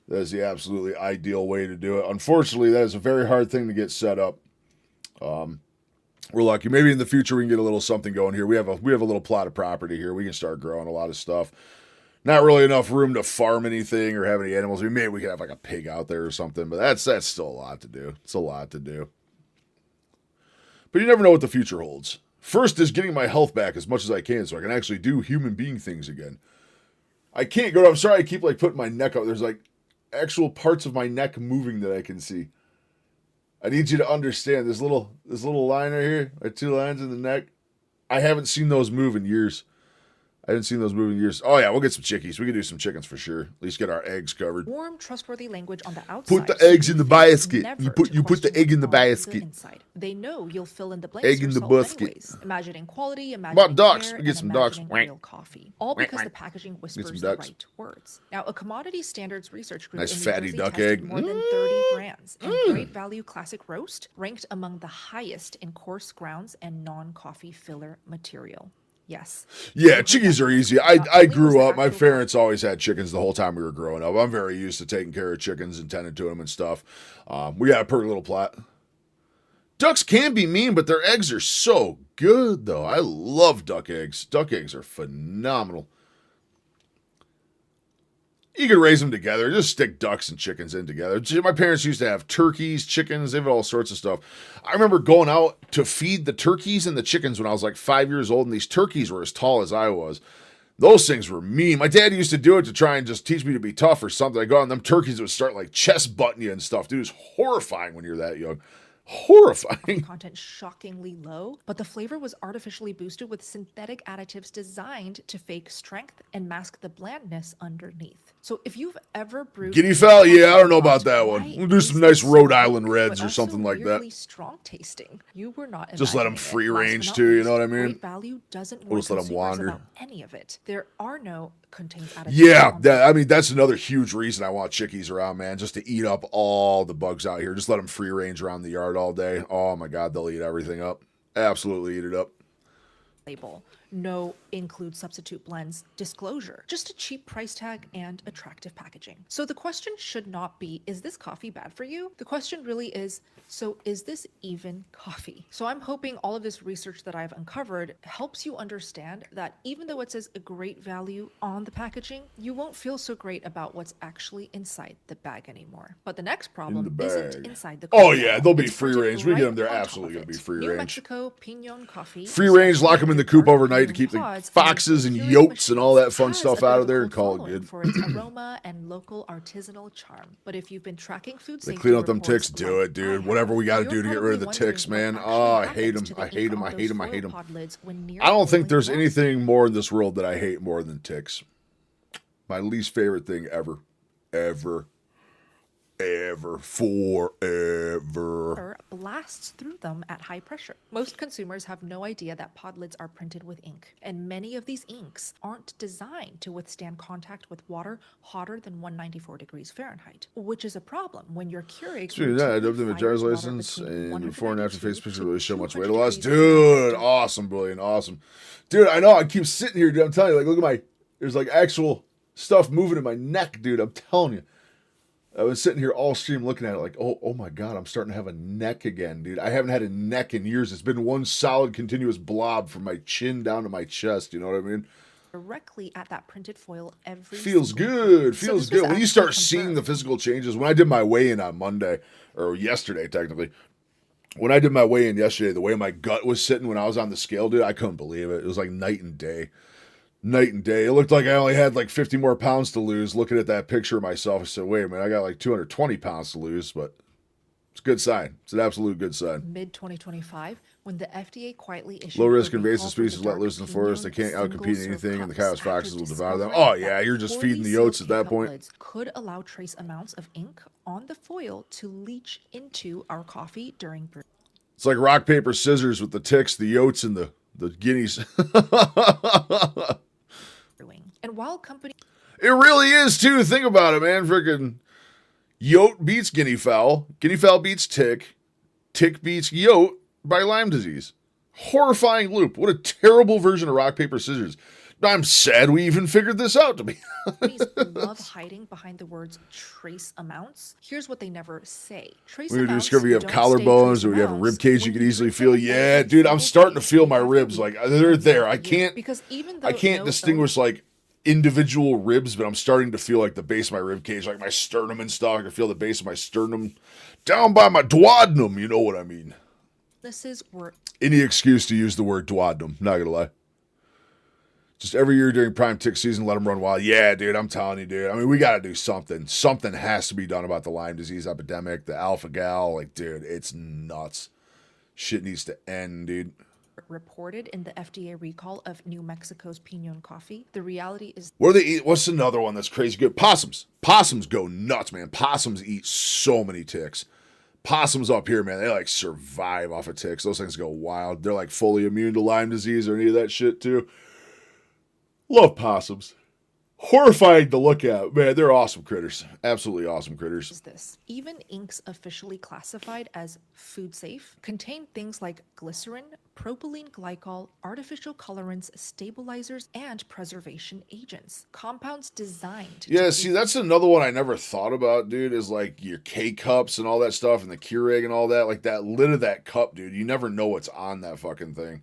That is the absolutely ideal way to do it. Unfortunately, that is a very hard thing to get set up. We're lucky. Maybe in the future we can get a little something going here. We have a little plot of property here. We can start growing a lot of stuff. Not really enough room to farm anything or have any animals. I mean, maybe we could have like a pig out there or something, but that's still a lot to do. It's a lot to do. But you never know what the future holds. First is getting my health back as much as I can so I can actually do human being things again. I can't go. I'm sorry. I keep like putting my neck up. There's like actual parts of my neck moving that I can see. I need you to understand this little line right here, like 2 lines in the neck. I haven't seen those move in years. I haven't seen those move in years. Oh yeah, we'll get some chickies. We can do some chickens for sure. At least get our eggs covered. Warm, trustworthy language on the outside. Put the so eggs you in the think basket. never You to put the question egg in the what's on basket. inside. They know you'll fill in the blanks Egg in the yourself basket. anyways. Imagining quality, About imagining ducks. care, We get and some ducks. imagining Quack. real coffee. All because the packaging some whispers the ducks. right words. Now, a commodity standards research group Nice in New fatty Jersey duck tested egg. more than 30 brands, and Great Value Classic Roast ranked among the highest in coarse grounds and non-coffee filler material. Yes. Yeah, chickies are easy. I Not only was grew the up. My actual parents always had chickens the whole time we were growing up. I'm very used to taking care of chickens and tending to them and stuff. We got a pretty little plot. Ducks can be mean, but their eggs are so good, though. I love duck eggs. Duck eggs are phenomenal. You could raise them together. Just stick ducks and chickens in together. My parents used to have turkeys, chickens. They have all sorts of stuff. I remember going out to feed the turkeys and the chickens when I was like 5 years old, and these turkeys were as tall as I was. Those things were mean. My dad used to do it to try and just teach me to be tough or something. I go out and them turkeys would start like chest butting you and stuff. Dude, it's horrifying when you're that young. Horrifying. Content shockingly low, but the flavor was artificially boosted with synthetic additives designed to fake strength and mask the blandness underneath. So if you've ever brewed Guinea fowl, yeah, I don't know about that one. We'll do some nice Rhode Island Reds or something like that. Really strong tasting. You were not just let them imagining it. free Last range but not too, you least, know what I mean? Great Value doesn't We'll warn just let 'em consumers wander. about any of it. There are no contains additives. Yeah, on that, I mean, that's another huge reason I want chickies around, man, just to eat up all the bugs out here. Just let them free range around the yard all day. Oh my God, they'll eat everything up. Absolutely eat it up. label. No include substitute blends disclosure. Just a cheap price tag and attractive packaging. So the question should not be, is this coffee bad for you? The question really is, so is this even coffee? So I'm hoping all of this research that I've uncovered helps you understand that even though it says a great value on the packaging, you won't feel so great about what's actually inside the bag anymore. But the next problem isn't inside the Oh coffee yeah, bag. they'll be It's free printed range. We get them, right they're on top absolutely of going to be it. free New range. Mexico Pinon coffee. Free range, lock them in the coop Dark overnight to green keep the pods foxes and filled with yotes and all that fun has stuff a bit out of of a there and cult call it following good. for its aroma and local artisanal charm. But if you've been tracking food They safety clean up them reports ticks, do like it, dude. I Whatever we got to have, do to you're get rid of the probably ticks, wondering man. what Oh, I actually hate them. happens to I the hate ink them. on I those hate them. I foil hate them. pod lids when near I don't think boiling there's water. anything more in this world that I hate more than ticks. My least favorite thing ever. Ever. Ever. Forever. Blasts through them at high pressure. Most consumers have no idea that pod lids are printed with ink, and many of these inks aren't designed to withstand contact with water hotter than 194 degrees Fahrenheit, which is a problem when your Keurig Dude, yeah, I dubbed them a routinely driver's fires water license, between and before and after 192 face picture to really show much weight 200 loss. degrees Fahrenheit. Dude, awesome, brilliant, awesome. Dude, I know, I keep sitting here, dude, I'm telling you, like, look at my, there's like actual stuff moving in my neck, dude, I'm telling you. I was sitting here all stream looking at it like, oh my God, I'm starting to have a neck again, dude. I haven't had a neck in years. It's been one solid continuous blob from my chin down to my chest, you know what I mean? Directly at that printed foil every Feels single good. So Feels this was good. When you actually start seeing the confirmed. physical changes, when I did my weigh-in on Monday, or yesterday technically, when I did my weigh-in yesterday, the way my gut was sitting when I was on the scale, dude, I couldn't believe it. It was like night and day. Night and day. It looked like I only had like 50 more pounds to lose. Looking at that picture of myself, I said, wait a minute, I got like 220 pounds to lose, but it's a good sign. It's an absolute good sign. Mid-2025, when the FDA quietly issued Low risk a invasive recall for the species let dark loose in the forest. They Pinon can't outcompete single-serve anything, and the cups cows, after foxes will devour them. discovering Oh yeah, that you're just poorly feeding the sealed oats at that K-cup point. lids could allow trace amounts of ink on the foil to leach into our coffee during brewing. It's like rock, paper, scissors with the ticks, the yotes, and the guineas. And while companies It really is too. Think about it, man. Freaking yote beats guinea fowl beats tick beats yote by Lyme disease. Horrifying loop. What a terrible version of rock, paper, scissors. I'm sad we even figured this out, to be love hiding behind the words trace amounts, here's what they never say. Trace We amounts discover you have don't stay collarbones, trace or you have a amounts rib cage you when can easily drink feel. them Yeah, every dude, I'm single starting to day, feel my every ribs. week, Like, they're there. I every year. can't Because even I though can't no distinguish like individual ribs, but I'm starting to feel like the base of my rib cage, like my sternum and stuff. I can feel the base of my sternum down by my duodenum. You know what I mean? illnesses were Any excuse to use the word duodenum. Not gonna lie. Just every year during prime tick season, let them run wild. Yeah, dude, I'm telling you, dude. I mean, we got to do something. Something has to be done about the Lyme disease epidemic, the alpha-gal. Like, dude, it's nuts. Shit needs to end, dude. reported in the FDA recall of New Mexico's Pinon coffee. The reality is What do they eat? What's another one that's crazy good? Possums. Possums go nuts, man. Possums eat so many ticks. Possums up here, man, they like survive off of ticks. Those things go wild. They're like fully immune to Lyme disease or any of that shit, too. Love possums. Horrifying to look at. Man, they're awesome critters. Absolutely awesome critters. this. Even inks officially classified as food safe contain things like glycerin, propylene glycol, artificial colorants, stabilizers, and preservation agents. Compounds designed to Yeah, see, that's another one I never thought about, dude, is like your K-cups and all that stuff and the Keurig and all that. Like that lid of that cup, dude. You never know what's on that fucking thing.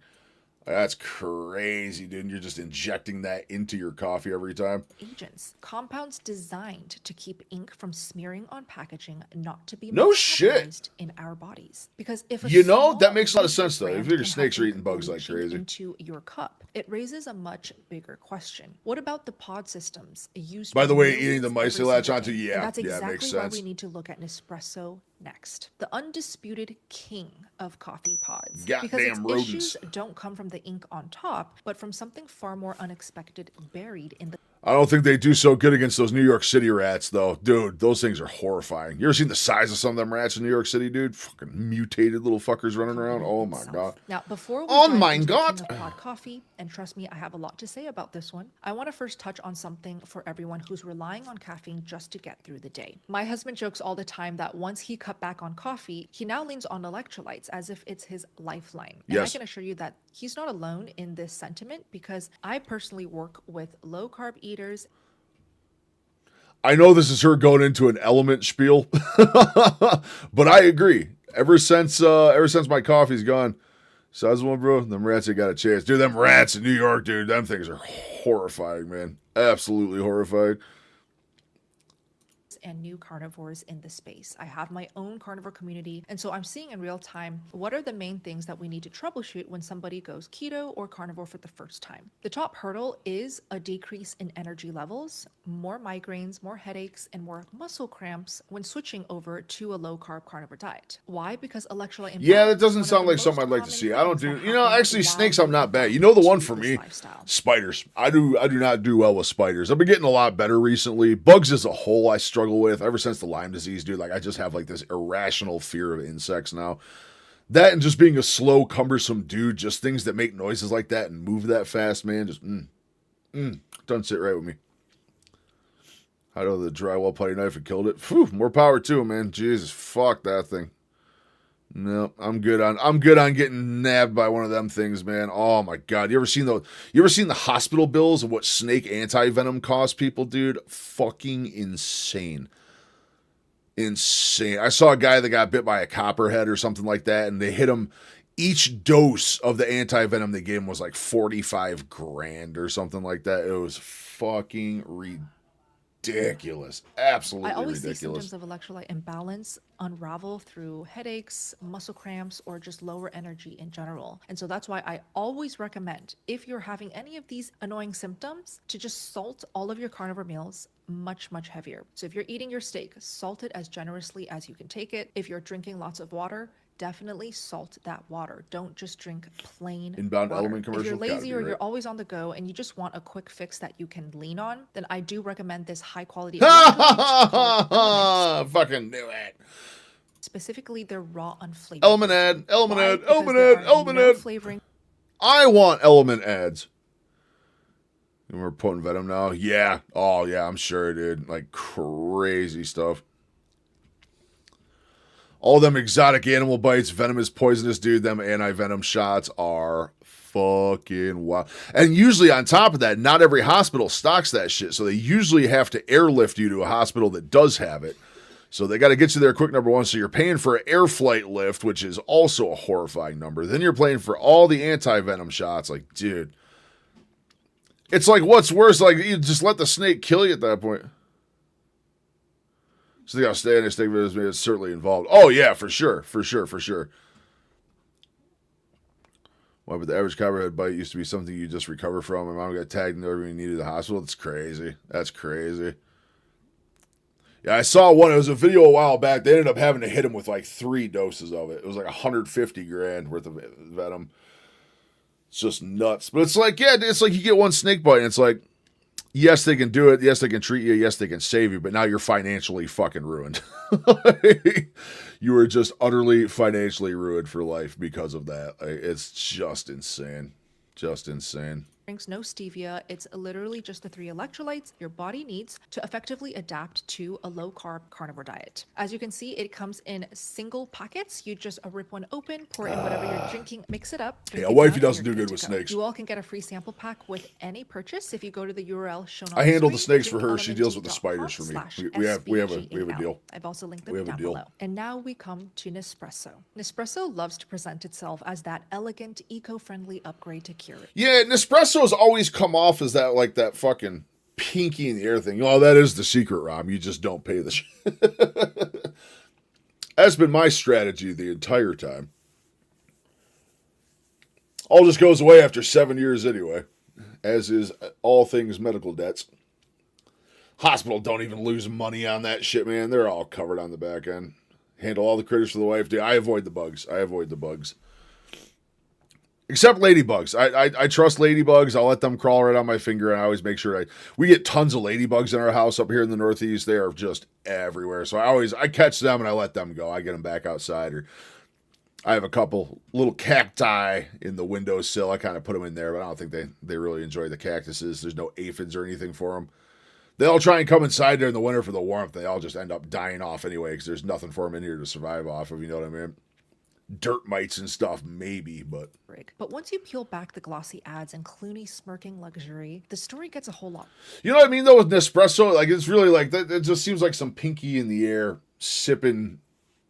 That's crazy, dude. You're just injecting that into your coffee every time. Agents, compounds designed to keep ink from smearing on packaging, not to be No shit. metabolized in our bodies. Because if a You know, small that makes a lot of leafy sense, though. You brand figure can have snakes are ink eating bugs like leaching crazy. into your cup, it raises a much bigger question. What about the pod systems used By the way, millions eating the mice they every latch single onto, day? yeah, And that's yeah, exactly makes why sense. we need to look at Nespresso next. The undisputed king of coffee pods. Because its Goddamn rodents. issues don't come from the ink on top, but from something far more unexpected buried in the I don't think they do so good against those New York City rats, though. Dude, those things are horrifying. You ever seen the size of some of them rats in New York City, dude? Fucking mutated little fuckers running around. Oh, my itself. God. Now, before we Oh dive my into the God. king of pod coffee, and trust me, I have a lot to say about this one, I want to first touch on something for everyone who's relying on caffeine just to get through the day. My husband jokes all the time that once he cut back on coffee, he now leans on electrolytes as if it's his lifeline. And I Yes. can assure you that he's not alone in this sentiment, because I personally work with low carb eaters. I know this is her going into an element spiel, but I agree. Ever since my coffee's gone, size one, bro, them rats ain't got a chance. Dude, them rats in New York, dude, them things are horrifying, man. Absolutely horrifying. And new carnivores in the space. I have my own carnivore community, and so I'm seeing in real time what are the main things that we need to troubleshoot when somebody goes keto or carnivore for the first time. The top hurdle is a decrease in energy levels, more migraines, more headaches, and more muscle cramps when switching over to a low carb carnivore diet. Why? Because electrolyte imbalance. Yeah, that doesn't is one of sound the like something most I'd like to common see. I don't things do, that happen actually, while snakes you I'm not bad. evolve You know the one to for this me? lifestyle. Spiders. I do not do well with spiders. I've been getting a lot better recently. Bugs as a whole I struggle with ever since the Lyme disease, dude. Like, I just have like this irrational fear of insects now. That and just being a slow, cumbersome dude, just things that make noises like that and move that fast, man, just doesn't sit right with me. I know the drywall putty knife and killed it. Phew, more power to him, man. Jesus, fuck that thing. No, I'm good on getting nabbed by one of them things, man. Oh my God. You ever seen the hospital bills of what snake anti-venom costs people, dude? Fucking insane. Insane. I saw a guy that got bit by a copperhead or something like that, and they hit him. Each dose of the anti-venom they gave him was like 45 grand or something like that. It was fucking ridiculous. Absolutely I always see ridiculous. symptoms of electrolyte imbalance unravel through headaches, muscle cramps, or just lower energy in general. And so that's why I always recommend, if you're having any of these annoying symptoms, to just salt all of your carnivore meals much, much heavier. So if you're eating your steak, salt it as generously as you can take it. If you're drinking lots of water, definitely salt that water. Don't just drink plain Inbound water. element If commercial? you're Gotta lazy be or right. you're always on the go and you just want a quick fix that you can lean on, then I do recommend this high quality Fucking knew it. specifically their raw unflavored Element version. ad, element Why? ad, Because element there ad, are element no ad. flavoring I want element ads. And we're putting venom now. Yeah. Oh yeah, I'm sure, dude. Like crazy stuff. All them exotic animal bites, venom is poisonous, dude. Them anti-venom shots are fucking wild. And usually on top of that, not every hospital stocks that shit. So they usually have to airlift you to a hospital that does have it. So they got to get you there quick, number one. So you're paying for an air flight lift, which is also a horrifying number. Then you're paying for all the anti-venom shots. Like, dude. It's like, what's worse? Like, you just let the snake kill you at that point. So they got to stay in this thing, but it's certainly involved. Oh, yeah, for sure. For sure, for sure. Well, but the average copperhead bite used to be something you just recover from. My mom got tagged and never even needed the hospital. That's crazy. That's crazy. Yeah, I saw one. It was a video a while back. They ended up having to hit him with like 3 doses of it. It was like 150 grand worth of venom. It's just nuts. But it's like, yeah, it's like you get one snake bite and it's like, yes, they can do it. Yes, they can treat you. Yes, they can save you. But now you're financially fucking ruined. You are just utterly financially ruined for life because of that. It's just insane. Just insane. drinks, no stevia. It's literally just the 3 electrolytes your body needs to effectively adapt to a low-carb carnivore diet. As you can see, it comes in single packets. You just rip one open, pour in whatever you're drinking, mix it up. Yeah, wifey doesn't do good with snakes. You all can get a free sample pack with any purchase if you go to the URL shown on I handle the screen, snakes for her. She deals with the spiders for me. We have a deal. I've also linked them down below. And now we come to Nespresso. Nespresso loves to present itself as that elegant, eco-friendly upgrade to Keurig. Yeah, Nespresso's always come off as that, like, that fucking pinky in the air thing. Oh, that is the secret, Rob. You just don't pay the That's been my strategy the entire time. All just goes away after 7 years anyway, as is all things medical debts. Hospital don't even lose money on that shit, man. They're all covered on the back end. Handle all the critters for the wife. I avoid the bugs. Except ladybugs. I trust ladybugs. I'll let them crawl right on my finger, and I always make sure we get tons of ladybugs in our house up here in the Northeast. They are just everywhere. So I catch them and I let them go. I get them back outside, or I have a couple little cacti in the windowsill. I kind of put them in there, but I don't think they really enjoy the cactuses. There's no aphids or anything for them. They all try and come inside there in the winter for the warmth. They all just end up dying off anyway because there's nothing for them in here to survive off of, you know what I mean? Dirt mites and stuff, maybe, but... But once you peel back the glossy ads and Clooney smirking luxury, the story gets a whole lot. You know what I mean, though, with Nespresso? Like, it's really like, it just seems like some pinky in the air sipping,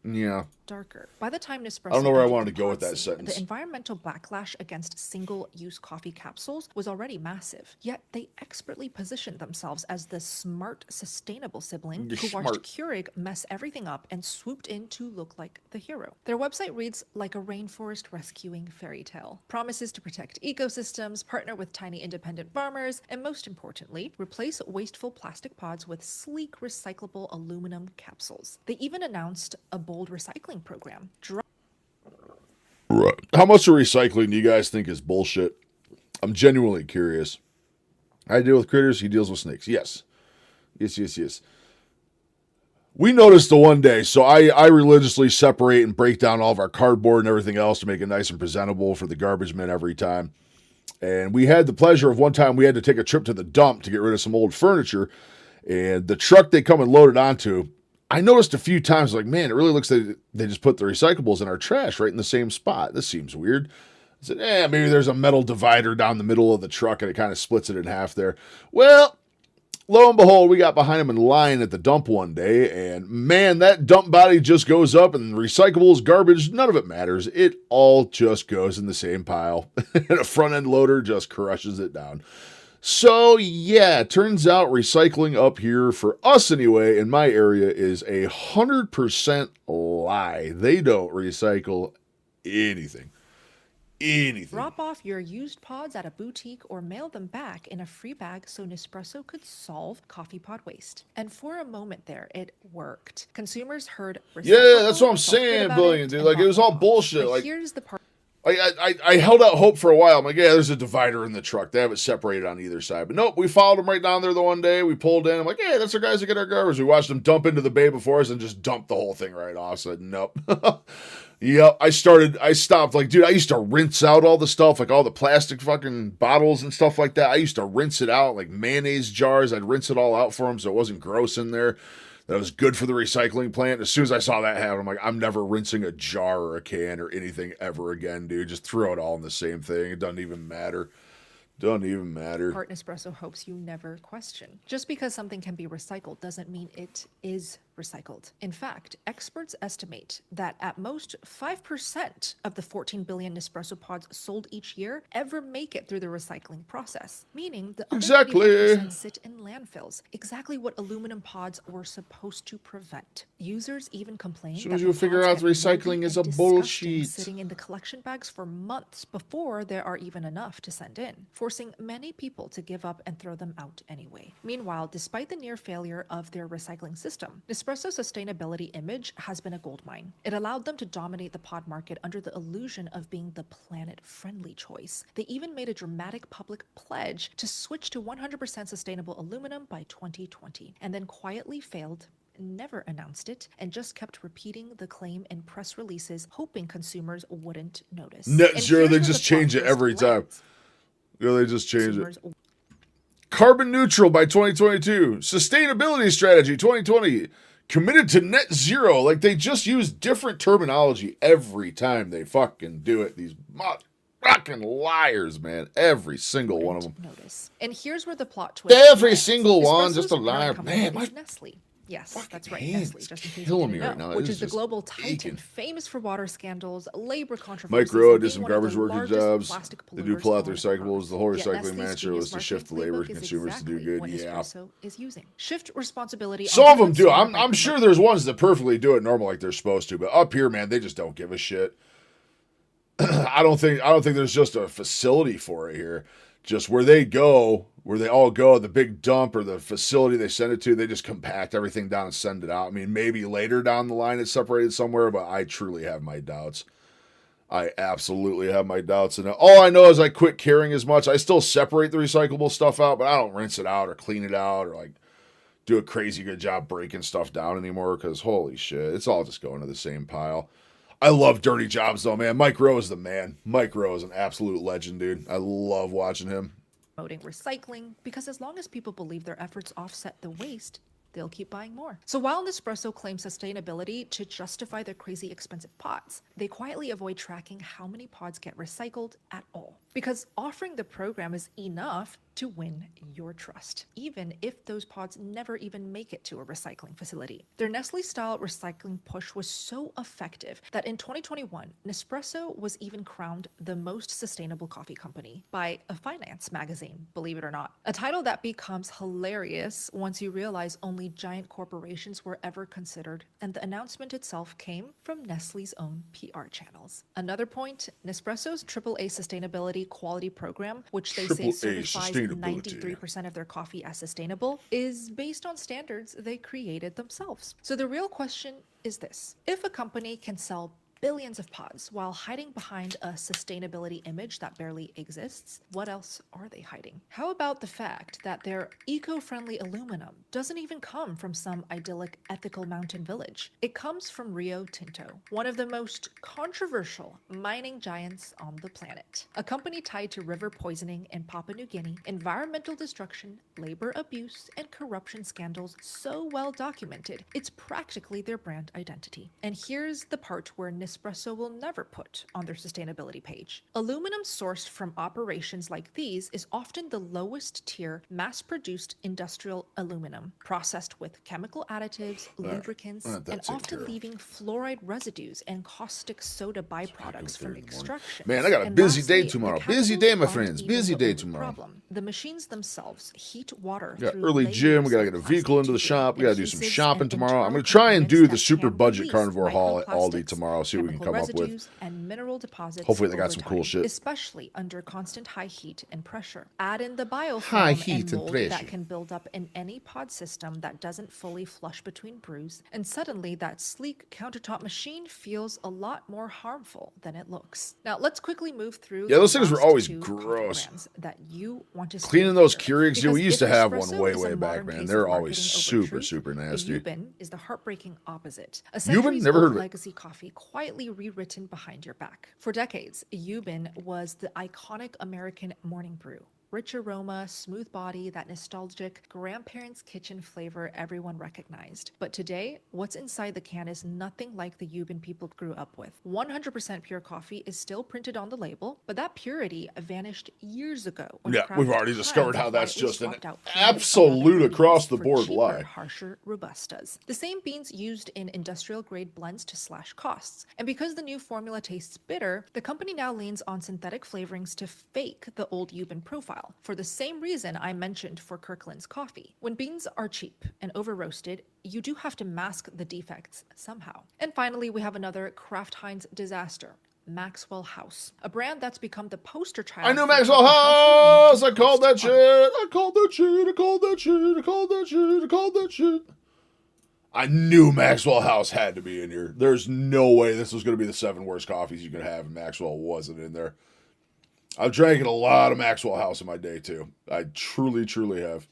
yeah. Darker. By the time Nespresso... I don't know where I wanted to go with that sentence. The environmental backlash against single-use coffee capsules was already massive, yet they expertly positioned themselves as the smart, sustainable sibling who watched Keurig mess everything up and swooped in to look like the hero. Their website reads like a rainforest rescuing fairy tale. Promises to protect ecosystems, partner with tiny independent farmers, and most importantly, replace wasteful plastic pods with sleek, recyclable aluminum capsules. They even announced a bold recycling program. Right. How much of recycling do you guys think is bullshit? I'm genuinely curious. I deal with critters, he deals with snakes. Yes. We noticed the one day, so I religiously separate and break down all of our cardboard and everything else to make it nice and presentable for the garbage men every time. And we had the pleasure of one time we had to take a trip to the dump to get rid of some old furniture. And the truck they come and load it onto, I noticed a few times, like, man, it really looks like they just put the recyclables in our trash right in the same spot. This seems weird. I said, maybe there's a metal divider down the middle of the truck and it kind of splits it in half there. Well, lo and behold, we got behind him in line at the dump one day, and man, that dump body just goes up, and recyclables, garbage, none of it matters. It all just goes in the same pile, and a front-end loader just crushes it down. So, yeah, it turns out recycling up here, for us anyway, in my area, is 100% lie. They don't recycle anything. Drop off your used pods at a boutique or mail them back in a free bag so Nespresso could solve coffee pod waste. And for a moment there, it worked. Consumers heard yeah, that's what I'm saying, Billion, dude. Like, it was all bullshit. But like, here's the part. I held out hope for a while. I'm like, yeah, there's a divider in the truck. They have it separated on either side. But nope, we followed them right down there the one day. We pulled in. I'm like, yeah, that's our guys that get our garbage. We watched them dump into the bay before us and just dump the whole thing right off. So, nope. Yep, I stopped. Like, dude, I used to rinse out all the stuff, like all the plastic fucking bottles and stuff like that. I used to rinse it out, like mayonnaise jars. I'd rinse it all out for them so it wasn't gross in there. That was good for the recycling plant. As soon as I saw that happen, I'm like, I'm never rinsing a jar or a can or anything ever again, dude. Just throw it all in the same thing. It doesn't even matter. Part Nespresso hopes you never question. Just because something can be recycled doesn't mean it is recycled. In fact, experts estimate that at most 5% of the 14 billion Nespresso pods sold each year ever make it through the recycling process, meaning the other 85% sit in landfills, exactly what aluminum pods were supposed to prevent. Users even complain as soon as you figure out recycling is a bullshit, sitting in the collection bags for months before there are even enough to send in, forcing many people to give up and throw them out anyway. Meanwhile, despite the near failure of their recycling system, Nespresso's sustainability image has been a goldmine. It allowed them to dominate the pod market under the illusion of being the planet-friendly choice. They even made a dramatic public pledge to switch to 100% sustainable aluminum by 2020, and then quietly failed, never announced it, and just kept repeating the claim in press releases, hoping consumers wouldn't notice. Net zero, they just change it every time. Yeah, they just changed it. consumers Carbon neutral by 2022. Sustainability strategy 2020. Committed to net zero. Like, they just use different terminology every time they fucking do it. These fucking liars, man. Every single one of them. notice. And here's where the plot twist Every lands. single one, just a Nespresso's liar. parent company Man, my is Nestle. Yes, fucking that's right, hands Nestle, just in case you killing didn't me right know, now. which It is the is global just titan, aching. famous for water scandals, labor Mike controversies, Rowe and did being some one of garbage the worker largest jobs. plastic They do polluters pull out on recyclables. Earth. The whole Yet recycling Nestle's mantra was to genius shift the marketing labor playbook to is consumers to do exactly good. what Yeah. Nespresso is using. Shift responsibility. Some onto of them do. consumer I'm by sure there's ones that perfectly do it normal like they're supposed to. But up here, man, they just don't give a shit. I don't think there's just a facility for it here. Just where they all go, the big dump or the facility they send it to, they just compact everything down and send it out. I mean, maybe later down the line it's separated somewhere, but I truly have my doubts. I absolutely have my doubts. And all I know is I quit caring as much. I still separate the recyclable stuff out, but I don't rinse it out or clean it out or like do a crazy good job breaking stuff down anymore because holy shit, it's all just going to the same pile. I love dirty jobs though, man. Mike Rowe is the man. Mike Rowe is an absolute legend, dude. I love watching him. promoting recycling because as long as people believe their efforts offset the waste, they'll keep buying more. So while Nespresso claims sustainability to justify their crazy expensive pods, they quietly avoid tracking how many pods get recycled at all. Because offering the program is enough to win your trust, even if those pods never even make it to a recycling facility. Their Nestle-style recycling push was so effective that in 2021, Nespresso was even crowned the most sustainable coffee company by a finance magazine, believe it or not. A title that becomes hilarious once you realize only giant corporations were ever considered, and the announcement itself came from Nestle's own PR channels. Another point, Nespresso's AAA sustainability quality program, which they say AAA certifies sustainability. 93% of their coffee as sustainable, is based on standards they created themselves. So the real question is this: if a company can sell billions of pods while hiding behind a sustainability image that barely exists, what else are they hiding? How about the fact that their eco-friendly aluminum doesn't even come from some idyllic ethical mountain village? It comes from Rio Tinto, one of the most controversial mining giants on the planet. A company tied to river poisoning in Papua New Guinea, environmental destruction, labor abuse, and corruption scandals so well documented, it's practically their brand identity. And here's the part where Nespresso will never put on their sustainability page. Aluminum sourced from operations like these is often the lowest tier mass-produced industrial aluminum, processed with chemical additives, lubricants, and that's it, often Carol. leaving fluoride residues and caustic soda byproducts from extraction. Man, I got a busy day tomorrow. Busy day, my friends. Busy day tomorrow. Problem. The machines themselves heat water Yeah, through early gym. We gotta layers get a of vehicle into the plastic shop. We gotta do some adhesives shopping and tomorrow. I'm gonna internal try and do components the that super can budget release carnivore haul at Aldi microplastics, tomorrow. See what we can chemical come up with. residues, and mineral deposits. Hopefully they got over some time, cool shit. especially under constant high heat and pressure. Add in the biofilm High heat and and mold pressure. that can build up in any pod system that doesn't fully flush between brews, and suddenly that sleek countertop machine feels a lot more harmful than it looks. Now let's quickly move through. Yeah, those the things were last always two coffee gross. brands that you want to Cleaning steer those clear of. Keurigs, dude, we Because used to if have one Nespresso way, is a way back, modern man. case They're of always marketing over super, truth, super nasty. Yubin is the heartbreaking opposite. A Yubin? centuries Never old heard of it. legacy coffee quietly rewritten behind your back. For decades, Yubin was the iconic American morning brew. Rich aroma, smooth body, that nostalgic grandparents' kitchen flavor everyone recognized. But today, what's inside the can is nothing like the Yubin people grew up with. 100% pure coffee is still printed on the label, but that purity vanished years ago. When Yeah, craft we've already brands discovered how that's quietly just an swapped out premium absolute Arabica across beans the for board cheaper, lie. harsher Robustas. The same beans used in industrial grade blends to slash costs. And because the new formula tastes bitter, the company now leans on synthetic flavorings to fake the old Yubin profile, for the same reason I mentioned for Kirkland's coffee. When beans are cheap and over roasted, you do have to mask the defects somehow. And finally, we have another Kraft Heinz disaster. Maxwell House, a brand that's become the poster child. I knew for Maxwell how the healthy House. I name called that coast shit. on- I called that shit. I called that shit. I called that shit. I called that shit. I knew Maxwell House had to be in here. There's no way this was going to be the 7 worst coffees you could have, and Maxwell wasn't in there. I've drank a lot of Maxwell House in my day, too. I truly, truly have.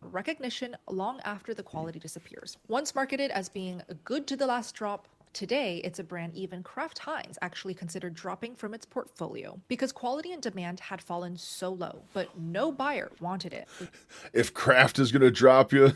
Recognition long after the quality disappears. Once marketed as being good to the last drop, Today, it's a brand even Kraft Heinz actually considered dropping from its portfolio because quality and demand had fallen so low, but no buyer wanted it. If Kraft is going to drop you,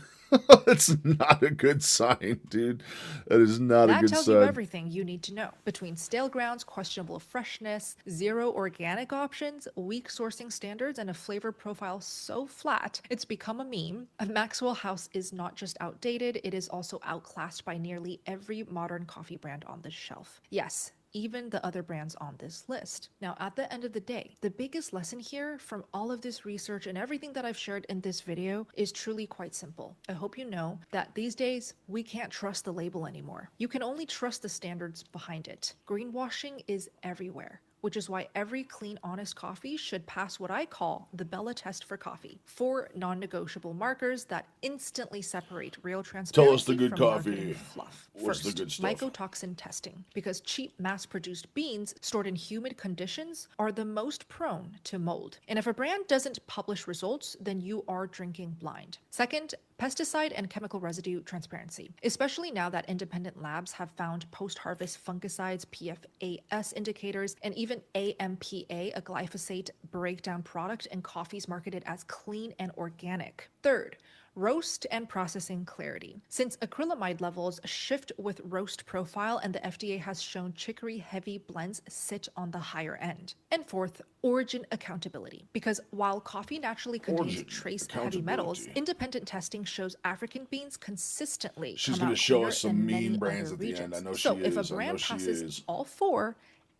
it's not a good sign, dude. That is not a That good tells you sign. everything you need to know. Between stale grounds, questionable freshness, zero organic options, weak sourcing standards, and a flavor profile so flat, it's become a meme. A Maxwell House is not just outdated, it is also outclassed by nearly every modern coffee brand on the shelf. Yes, even the other brands on this list. Now, at the end of the day, the biggest lesson here from all of this research and everything that I've shared in this video is truly quite simple. I hope you know that these days we can't trust the label anymore. You can only trust the standards behind it. Greenwashing is everywhere, which is why every clean, honest coffee should pass what I call the Bella test for coffee. 4 non-negotiable markers that instantly separate real transparency good from coffee. marketing fluff. What's the First, good stuff? mycotoxin testing, because cheap mass-produced beans stored in humid conditions are the most prone to mold. And if a brand doesn't publish results, then you are drinking blind. Second, pesticide and chemical residue transparency, especially now that independent labs have found post-harvest fungicides, PFAS indicators, and even AMPA, a glyphosate breakdown product, in coffees marketed as clean and organic. Third, roast and processing clarity. Since acrylamide levels shift with roast profile and the FDA has shown chicory heavy blends sit on the higher end. And fourth, origin accountability. Because while coffee naturally contains Origin trace heavy metals, accountability. independent testing shows African beans consistently She's come gonna out show cleaner us some than mean many brands other at the end. regions. I know So she if a is. I know brand she passes is. all 4,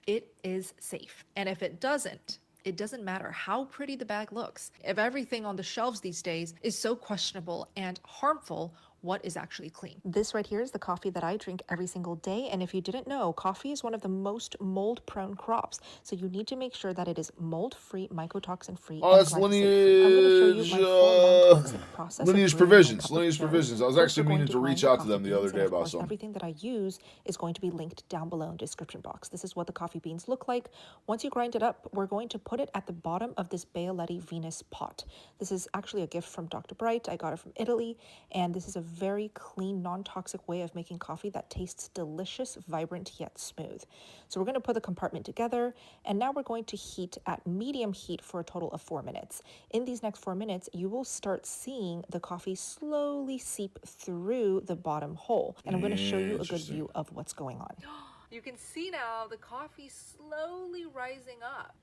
it is safe. And if it doesn't, it doesn't matter how pretty the bag looks. If everything on the shelves these days is so questionable and harmful, what is actually clean? This right here is the coffee that I drink every single day. And if you didn't know, coffee is one of the most mold-prone crops. So you need to make sure that it is mold-free, mycotoxin-free, Oh, and that's glyphosate-free. I'm going to show you my full non-toxic process of Lineage brewing my Provisions. cup of Lineage joe. Provisions. I was First, actually we're going meaning to grind reach the out to coffee them the other beans, day and of about course, something. everything that I use is going to be linked down below in the description box. This is what the coffee beans look like. Once you grind it up, we're going to put it at the bottom of this Bialetti Venus pot. This is actually a gift from Dr. Bright. I got it from Italy, and this is a very clean, non-toxic way of making coffee that tastes delicious, vibrant, yet smooth. So we're going to put the compartment together, and now we're going to heat at medium heat for a total of 4 minutes. In these next 4 minutes, you will start seeing the coffee slowly seep through the bottom hole, and I'm going to show you a good view of what's going on. You can see now the coffee slowly rising up.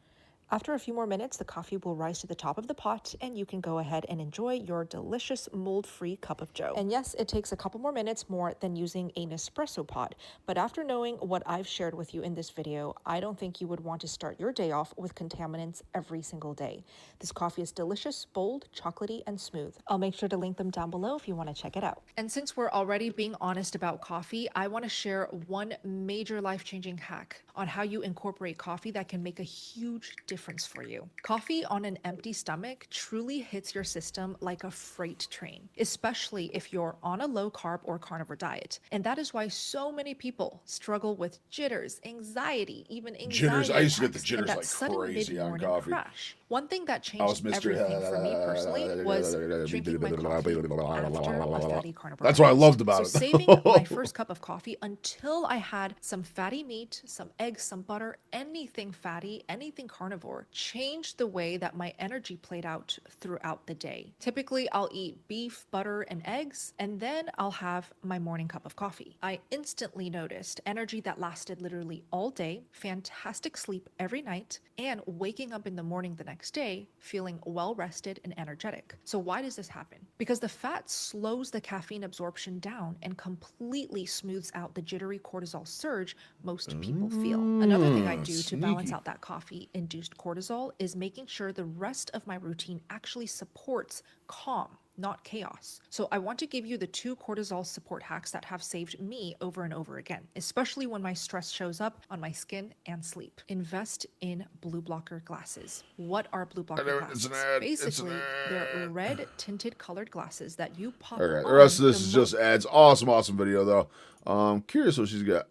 After a few more minutes, the coffee will rise to the top of the pot, and you can go ahead and enjoy your delicious mold-free cup of joe. And yes, it takes a couple more minutes more than using a Nespresso pot, but after knowing what I've shared with you in this video, I don't think you would want to start your day off with contaminants every single day. This coffee is delicious, bold, chocolatey, and smooth. I'll make sure to link them down below if you want to check it out. And since we're already being honest about coffee, I want to share one major life-changing hack on how you incorporate coffee that can make a huge difference for you. Coffee on an empty stomach truly hits your system like a freight train, especially if you're on a low carb or carnivore diet. And that is why so many people struggle with jitters, anxiety, even anxiety Jitters. I used to get the attacks, jitters and that like sudden crazy on mid-morning coffee. crash. One thing that I was changed Mr. everything for me personally was drinking my coffee after a fatty carnivore That's what I diet. loved about So it. saving my first cup of coffee until I had some fatty meat, some eggs, some butter, anything fatty, anything carnivore, changed the way that my energy played out throughout the day. Typically, I'll eat beef, butter, and eggs, and then I'll have my morning cup of coffee. I instantly noticed energy that lasted literally all day, fantastic sleep every night, and waking up in the morning the next day feeling well rested and energetic. So why does this happen? Because the fat slows the caffeine absorption down and completely smooths out the jittery cortisol surge most people feel. Another thing I do to balance sneaky. out that coffee induced cortisol is making sure the rest of my routine actually supports calm, not chaos. So I want to give you the 2 cortisol support hacks that have saved me over and over again, especially when my stress shows up on my skin and sleep. Invest in blue blocker glasses. What are blue blocker know, glasses? it's an ad. It's an Basically, they're ad. red tinted colored glasses that you pop Okay, on the rest of this the is just ads. Awesome video though. Curious what she's got.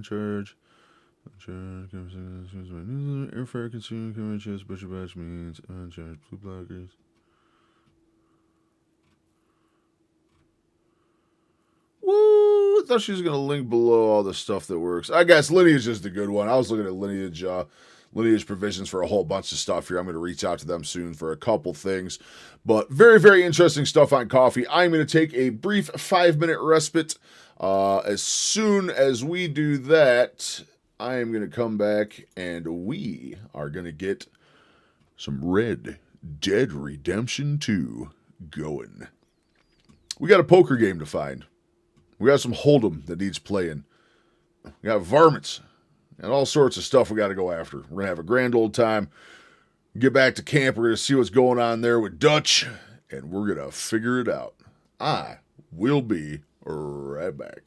Church. Airfare consumer commercials, butcher batch means uncharged blue blockers. Woo! really thought she was going to link below all the stuff that works. I guess Lineage is the good one. I was looking at Lineage provisions for a whole bunch of stuff here. I'm going to reach out to them soon for a couple things. But very, very interesting stuff on coffee. I'm going to take a brief 5-minute respite. As soon as we do that, I am going to come back and we are going to get some Red Dead Redemption 2 going. We got a poker game to find. We got some Hold'em that needs playing. We got varmints and all sorts of stuff we got to go after. We're going to have a grand old time. Get back to camp. We're going to see what's going on there with Dutch, and we're going to figure it out. I will be right back.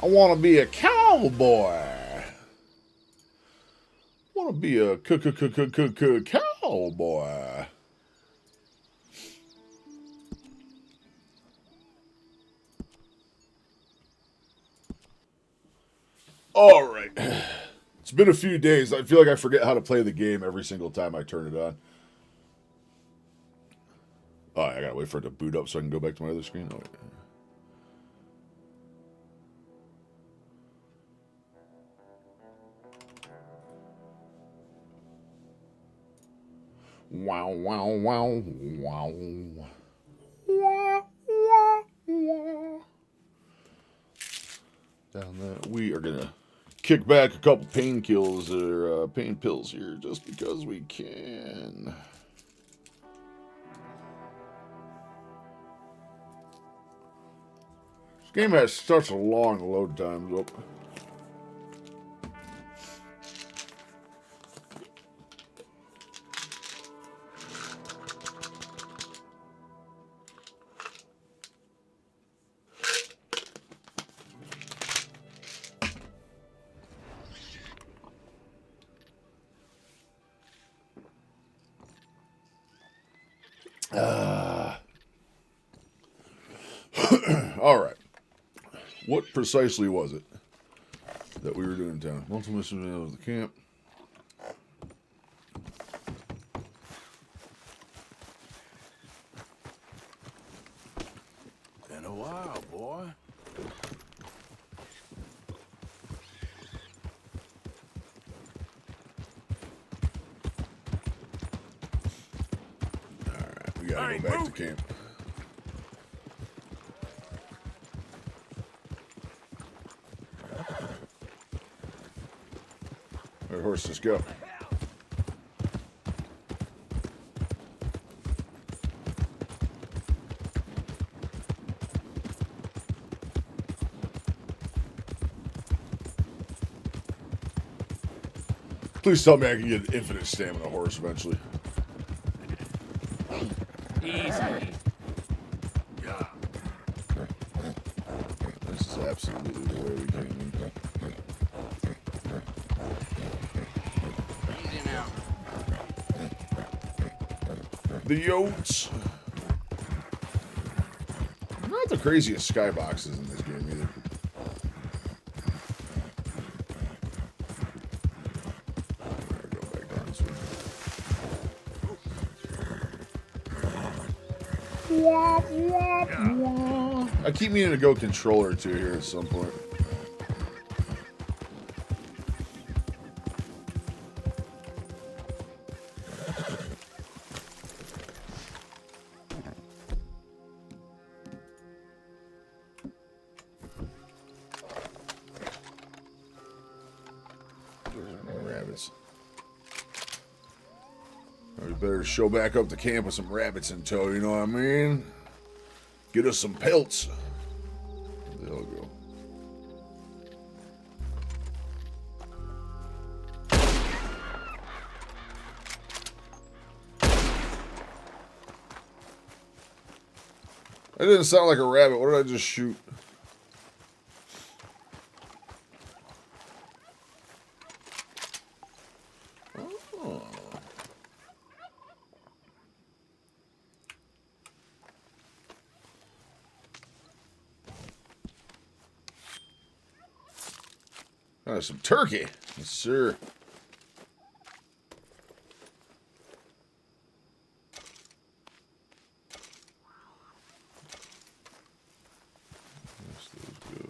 I want to be a cowboy. I want to be a cowboy. All right. It's been a few days. I feel like I forget how to play the game every single time I turn it on. Oh, I gotta wait for it to boot up so I can go back to my other screen. Oh, wait. Wow, wow, wow, wow. Wah, wah, wah. Down there. We are gonna kick back a couple pain kills or pain pills here just because we can. This game has such a long load time. Look. All right. What precisely was it that we were doing in town? Multiple missions out of the camp. Been a while, boy. All right, we gotta go back to camp. Where horses go? Please tell me I can get an infinite stamina horse eventually. Easy. This is absolutely the way we came in. Easy now. The Yotes. Not the craziest skyboxes in this game either. Go back down this way. I keep meaning to go controller too here at some point. Rabbits. We better show back up the camp with some rabbits in tow, you know what I mean? Get us some pelts. They'll go. That didn't sound like a rabbit. What did I just shoot? Oh. Oh, some turkey. Yes, sir. Yes, those go.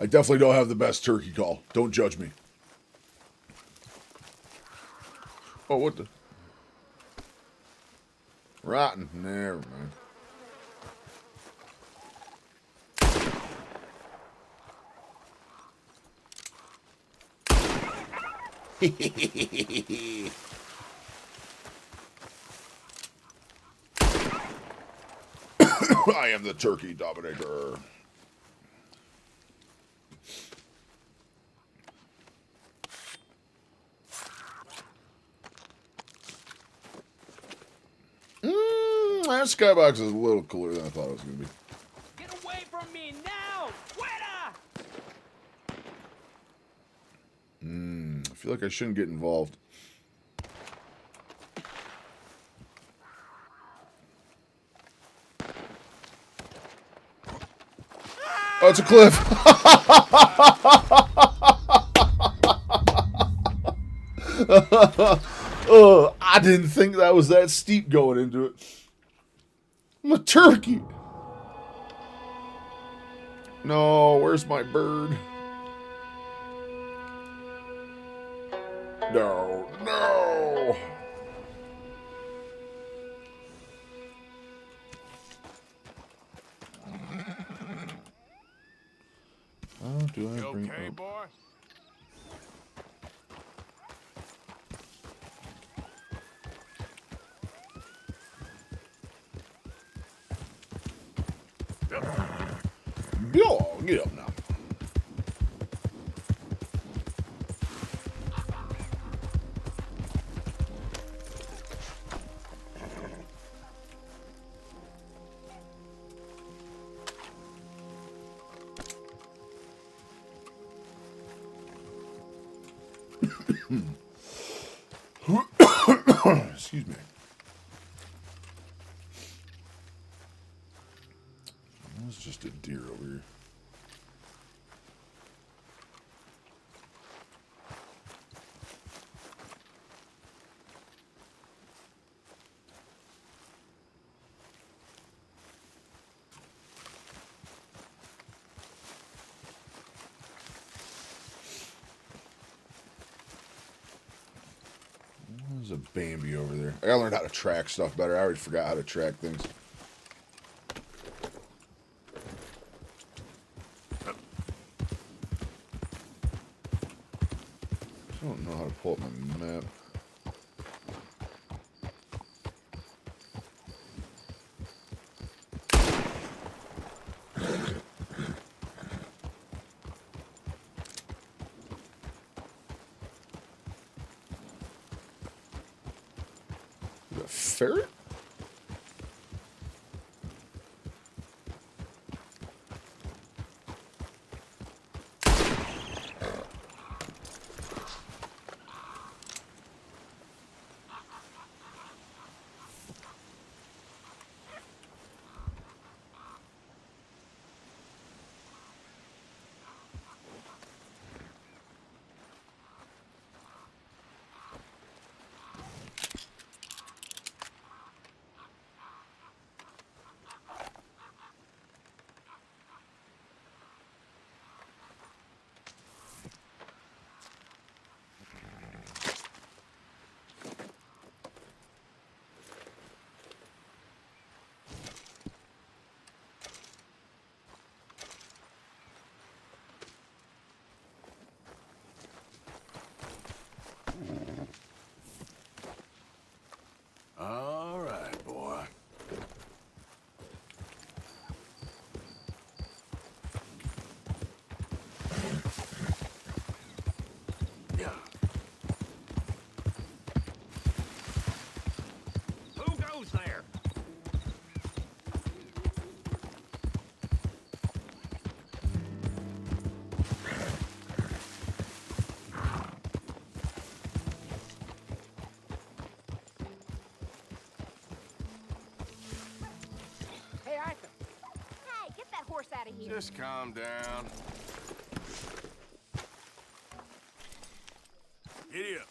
I definitely don't have the best turkey call. Don't judge me. Oh, what the? Rotten. Never mind. I am the turkey dominator. That skybox is a little cooler than I thought it was going to be. Get away from me now! Fuera! I feel like I shouldn't get involved. Oh, it's a cliff. I didn't think that was that steep going into it. I'm a turkey. No, where's my bird? No, no. Oh, do I You bring okay, up? boy? Yo, get up now. Excuse me. That's just a deer over here. There's a Bambi over there. I gotta learn how to track stuff better. I already forgot how to track things. I don't know how to pull up my map. Is that a ferret? All right, boy. Yeah. Who goes there? Hey, Arthur. Hey, get that horse out of here. Just calm down. Giddy up.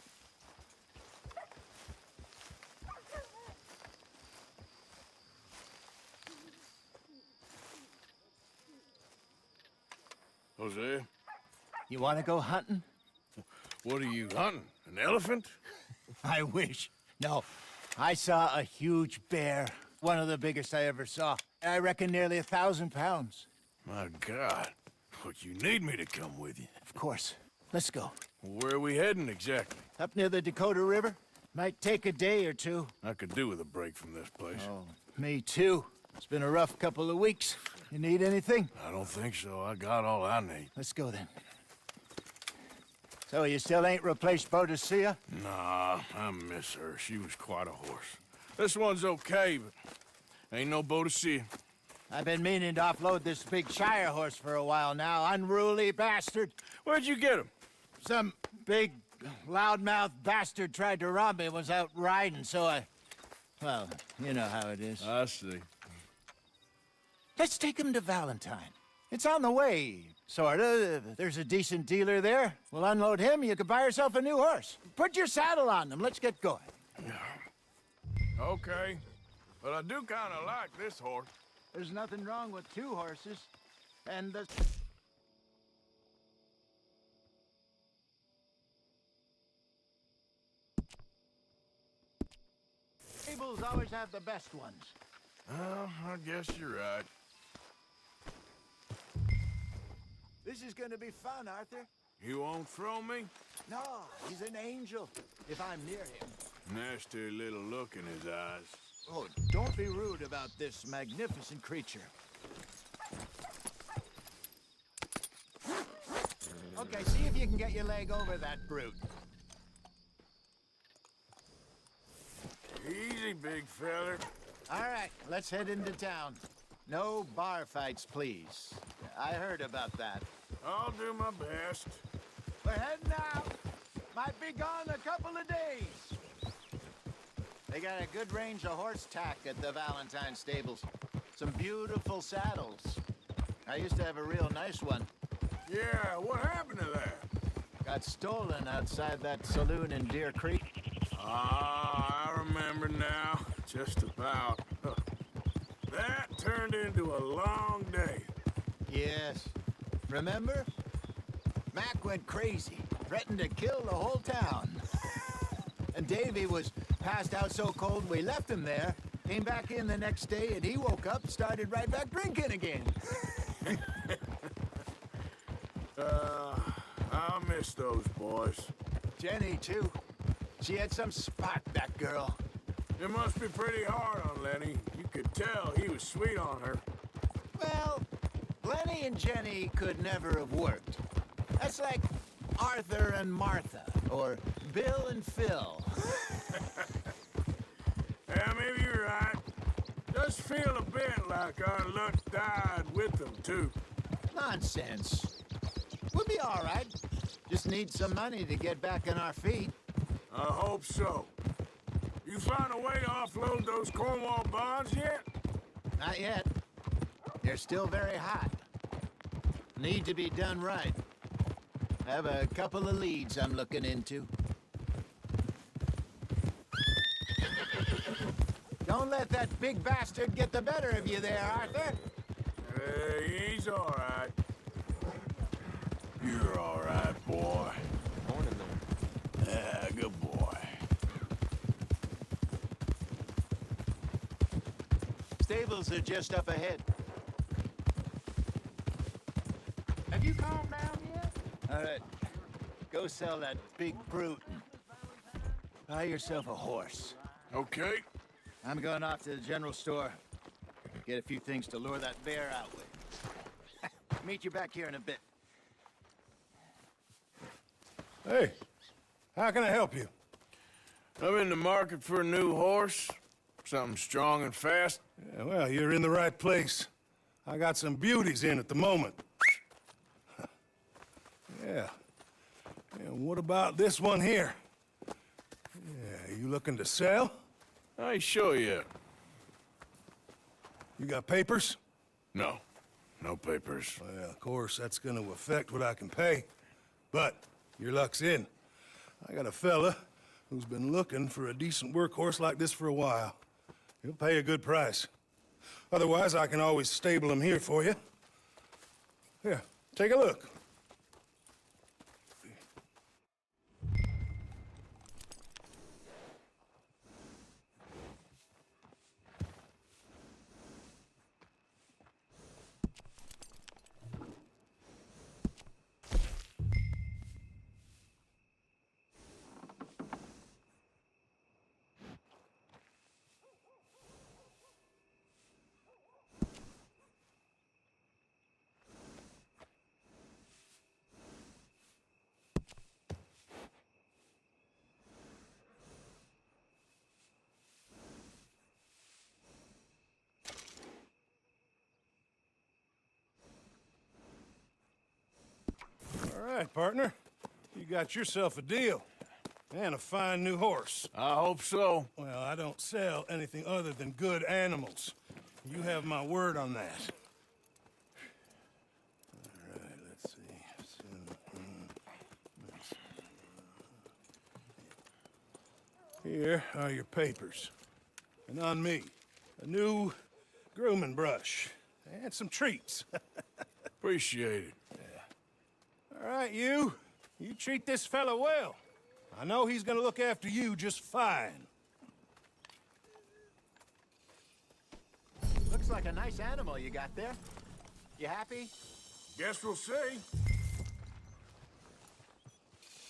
Jose, You want to go hunting? what are you hunting? An elephant? I wish. No, I saw a huge bear. One of the biggest I ever saw. I reckon nearly 1,000 pounds. My God. Look, you need me to come with you. Of course. Let's go. Where are we heading exactly? Up near the Dakota River. Might take a day or two. I could do with a break from this place. Oh, me too. It's been a rough couple of weeks. You need anything? I don't think so. I got all I need. Let's go then. So you still ain't replaced Boadicea? Nah, I miss her. She was quite a horse. This one's okay, but Ain't no boat to see. I've been meaning to offload this big Shire horse for a while now. Unruly bastard. Where'd you get him? Some big, loudmouth bastard tried to rob me and was out riding, so I... Well, you know how it is. I see. Let's take him to Valentine. It's on the way, sorta. There's a decent dealer there. We'll unload him, you can buy yourself a new horse. Put your saddle on him, let's get going. Okay. But I do kind of like this horse. There's nothing wrong with two horses. And the... stables always have the best ones. Well, I guess you're right. This is gonna be fun, Arthur. You won't throw me? No, he's an angel, if I'm near him. Nasty little look in his eyes. Oh, don't be rude about this magnificent creature. Okay, see if you can get your leg over that brute. Easy, big feller. All right, let's head into town. No bar fights, please. I heard about that. I'll do my best. We're heading out. Might be gone a couple of days. They got a good range of horse tack at the Valentine stables. Some beautiful saddles. I used to have a real nice one. Yeah, what happened to that? Got stolen outside that saloon in Deer Creek. Ah, I remember now. Just about. That turned into a long day. Yes. Remember? Mac went crazy, threatened to kill the whole town. And Davy was passed out so cold we left him there. Came back in the next day and he woke up, started right back drinking again. I'll miss those boys. Jenny, too. She had some spark, that girl. It must be pretty hard on Lenny. You could tell he was sweet on her. Well, Lenny and Jenny could never have worked. That's like Arthur and Martha, or Bill and Phil. Yeah, maybe you're right. Does feel a bit like our luck died with them, too. Nonsense. We'll be all right. Just need some money to get back on our feet. I hope so. You find a way to offload those Cornwall bonds yet? Not yet. They're still very hot. Need to be done right. I have a couple of leads I'm looking into. Don't let that big bastard get the better of you there, Arthur. He's all right. You're all right, boy. Morning, there. Yeah, good boy. Stables are just up ahead. Have you calmed down yet? All right. Go sell that big brute and buy yourself a horse. Okay. I'm going off to the general store. Get a few things to lure that bear out with. Meet you back here in a bit. Hey, how can I help you? I'm in the market for a new horse. Something strong and fast. Yeah, well, you're in the right place. I got some beauties in at the moment. Yeah. And what about this one here? Yeah, you looking to sell? I ain't sure yet. You got papers? No. No papers. Well, of course, that's gonna affect what I can pay. But your luck's in. I got a fella who's been looking for a decent workhorse like this for a while. He'll pay a good price. Otherwise, I can always stable him here for you. Here, take a look. right, partner. You got yourself a deal. And a fine new horse. I hope so. Well, I don't sell anything other than good animals. You have my word on that. All right, let's see. Here are your papers. And on me, a new grooming brush. And some treats. Appreciate it. All right, you. You treat this fella well. I know he's gonna look after you just fine. Looks like a nice animal you got there. You happy? Guess we'll see.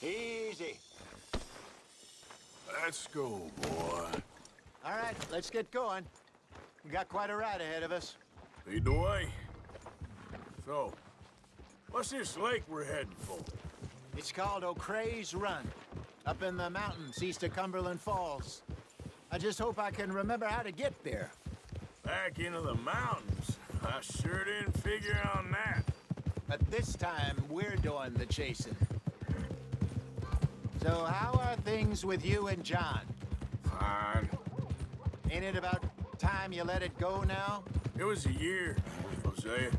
Easy. Let's go, boy. All right, let's get going. We got quite a ride ahead of us. Lead the way. So, what's this lake we're heading for? It's called O'Creagh's Run, up in the mountains east of Cumberland Falls. I just hope I can remember how to get there. Back into the mountains? I sure didn't figure on that. But this time, we're doing the chasing. So how are things with you and John? Fine. Ain't it about time you let it go now? It was a year, Hosea.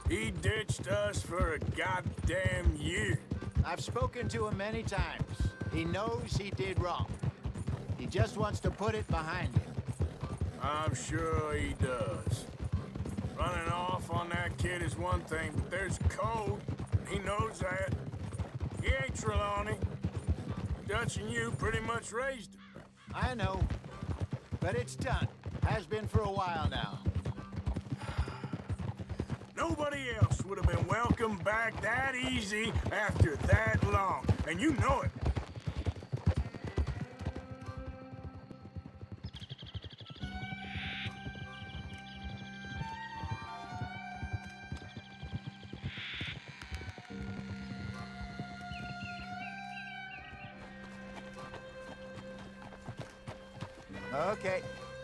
He ditched us for a goddamn year. I've spoken to him many times. He knows he did wrong. He just wants to put it behind him. I'm sure he does. Running off on that kid is one thing, but there's code. He knows that. He ain't Trelawney. Dutch and you pretty much raised him. I know. But it's done. Has been for a while now. Nobody else would have been welcomed back that easy after that long, and you know it. Okay.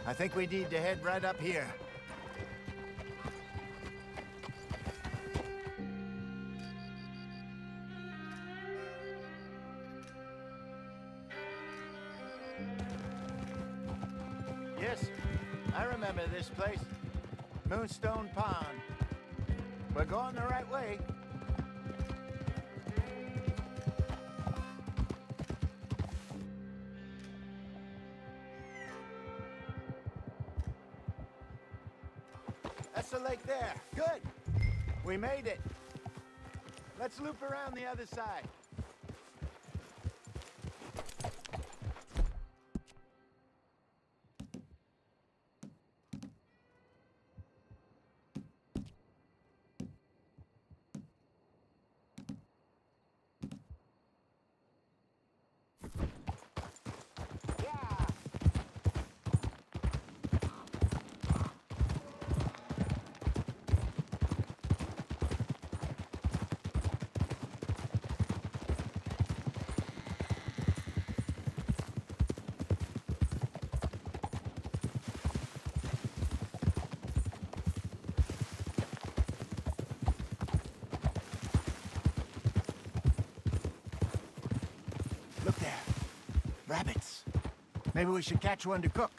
I think we need to head right up here. Yes, I remember this place. Moonstone Pond. We're going the right way. That's the lake there. Good. We made it. Let's loop around the other side. Look there. Rabbits. Maybe we should catch one to cook.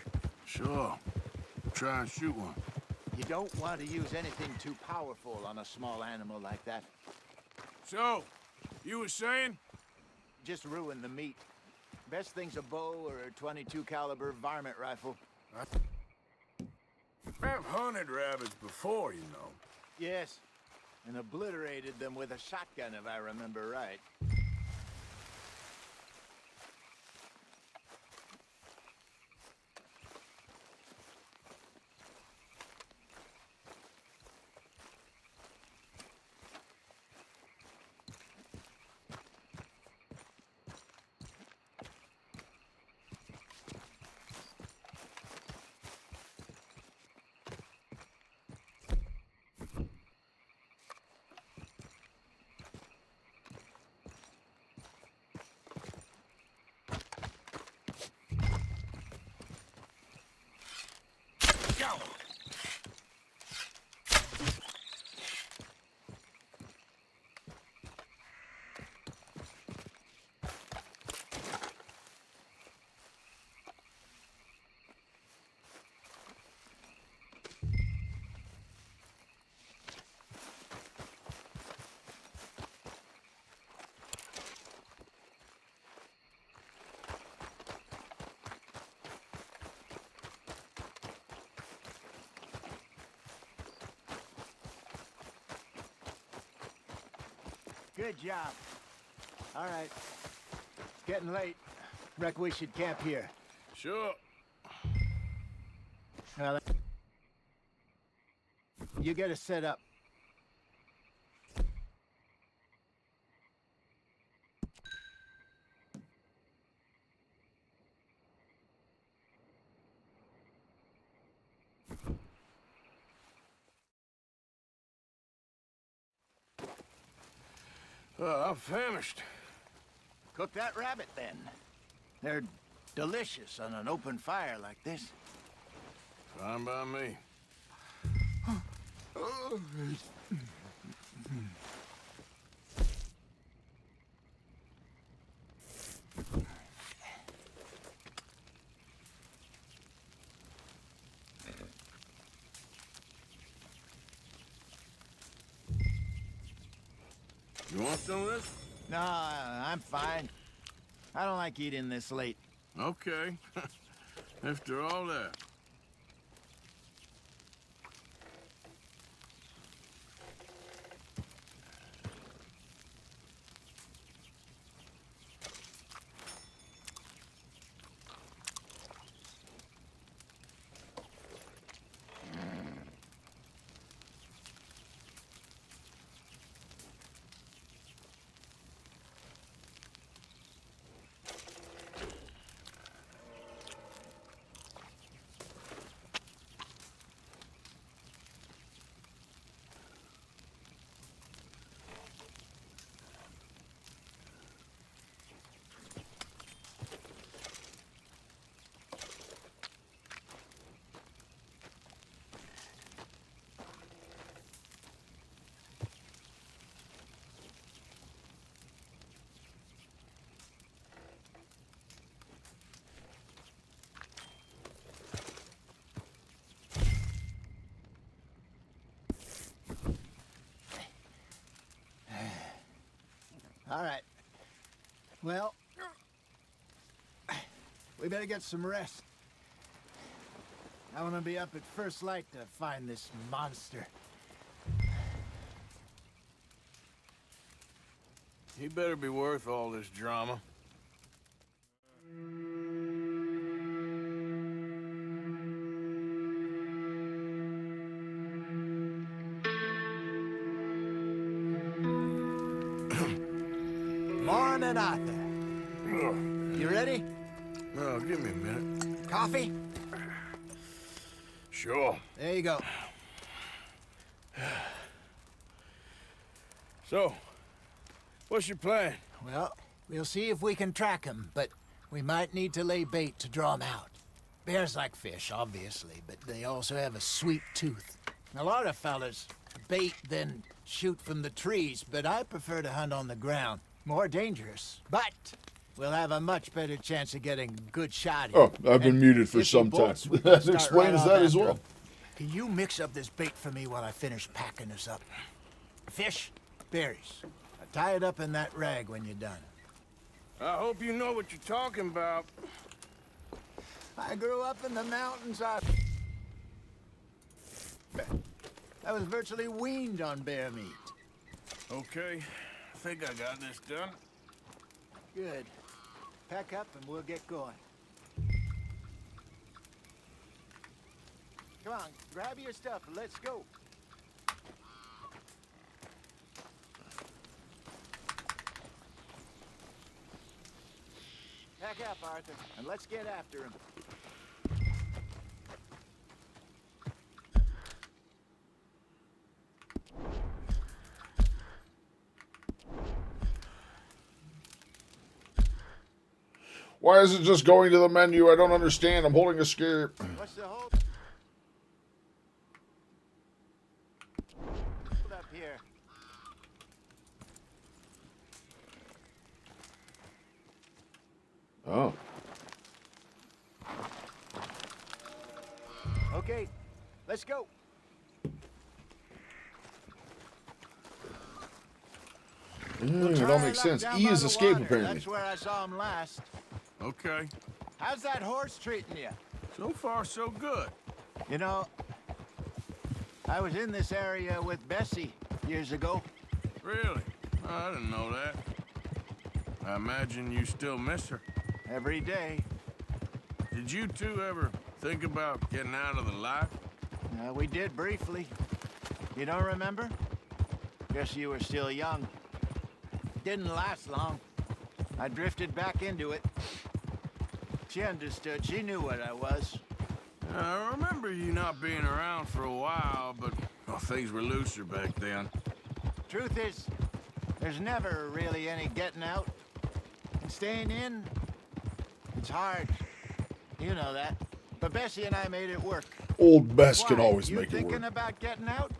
Sure. Try and shoot one. You don't want to use anything too powerful on a small animal like that. So, you were saying? Just ruin the meat. Best thing's a bow or a .22 caliber varmint rifle. I've hunted rabbits before, you know. Yes, and obliterated them with a shotgun if I remember right. Go! Good job. All right. Getting late. Reckon we should camp here. Sure. Well, you get us set up. I'm famished. Cook that rabbit, then. They're delicious on an open fire like this. Fine by me. You want some of this? No, I'm fine. I don't like eating this late. Okay. After all that. All right. Well, we better get some rest. I want to be up at first light to find this monster. He better be worth all this drama. Morning, Arthur. You ready? Oh, give me a minute. Coffee? Sure. There you go. So, what's your plan? Well, we'll see if we can track him, but we might need to lay bait to draw him out. Bears like fish, obviously, but they also have a sweet tooth. A lot of fellas bait, then shoot from the trees, but I prefer to hunt on the ground. More dangerous, but we'll have a much better chance of getting a good shot. Oh, I've been muted for some time. That explains that as well. Can you mix up this bait for me while I finish packing this up? Fish, berries. Tie it up in that rag when you're done. I hope you know what you're talking about. I grew up in the mountains. I was virtually weaned on bear meat. Okay, I think I got this done. Good. Pack up and we'll get going. Come on, grab your stuff and let's go. Pack up, Arthur, and let's get after him. Why is it just going to the menu? I don't understand. I'm holding a scare. What's the hold up here? Oh. Okay, let's go. It all makes sense. E is escape, apparently. That's where I saw him last. Okay. How's that horse treating you? So far, so good. You know, I was in this area with Bessie years ago. Really? I didn't know that. I imagine you still miss her. Every day. Did you two ever think about getting out of the life? We did briefly. You don't remember? Guess you were still young. Didn't last long. I drifted back into it. She understood. She knew what I was. I remember you not being around for a while, but well, things were looser back then. Truth is, there's never really any getting out. And staying in, it's hard. You know that. But Bessie and I made it work. Old Bess can Why, always you make it thinking work. about getting out?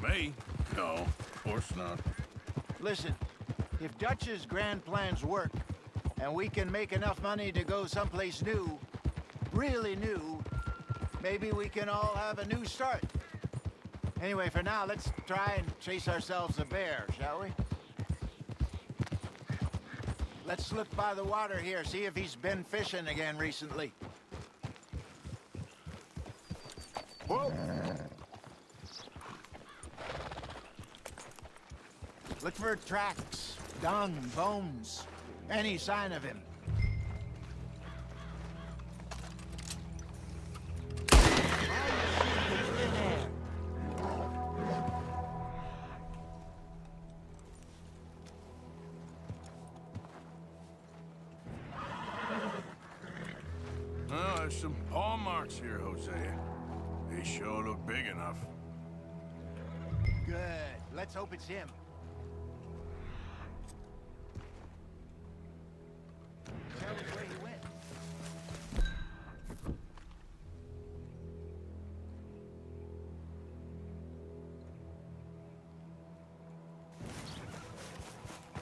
Me? No, of course not. Listen, if Dutch's grand plans work, and we can make enough money to go someplace new, really new, maybe we can all have a new start. Anyway, for now, let's try and chase ourselves a bear, shall we? Let's look by the water here, see if he's been fishing again recently. Whoa! Look for tracks, dung, bones, any sign of him. Oh, there's some paw marks here, Hosea. They sure look big enough. Good. Let's hope it's him. Tell us where he went.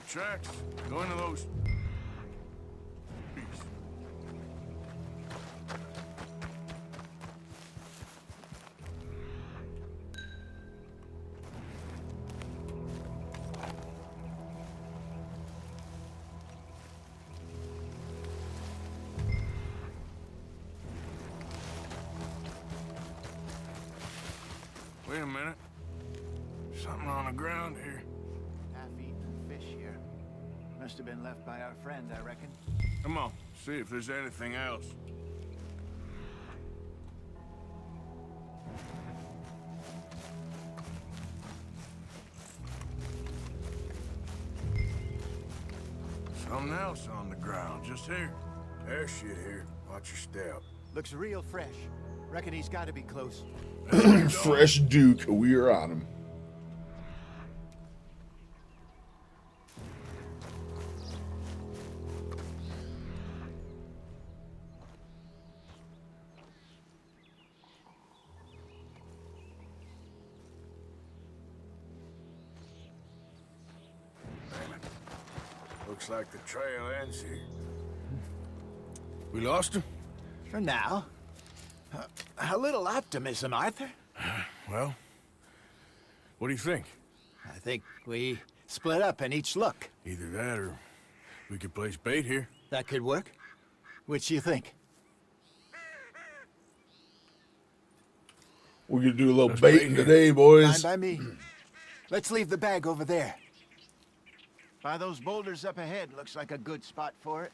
Tracks. Go into those. Wait a minute. Something on the ground here. Half-eaten fish here. Must have been left by our friend, I reckon. Come on, see if there's anything else. Something else on the ground, just here. There's shit here. Watch your step. Looks real fresh. Reckon he's got to be close. Fresh Duke, we are on him. Looks like the trail ends here. We lost him? For now. A little optimism, Arthur. Well, what do you think? I think we split up and each look. Either that or we could place bait here. That could work. Which you think? We're gonna do a little Let's baiting bait here. today, boys. Fine by me. Let's leave the bag over there. By those boulders up ahead, looks like a good spot for it.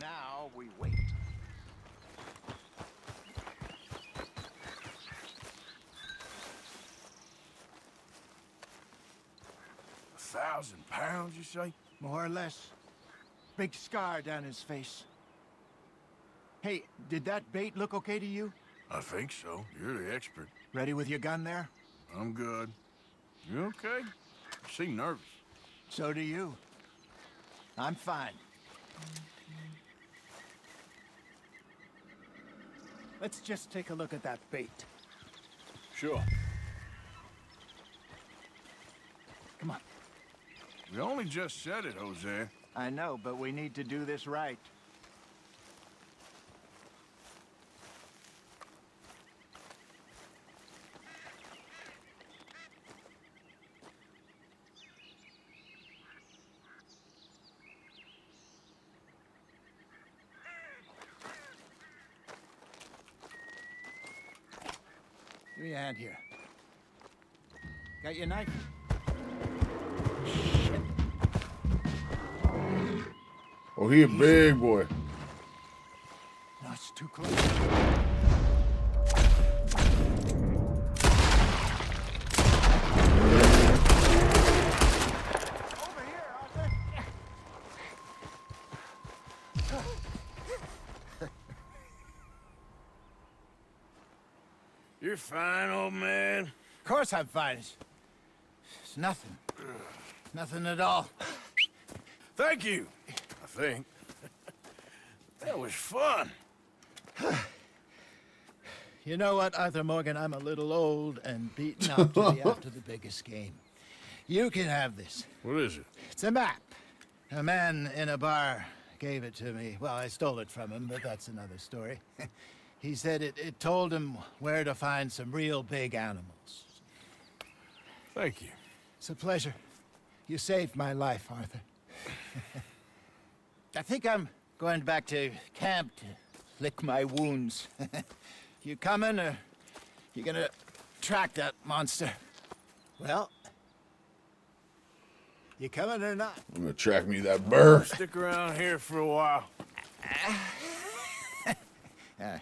Now we wait. £1,000, you say? More or less. Big scar down his face. Hey, did that bait look okay to you? I think so. You're the expert. Ready with your gun there? I'm good. You okay? You seem nervous. So do you. I'm fine. Let's just take a look at that bait. Sure. Come on. We only just said it, Jose. I know, but we need to do this right. Give me a hand here. Got your knife? Shit. Oh, he a big boy. No, it's too close. Over here, Arthur. You're fine, old man. Of course I'm fine. It's nothing. Nothing at all. Thank you, I think. That was fun. You know what, Arthur Morgan? I'm a little old and beaten up to be after the biggest game. You can have this. What is it? It's a map. A man in a bar gave it to me. Well, I stole it from him, but that's another story. He said it told him where to find some real big animals. Thank you. It's a pleasure. You saved my life, Arthur. I think I'm going back to camp to lick my wounds. You coming, or you gonna track that monster? Well, you coming or not? I'm gonna track me that bird. Stick around here for a while. All right.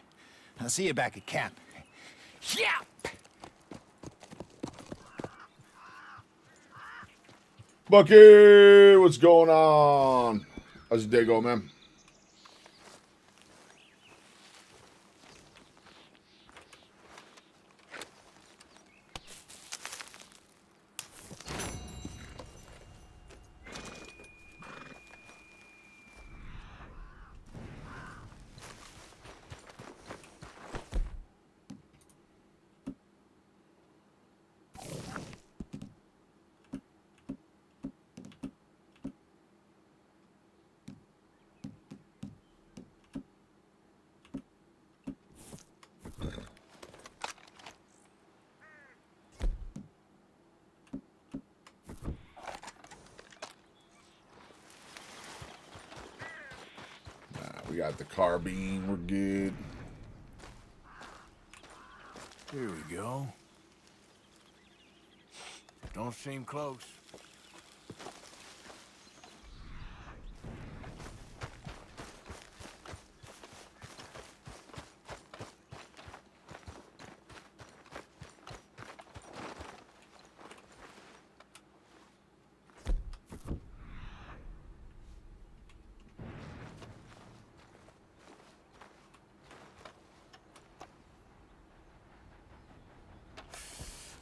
I'll see you back at camp. Yeah! Bucky, what's going on? How's your day going, man? We got the carbine, we're good. Here we go. Don't seem close.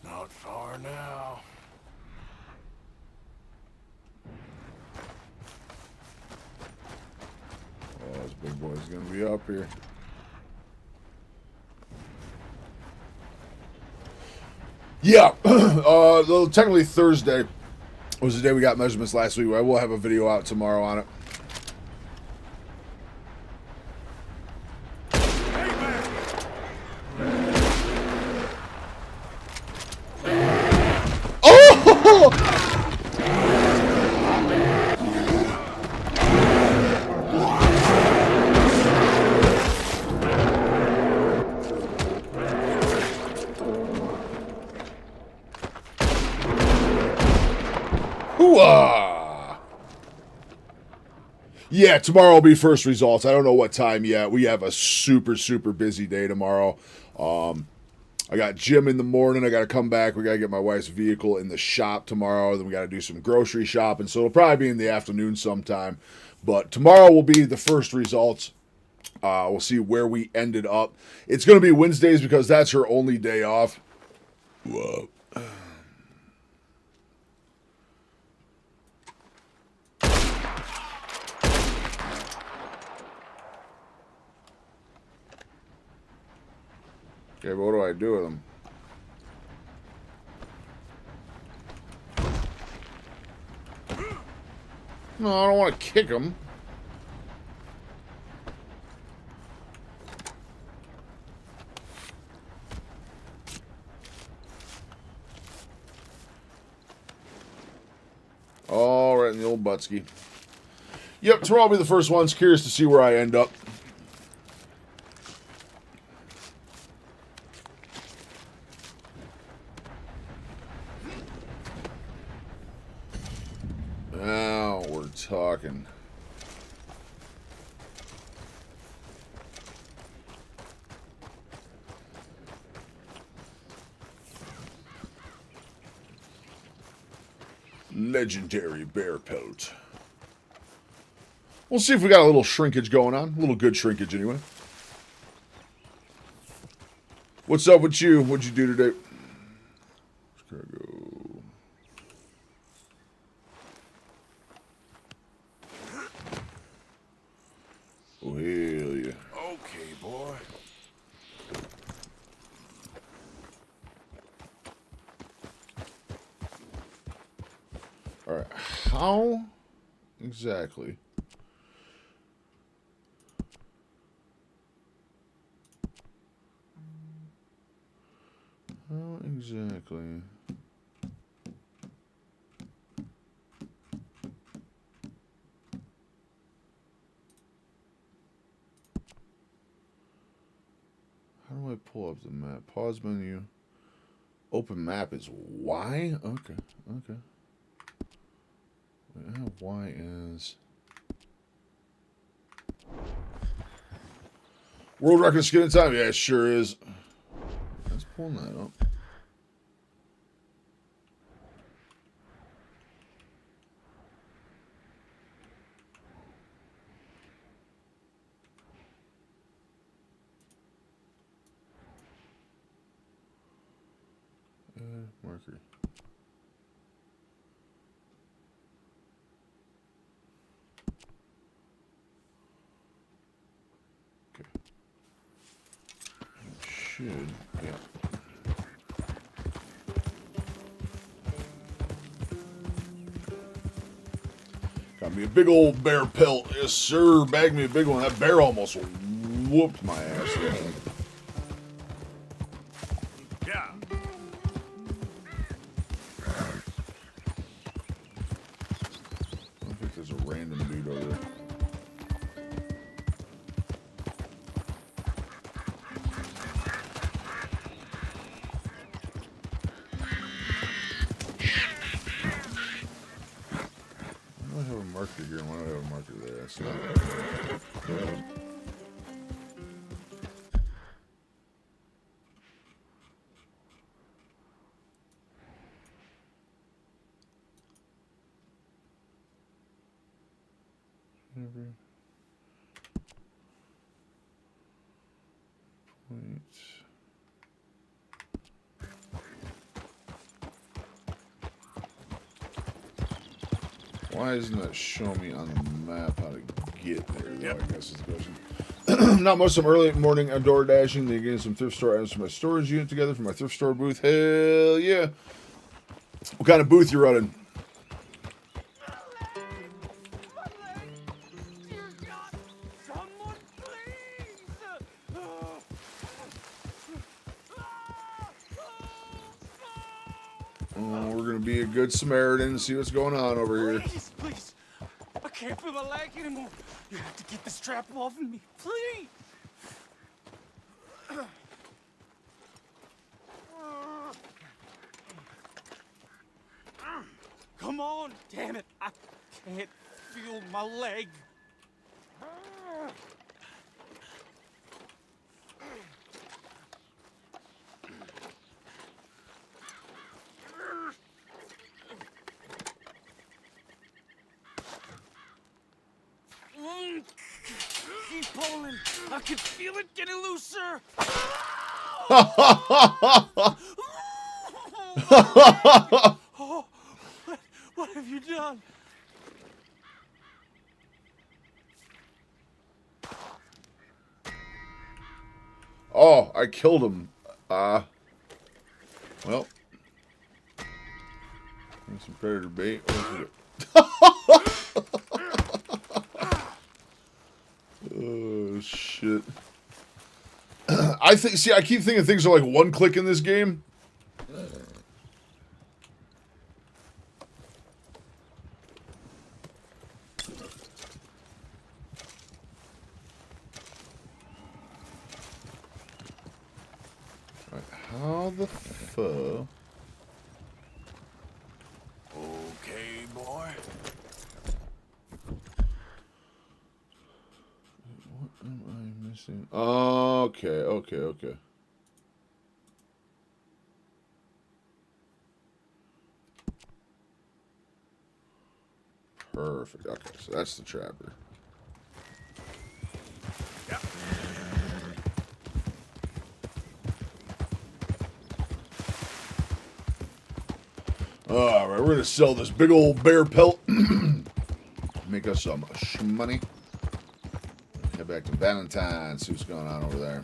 Not far now. Oh, this big boy's gonna be up here. Yeah, though technically Thursday was the day we got measurements last week. I will have a video out tomorrow on it. Yeah, tomorrow will be first results. I don't know what time yet. We have a super, super busy day tomorrow. I got gym in the morning. I got to come back. We got to get my wife's vehicle in the shop tomorrow. Then we got to do some grocery shopping. So it'll probably be in the afternoon sometime. But tomorrow will be the first results. We'll see where we ended up. It's going to be Wednesdays because that's her only day off. Whoa. Okay, but what do I do with them? No, I don't want to kick him. All right, in the old buttski. Yep, tomorrow will be the first ones. Curious to see where I end up. Now we're talking. Legendary bear pelt. We'll see if we got a little shrinkage going on. A little good shrinkage anyway. What's up with you? What'd you do today? Go. Oh, hell yeah. Okay, boy. Alright, how exactly? How exactly? How do I pull up the map? Pause menu. Open map is Y? Okay, okay. Y is... World record skin in time? Yeah, it sure is. Let's pull that up. Marker. Okay. Should, yeah. Got me a big old bear pelt. Yes, sir. Bagged me a big one. That bear almost whooped my ass. Yeah. I think there's a random dude over there. Why do I have a marker here and why do I have a marker there? That's not Never. Point. Why isn't that showing me on the map how to get there? Though, I guess is the question. Not much. Some early morning door dashing. Then getting some thrift store items for my storage unit together for my thrift store booth. Hell yeah! What kind of booth you running? Oh, we're gonna be a good Samaritan and see what's going on over here. Please, please. I can't feel my leg anymore. You have to get the strap off of me, please. Come on, damn it. I can't feel my leg. Keep pulling. I can feel it getting looser. Oh, what have you done? Oh, I killed him. Well. Some predator bait. I keep thinking things are like one click in this game. How the fuck? Okay, boy. What am I missing? Okay. Perfect. Okay, so that's the trapper. All right, we're gonna sell this big old bear pelt. Make us some money. Head back to Valentine. See what's going on over there.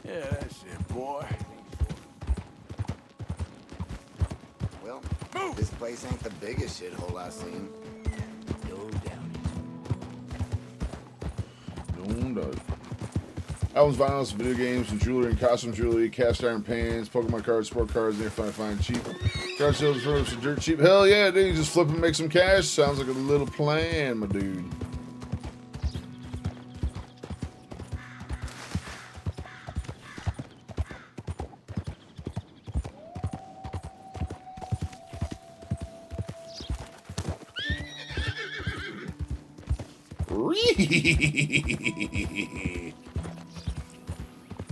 Yeah, that's it, boy. Well, this place ain't the biggest shithole I've seen. No doubt. No doubt. Albums, vinyls, video games, and jewelry and costume jewelry, cast iron pans, Pokemon cards, sport cards, and you're find cheap. Card sales for some dirt cheap. Hell yeah, dude. You just flip and make some cash. Sounds like a little plan, my dude.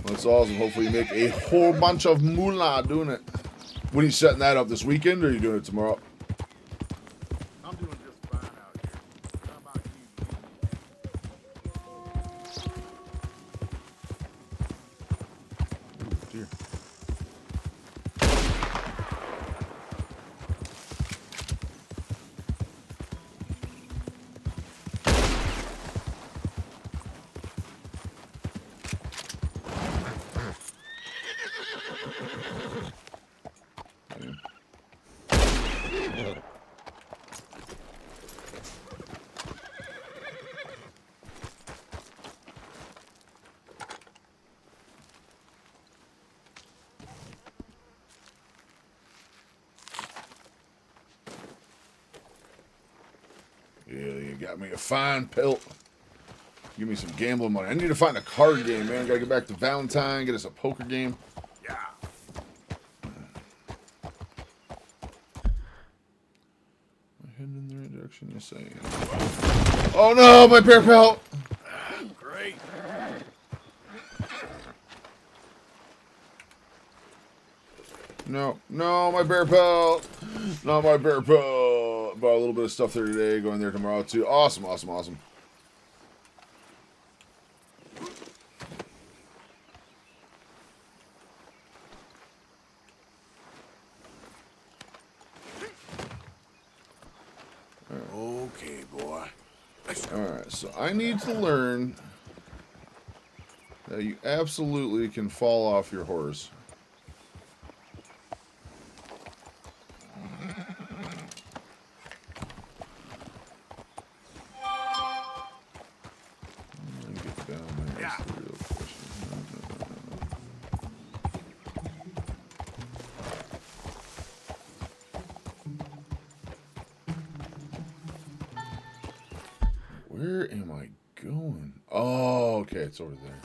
That's awesome. Hopefully you make a whole bunch of moolah doing it. When are you setting that up this weekend, or are you doing it tomorrow? I'm doing just fine out here. How about you? Dear. Yeah, you got me a fine pelt. Give me some gambling money. I need to find a card game, man. Gotta get back to Valentine, get us a poker game. Yeah. Am I heading in the right direction? Yes, I am. Oh no, my bear pelt! Great. No, my bear pelt! Not my bear pelt! Bought a little bit of stuff there today, going there tomorrow too. Awesome. Okay, boy. Alright, so I need to learn that you absolutely can fall off your horse. Get down there. That's the real question. Where am I going? Oh, okay, it's over there.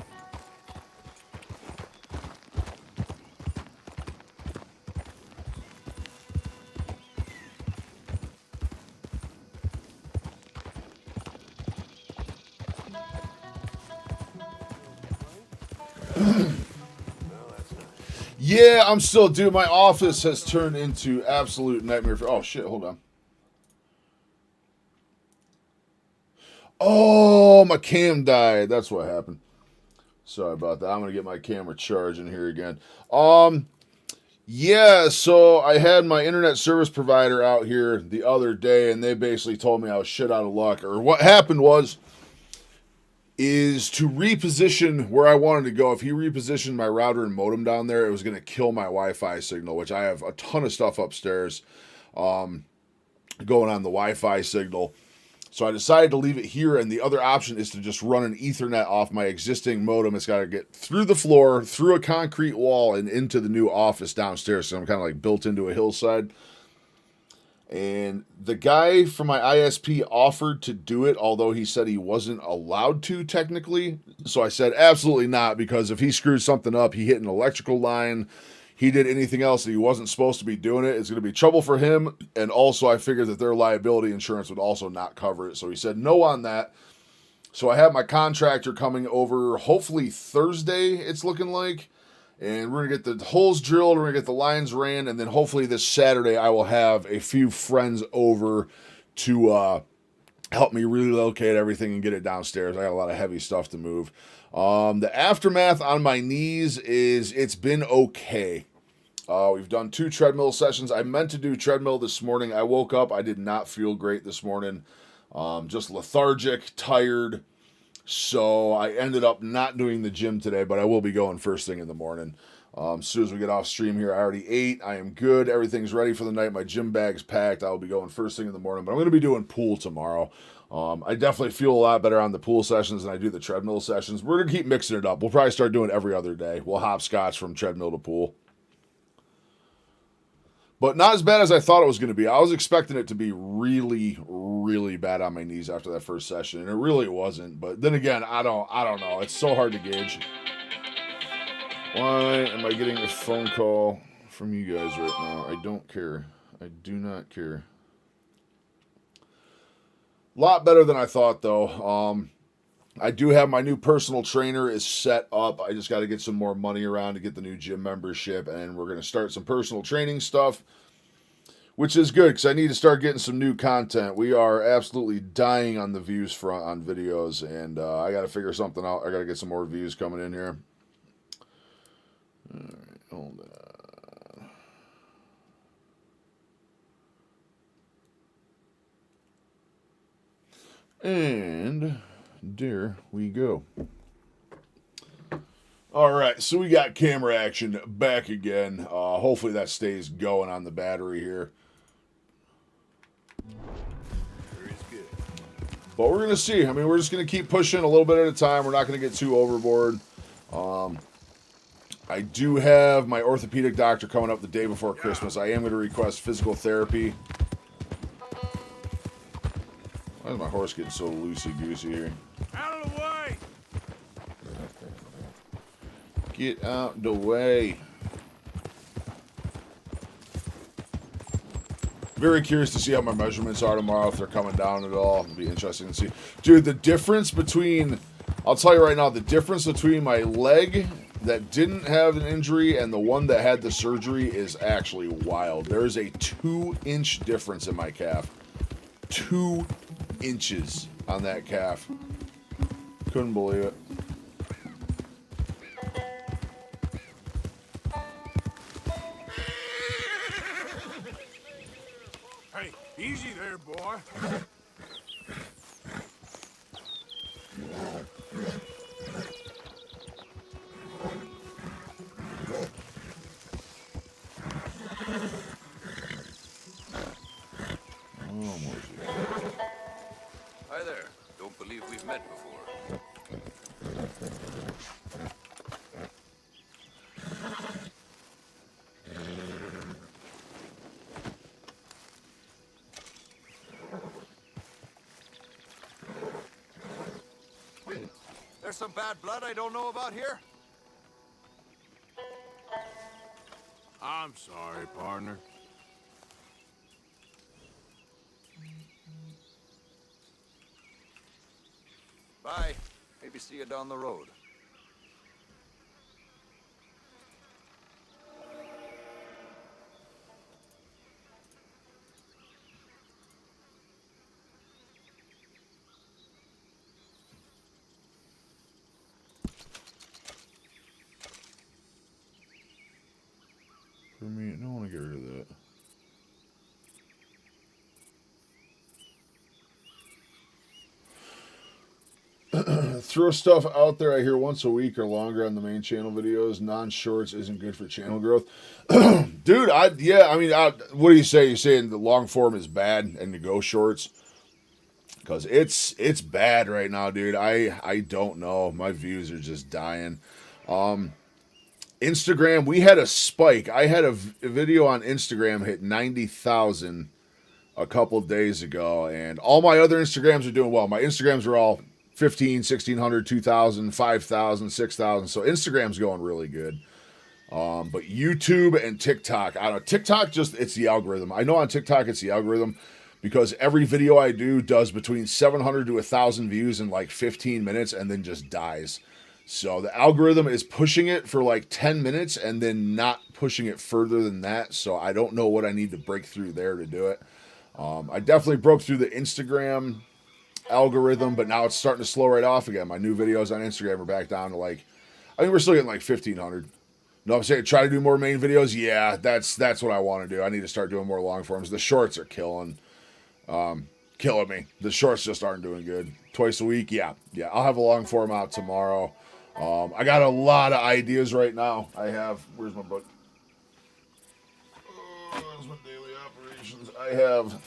Yeah, I'm still, dude. My office has turned into absolute nightmare. Oh shit! Hold on. Oh, my cam died. That's what happened. Sorry about that. I'm gonna get my camera charging here again. Yeah. So I had my internet service provider out here the other day, and they basically told me I was shit out of luck. Or what happened was, is to reposition where I wanted to go. If he repositioned my router and modem down there, it was going to kill my Wi-Fi signal, which I have a ton of stuff upstairs going on the Wi-Fi signal. So I decided to leave it here, and the other option is to just run an Ethernet off my existing modem. It's got to get through the floor, through a concrete wall, and into the new office downstairs. So I'm kind of like built into a hillside. And the guy from my ISP offered to do it, although he said he wasn't allowed to technically. So I said absolutely not, because if he screwed something up, he hit an electrical line, he did anything else that he wasn't supposed to be doing it, it's going to be trouble for him. And also I figured that their liability insurance would also not cover it. So he said no on that. So I have my contractor coming over hopefully Thursday, it's looking like. And we're going to get the holes drilled, we're going to get the lines ran, and then hopefully this Saturday I will have a few friends over to help me relocate everything and get it downstairs. I got a lot of heavy stuff to move. The aftermath on my knees is it's been okay. We've done 2 treadmill sessions. I meant to do treadmill this morning. I woke up, I did not feel great this morning. Just lethargic, tired. So I ended up not doing the gym today, but I will be going first thing in the morning. As soon as we get off stream here, I already ate. I am good. Everything's ready for the night. My gym bag's packed. I will be going first thing in the morning, but I'm going to be doing pool tomorrow. I definitely feel a lot better on the pool sessions than I do the treadmill sessions. We're going to keep mixing it up. We'll probably start doing it every other day. We'll hopscotch from treadmill to pool. But not as bad as I thought it was going to be. I was expecting it to be really, really bad on my knees after that first session, and it really wasn't. But then again, I don't know. It's so hard to gauge. Why am I getting a phone call from you guys right now? I don't care. I do not care. A lot better than I thought, though. I do have my new personal trainer is set up. I just got to get some more money around to get the new gym membership, and we're going to start some personal training stuff, which is good because I need to start getting some new content. We are absolutely dying on the views front on videos, and I got to figure something out. I got to get some more views coming in here. All right, hold on. And there we go. All right, so we got camera action back again. Hopefully that stays going on the battery here. But we're going to see. I mean, we're just going to keep pushing a little bit at a time. We're not going to get too overboard. I do have my orthopedic doctor coming up the day before Christmas. I am going to request physical therapy. Why is my horse getting so loosey-goosey here? Out of the way! Get out the way. Very curious to see how my measurements are tomorrow, if they're coming down at all. It'll be interesting to see. Dude, the difference between... I'll tell you right now, the difference between my leg that didn't have an injury and the one that had the surgery is actually wild. There's a 2-inch difference in my calf. 2 inches on that calf. Couldn't believe it. Hey, easy there, boy. Hi there. Don't believe we've met before. There's some bad blood I don't know about here? I'm sorry, partner. Bye. Maybe see you down the road. For me, I don't want to get rid of that. throw stuff out there I hear once a week or longer on the main channel videos. Non-shorts isn't good for channel growth. Dude, what do you say? You're saying the long form is bad and to go shorts? Because it's bad right now, dude. I don't know. My views are just dying. Instagram, we had a spike. I had a video on Instagram hit 90,000 a couple days ago, and all my other Instagrams are doing well. My Instagrams are all 15, 1,600, 2,000, 5,000, 6,000. So Instagram's going really good. But YouTube and TikTok, I don't know. TikTok it's the algorithm. I know on TikTok it's the algorithm because every video I do does between 700 to 1,000 views in like 15 minutes and then just dies. So the algorithm is pushing it for like 10 minutes and then not pushing it further than that. So I don't know what I need to break through there to do it. I definitely broke through the Instagram algorithm, but now it's starting to slow right off again. My new videos on Instagram are back down to like, I think we're still getting like 1,500. No, I'm saying try to do more main videos. Yeah, that's what I want to do. I need to start doing more long forms. The shorts are killing me. The shorts just aren't doing good. Twice a week, yeah. I'll have a long form out tomorrow. I got a lot of ideas right now. Where's my book? Where's my daily operations? I have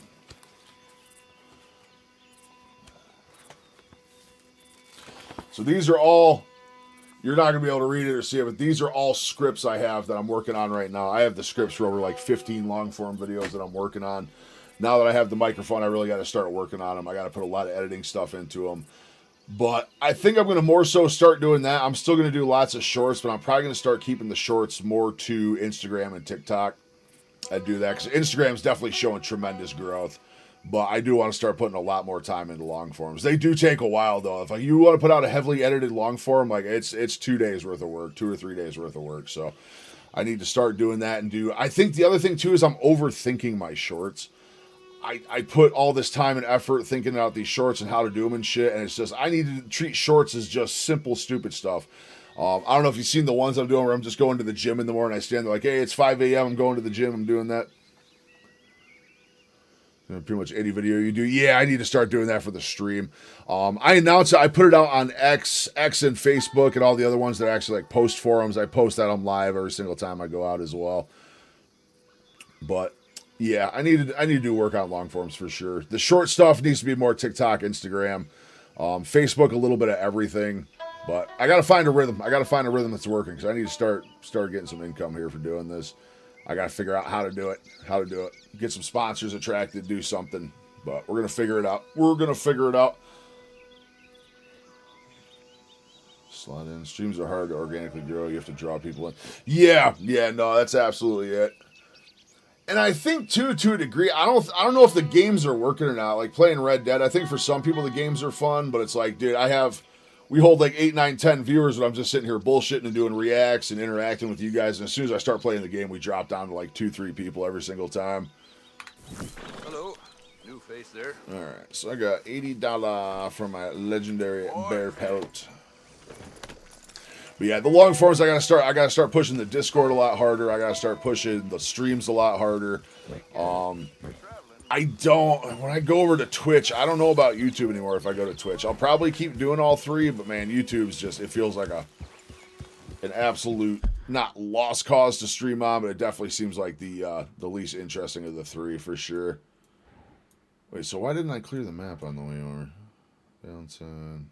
so these are all, you're not going to be able to read it or see it, but these are all scripts I have that I'm working on right now. I have the scripts for over like 15 long form videos that I'm working on. Now that I have the microphone, I really got to start working on them. I got to put a lot of editing stuff into them. But I think I'm going to more so start doing that. I'm still going to do lots of shorts, but I'm probably going to start keeping the shorts more to Instagram and TikTok. I do that because Instagram's definitely showing tremendous growth. But I do want to start putting a lot more time into long forms. They do take a while though. If you want to put out a heavily edited long form, like it's 2 days worth of work, 2 or 3 days worth of work. So I need to start doing that I think the other thing too is I'm overthinking my shorts. I put all this time and effort thinking about these shorts and how to do them and shit, and it's just I need to treat shorts as just simple, stupid stuff. I don't know if you've seen the ones I'm doing where I'm just going to the gym in the morning. I stand there like, hey, it's 5 a.m. I'm going to the gym. I'm doing that. Pretty much any video you do. Yeah, I need to start doing that for the stream. I announced it. I put it out on X and Facebook and all the other ones that actually like post forums. I post that on live every single time I go out as well. But yeah, I need to do work on long forms for sure. The short stuff needs to be more TikTok, Instagram, Facebook, a little bit of everything. But I got to find a rhythm. I got to find a rhythm that's working because I need to start getting some income here for doing this. I got to figure out how to do it. Get some sponsors attracted, do something. But we're going to figure it out. Slot in. Streams are hard to organically grow. You have to draw people in. Yeah, no, that's absolutely it. And I think, too, to a degree, I don't know if the games are working or not. Like, playing Red Dead, I think for some people the games are fun. But it's like, dude, we hold like 8, 9, 10 viewers, but I'm just sitting here bullshitting and doing reacts and interacting with you guys. And as soon as I start playing the game, we drop down to like 2, 3 people every single time. Hello. New face there. All right, so I got $80 for my legendary bear pelt. But yeah, the long forms I gotta start pushing the Discord a lot harder. I gotta start pushing the streams a lot harder. When I go over to Twitch, I don't know about YouTube anymore if I go to Twitch. I'll probably keep doing all 3, but man, YouTube's just, it feels like an absolute, not lost cause to stream on, but it definitely seems like the least interesting of the 3 for sure. Wait, so why didn't I clear the map on the way over? Downside.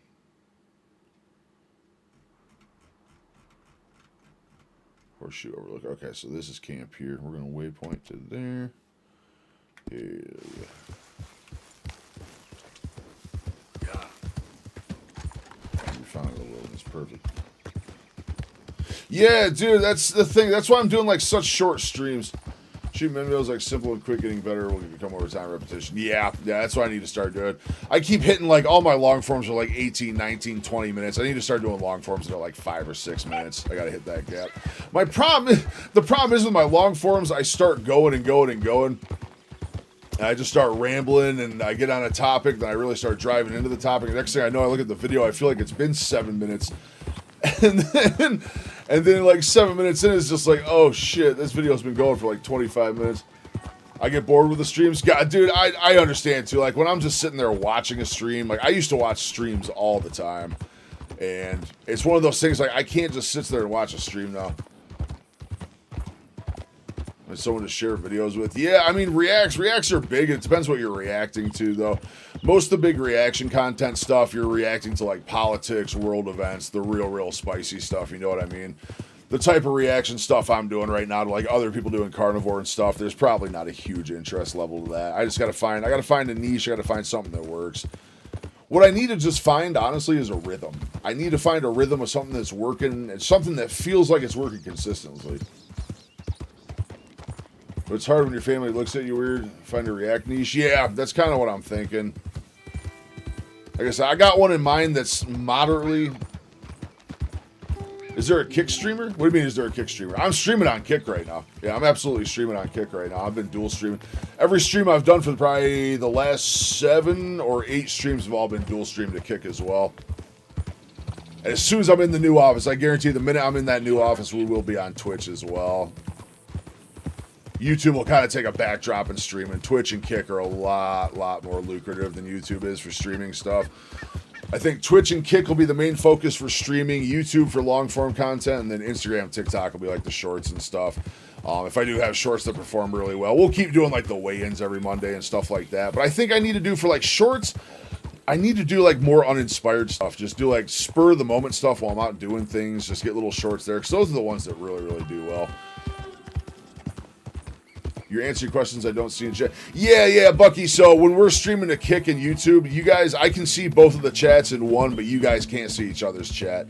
Horseshoe overlook. Okay, so this is camp here. We're going to waypoint to there. Yeah. We found the wilderness. Perfect. Yeah, dude, that's the thing. That's why I'm doing like such short streams. Shooting videos like simple and quick, getting better will become over time repetition. Yeah, that's what I need to start doing. I keep hitting like all my long forms are like 18, 19, 20 minutes. I need to start doing long forms that are like 5 or 6 minutes. I gotta hit that gap. The problem is with my long forms, I start going and going and going. And I just start rambling and I get on a topic, then I really start driving into the topic. The next thing I know, I look at the video, I feel like it's been 7 minutes. And then like 7 minutes in, it's just like, oh shit, this video's been going for like 25 minutes. I get bored with the streams. God, dude, I understand too. Like when I'm just sitting there watching a stream, like I used to watch streams all the time. And it's one of those things, like, I can't just sit there and watch a stream now. And someone to share videos with. Yeah, I mean, reacts are big. It depends what you're reacting to, though. Most of the big reaction content stuff, you're reacting to, like, politics, world events, the real spicy stuff, you know what I mean? The type of reaction stuff I'm doing right now to, like, other people doing carnivore and stuff, there's probably not a huge interest level to that. I gotta find a niche, I gotta find something that works. What I need to just find, honestly, is a rhythm. I need to find a rhythm of something that's working, and something that feels like it's working consistently. But it's hard when your family looks at you weird, find a react niche. Yeah, that's kind of what I'm thinking. Like I said, I got one in mind that's moderately... Is there a Kick streamer? What do you mean, is there a Kick streamer? I'm streaming on Kick right now. Yeah, I'm absolutely streaming on Kick right now. I've been dual streaming. Every stream I've done for probably the last 7 or 8 streams have all been dual streamed to Kick as well. And as soon as I'm in the new office, I guarantee the minute I'm in that new office, we will be on Twitch as well. YouTube will kind of take a backdrop in streaming. Twitch and Kick are a lot more lucrative than YouTube is for streaming stuff. I think Twitch and Kick will be the main focus for streaming, YouTube for long-form content, and then Instagram and TikTok will be like the shorts and stuff. If I do have shorts that perform really well, we'll keep doing like the weigh-ins every Monday and stuff like that. But I think I need to do for like shorts, I need to do like more uninspired stuff. Just do like spur of the moment stuff while I'm out doing things. Just get little shorts there, because those are the ones that really do well. You're answering questions I don't see in chat. Yeah, Bucky. So when we're streaming to Kick and YouTube, you guys, I can see both of the chats in one, but you guys can't see each other's chat.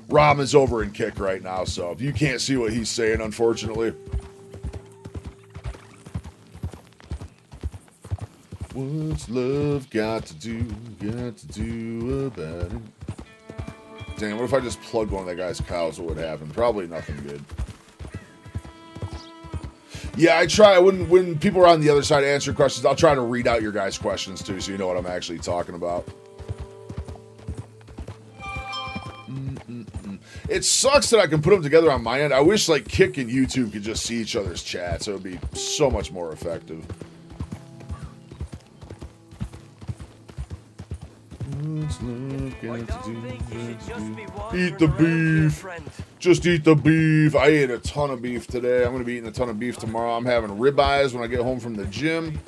Rom is over in Kick right now, so if you can't see what he's saying, unfortunately. What's love got to do about it? Dang, what if I just plugged one of that guy's cows? What would happen? Probably nothing good. Yeah, I try. When people are on the other side answering questions, I'll try to read out your guys' questions too, so you know what I'm actually talking about. It sucks that I can put them together on my end. I wish like Kick and YouTube could just see each other's chats. It would be so much more effective. Eat the beef. Just eat the beef. I ate a ton of beef today. I'm going to be eating a ton of beef tomorrow. I'm having ribeyes when I get home from the gym.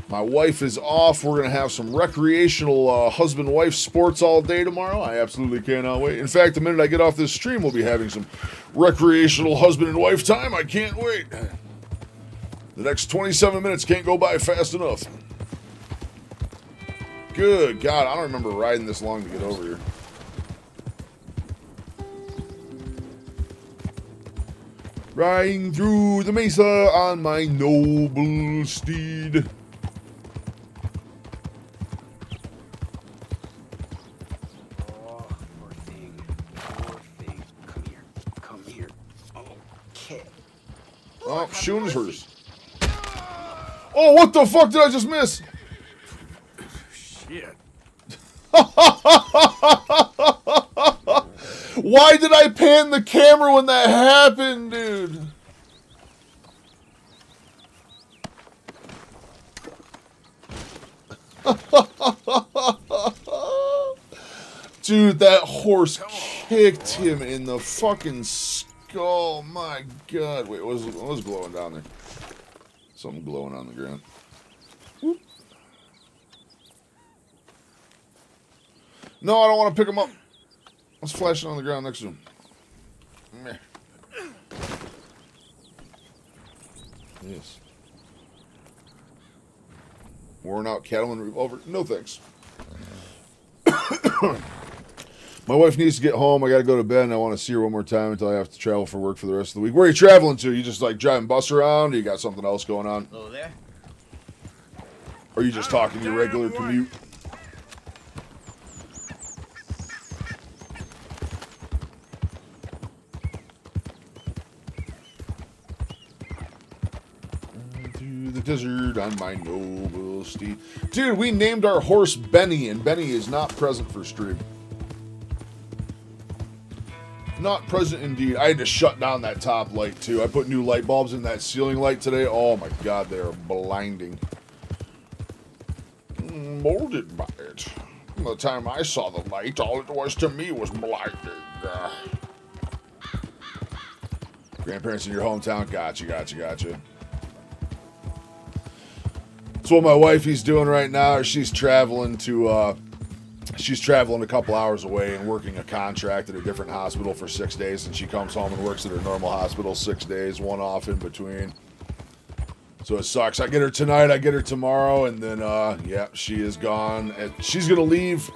My wife is off. We're going to have some recreational husband-wife sports all day tomorrow. I absolutely cannot wait. In fact, the minute I get off this stream, we'll be having some recreational husband and wife time. I can't wait. The next 27 minutes can't go by fast enough. Good God, I don't remember riding this long to get over here. Riding through the mesa on my noble steed. Oh, poor thing. Come here. Okay. Oh, shooting hers. Oh, what the fuck did I just miss? Shit. Why did I pan the camera when that happened, dude? Dude, that horse kicked him in the fucking skull. My God. Wait, what was glowing down there? Something glowing on the ground. Whoop. No, I don't want to pick him up. Let's flash it on the ground next to him. Meh. Yes. Worn out cattleman revolver. No thanks. My wife needs to get home. I got to go to bed, and I want to see her one more time until I have to travel for work for the rest of the week. Where are you traveling to? You just like driving bus around, or you got something else going on? Hello there. Or are you just talking your regular commute? Through the desert on my noble steed. Dude, we named our horse Benny, and Benny is not present for stream. Not present indeed. I had to shut down that top light too. I put new light bulbs in that ceiling light today. Oh my God, they are blinding. Molded by it. From the time I saw the light, all it was to me was blinding. Grandparents in your hometown? Gotcha. That's what my wifey's doing right now. She's traveling a couple hours away and working a contract at a different hospital for 6 days, and she comes home and works at her normal hospital 6 days, one off in between. So it sucks. I get her tonight, I get her tomorrow, and then she is gone. She's gonna leave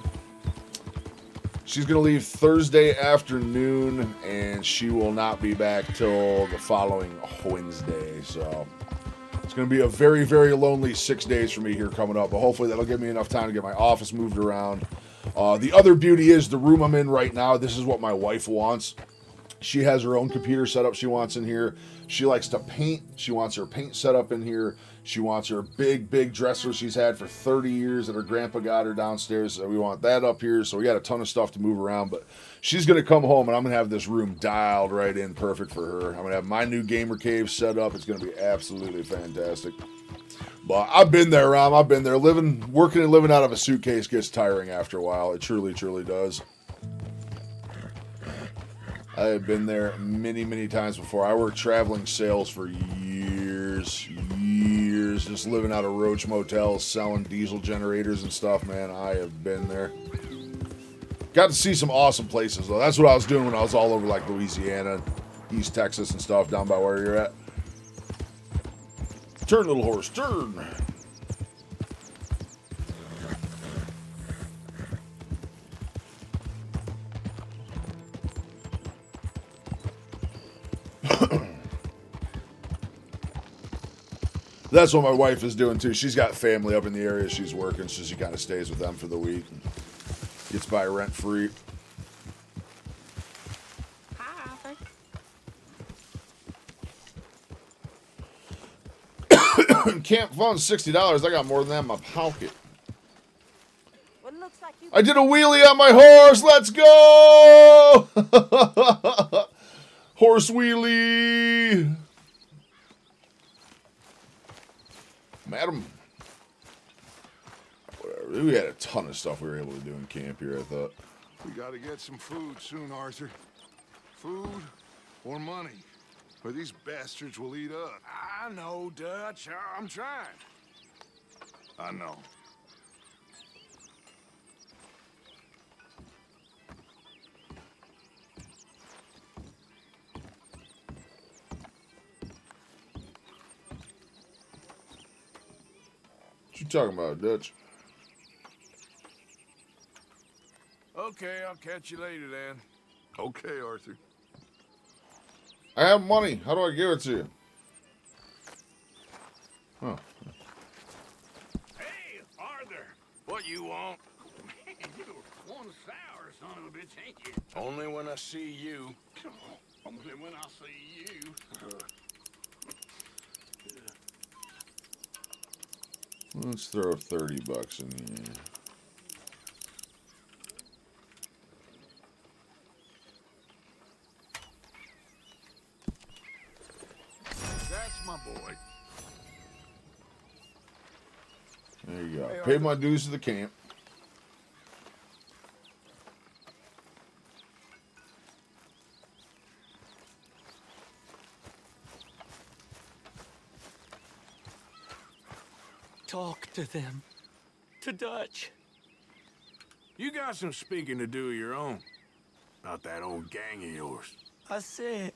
Thursday afternoon, and she will not be back till the following Wednesday. So it's going to be a very, very lonely 6 days for me here coming up, but hopefully that'll give me enough time to get my office moved around. The other beauty is the room I'm in right now. This is what my wife wants. She has her own computer setup she wants in here. She likes to paint. She wants her paint set up in here. She wants her big, big dresser she's had for 30 years that her grandpa got her downstairs. So we want that up here. So we got a ton of stuff to move around. But she's going to come home, and I'm going to have this room dialed right in perfect for her. I'm going to have my new gamer cave set up. It's going to be absolutely fantastic. But I've been there, Rom. I've been there. Working and living out of a suitcase gets tiring after a while. It truly, truly does. I have been there many, many times before. I worked traveling sales for years, just living out of roach motels, selling diesel generators and stuff, man. I have been there. Got to see some awesome places, though. That's what I was doing when I was all over, like, Louisiana, East Texas and stuff, down by where you're at. Turn, little horse, turn. That's what my wife is doing too. She's got family up in the area she's working, so she kind of stays with them for the week. Gets by rent free. Camp fund $60. I got more than that in my pocket. I did a wheelie on my horse. Let's go! Horse wheelie. Madam. Whatever. We had a ton of stuff we were able to do in camp here, I thought. We gotta get some food soon, Arthur. Food or money, or these bastards will eat up. I know, Dutch. I'm trying. I know. What you talking about, Dutch? Okay, I'll catch you later then. Okay, Arthur. I have money. How do I give it to you? Huh. Hey, Arthur. What you want? Man, you're one sour son of a bitch, ain't you? Only when I see you. Only when I see you. Let's throw $30 in here. That's my boy. There you go. Hey, Paid my dues to the camp. Talk to them. To Dutch. You got some speaking to do of your own. Not that old gang of yours. I said,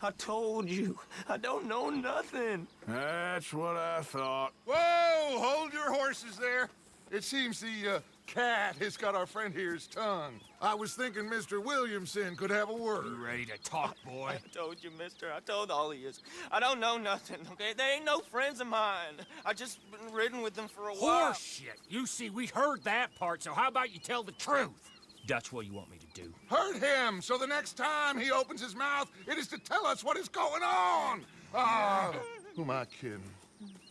I told you, I don't know nothing. That's what I thought. Whoa! Hold your horses there. It seems the cat has got our friend here's tongue. I was thinking Mr. Williamson could have a word. You ready to talk, boy? I told you, mister. I told all of you. I don't know nothing, okay? They ain't no friends of mine. I just been ridden with them for a while. Horse shit. You see, we heard that part, so how about you tell the truth? Dutch, what do you want me to do? Hurt him, so the next time he opens his mouth, it is to tell us what is going on. Who am I kidding?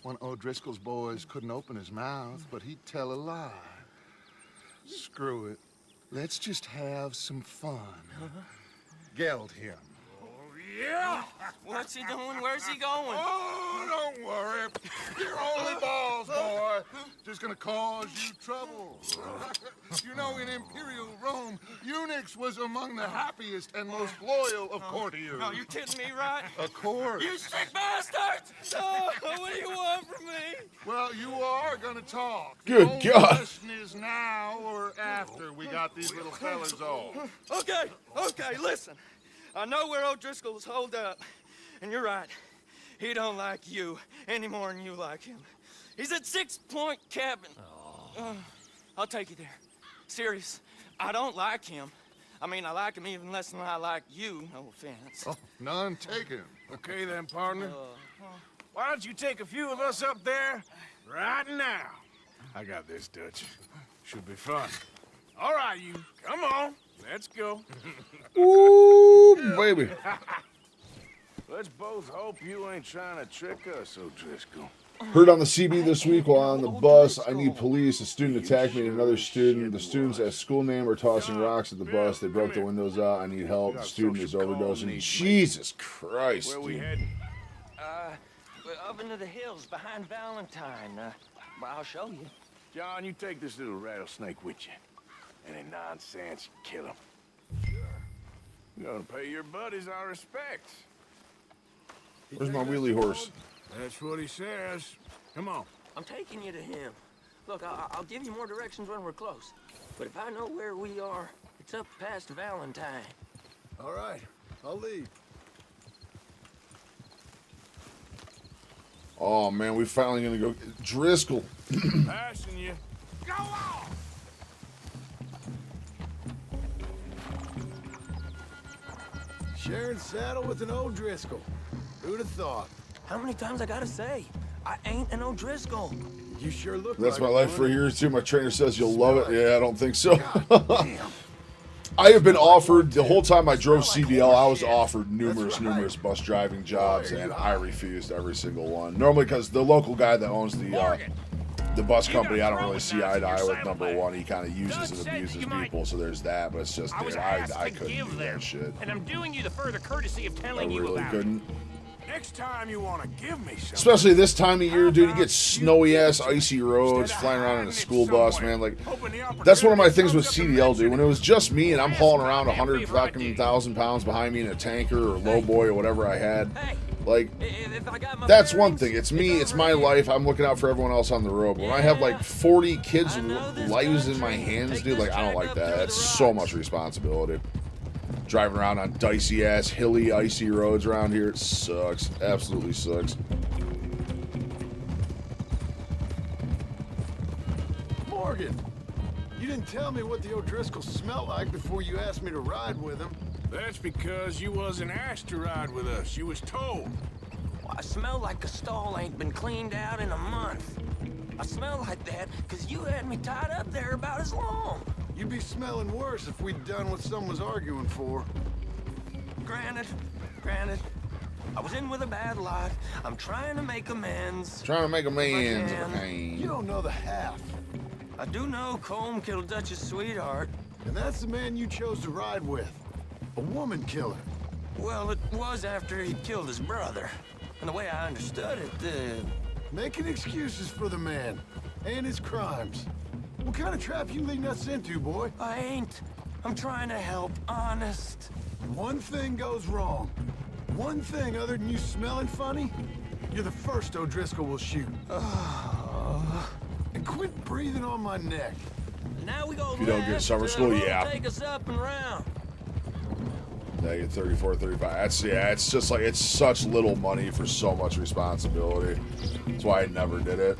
One of O'Driscoll's boys couldn't open his mouth, but he'd tell a lie. Screw it. Let's just have some fun. Geld him. Oh, Yeah? What's he doing? Where's he going? Oh, don't worry. You're only balls, boy. Just gonna cause you trouble. You know, in Imperial Rome, eunuchs was among the happiest and most loyal of courtiers. No, you're kidding me, right? Of course. You sick bastards! Oh, what do you want from me? Well, you are gonna talk. Good The only God. question is now or after we got these little fellas off. Okay, listen. I know where O'Driscoll's holed up, and you're right. He don't like you any more than you like him. He's at 6 Point Cabin. I'll take you there. Serious, I don't like him. I mean, I like him even less than I like you, no offense. Oh, none taken. Okay then, partner. Why don't you take a few of us up there right now? I got this, Dutch. Should be fun. All right, you. Come on. Let's go. Ooh, baby. Let's both hope you ain't trying to trick us, O'Driscoll. Heard on the CB this week while on the bus, I need police. A student attacked me and another student. The students at school name are tossing rocks at the bus. They broke the windows out. I need help. The student is overdosing. Jesus Christ, Where we dude. heading? We're up into the hills behind Valentine. Well, I'll show you. John, you take this little rattlesnake with you. Any nonsense, kill him. You're gonna pay your buddies our respects. Where's my wheelie horse? That's what he says. Come on. I'm taking you to him. Look, I'll give you more directions when we're close. But if I know where we are, it's up past Valentine. All right, I'll leave. Oh man, we finally gonna go Driscoll. Passing you. Go on! Sharing saddle with an O'Driscoll. Who'd have thought? How many times I gotta say? I ain't an O'Driscoll. You sure look That's like my life one. for years too. My trainer says you'll love it. Yeah, I don't think so. I have been offered the whole time I drove CDL. I was offered numerous bus driving jobs, and I refused every single one. Normally, because the local guy that owns the bus company, I don't really see eye to eye with. Number one, he kind of uses and abuses people, so there's that. But it's just, dude, I couldn't do that shit. And I'm doing you the further courtesy of I telling you really about couldn't. Next time you want to give me something. Especially this time of year, dude, you get snowy ass, icy roads, flying around in a school bus, man. Like, that's one of my things with CDL, dude. When it was just me and I'm hauling around 100,000 pounds behind me in a tanker or lowboy or whatever I had, like, that's one thing. It's me, it's my life. I'm looking out for everyone else on the road. But when I have like 40 kids' lives in my hands, dude, like, I don't like that. That's so much responsibility. Driving around on dicey ass, hilly, icy roads around here, it sucks. Absolutely sucks. Morgan, you didn't tell me what the O'Driscoll smelled like before you asked me to ride with him. That's because you wasn't asked to ride with us. You was told. Well, I smell like a stall ain't been cleaned out in a month. I smell like that because you had me tied up there about as long. You'd be smelling worse if we'd done what some was arguing for. Granted. I was in with a bad lot. I'm trying to make amends. Trying to make amends. You don't know the half. I do know Colm killed Dutch's sweetheart. And that's the man you chose to ride with. A woman killer. Well, it was after he killed his brother. And the way I understood it, Making excuses for the man and his crimes. What kind of trap you leading us into, boy? I ain't. I'm trying to help, honest. One thing goes wrong. One thing other than you smelling funny, you're the first O'Driscoll will shoot. And quit breathing on my neck. Now we go If you don't get summer school, yeah. Take us up and round. Negative 34, 35. That's, yeah, it's just like, it's such little money for so much responsibility. That's why I never did it.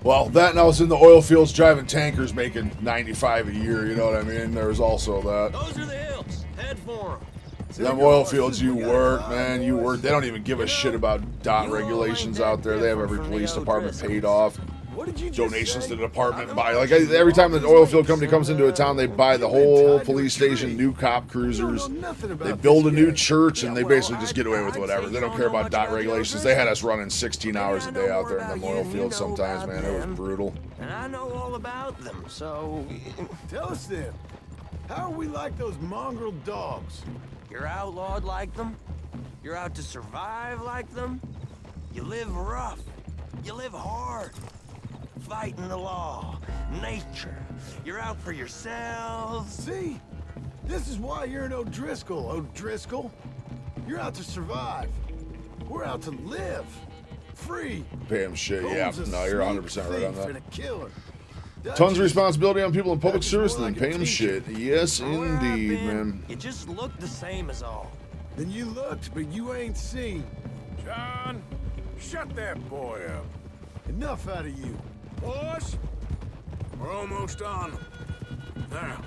Well, that and I was in the oil fields driving tankers making 95 a year, you know what I mean? There was also that. Those are the hills. Head for them. Them oil fields, you work, man, you work. They don't even give a shit about dot regulations out there. They have every police department paid off. Donations to the department buy. Like, every time the oil field company comes into a town, they buy the whole police station, new cop cruisers. They build a new church, and they basically just get away with whatever. They don't care about dot regulations. They had us running 16 hours a day out there in the oil fields sometimes, man. It was brutal. And I know all about them, so... Tell us then, how are we like those mongrel dogs? You're outlawed like them. You're out to survive like them. You live rough. You live hard. Fighting the law, nature. You're out for yourselves. See? This is why you're an O'Driscoll, O'Driscoll. You're out to survive. We're out to live. Free. Pay him shit. Yeah, no, you're 100% right on For that. the killer. Tons of responsibility on people in public service and then pay them shit. Yes, indeed, man. You just look the same as all. Then you looked, but you ain't seen. John, shut that boy up. Enough out of you. Boys, we're almost on them. Now,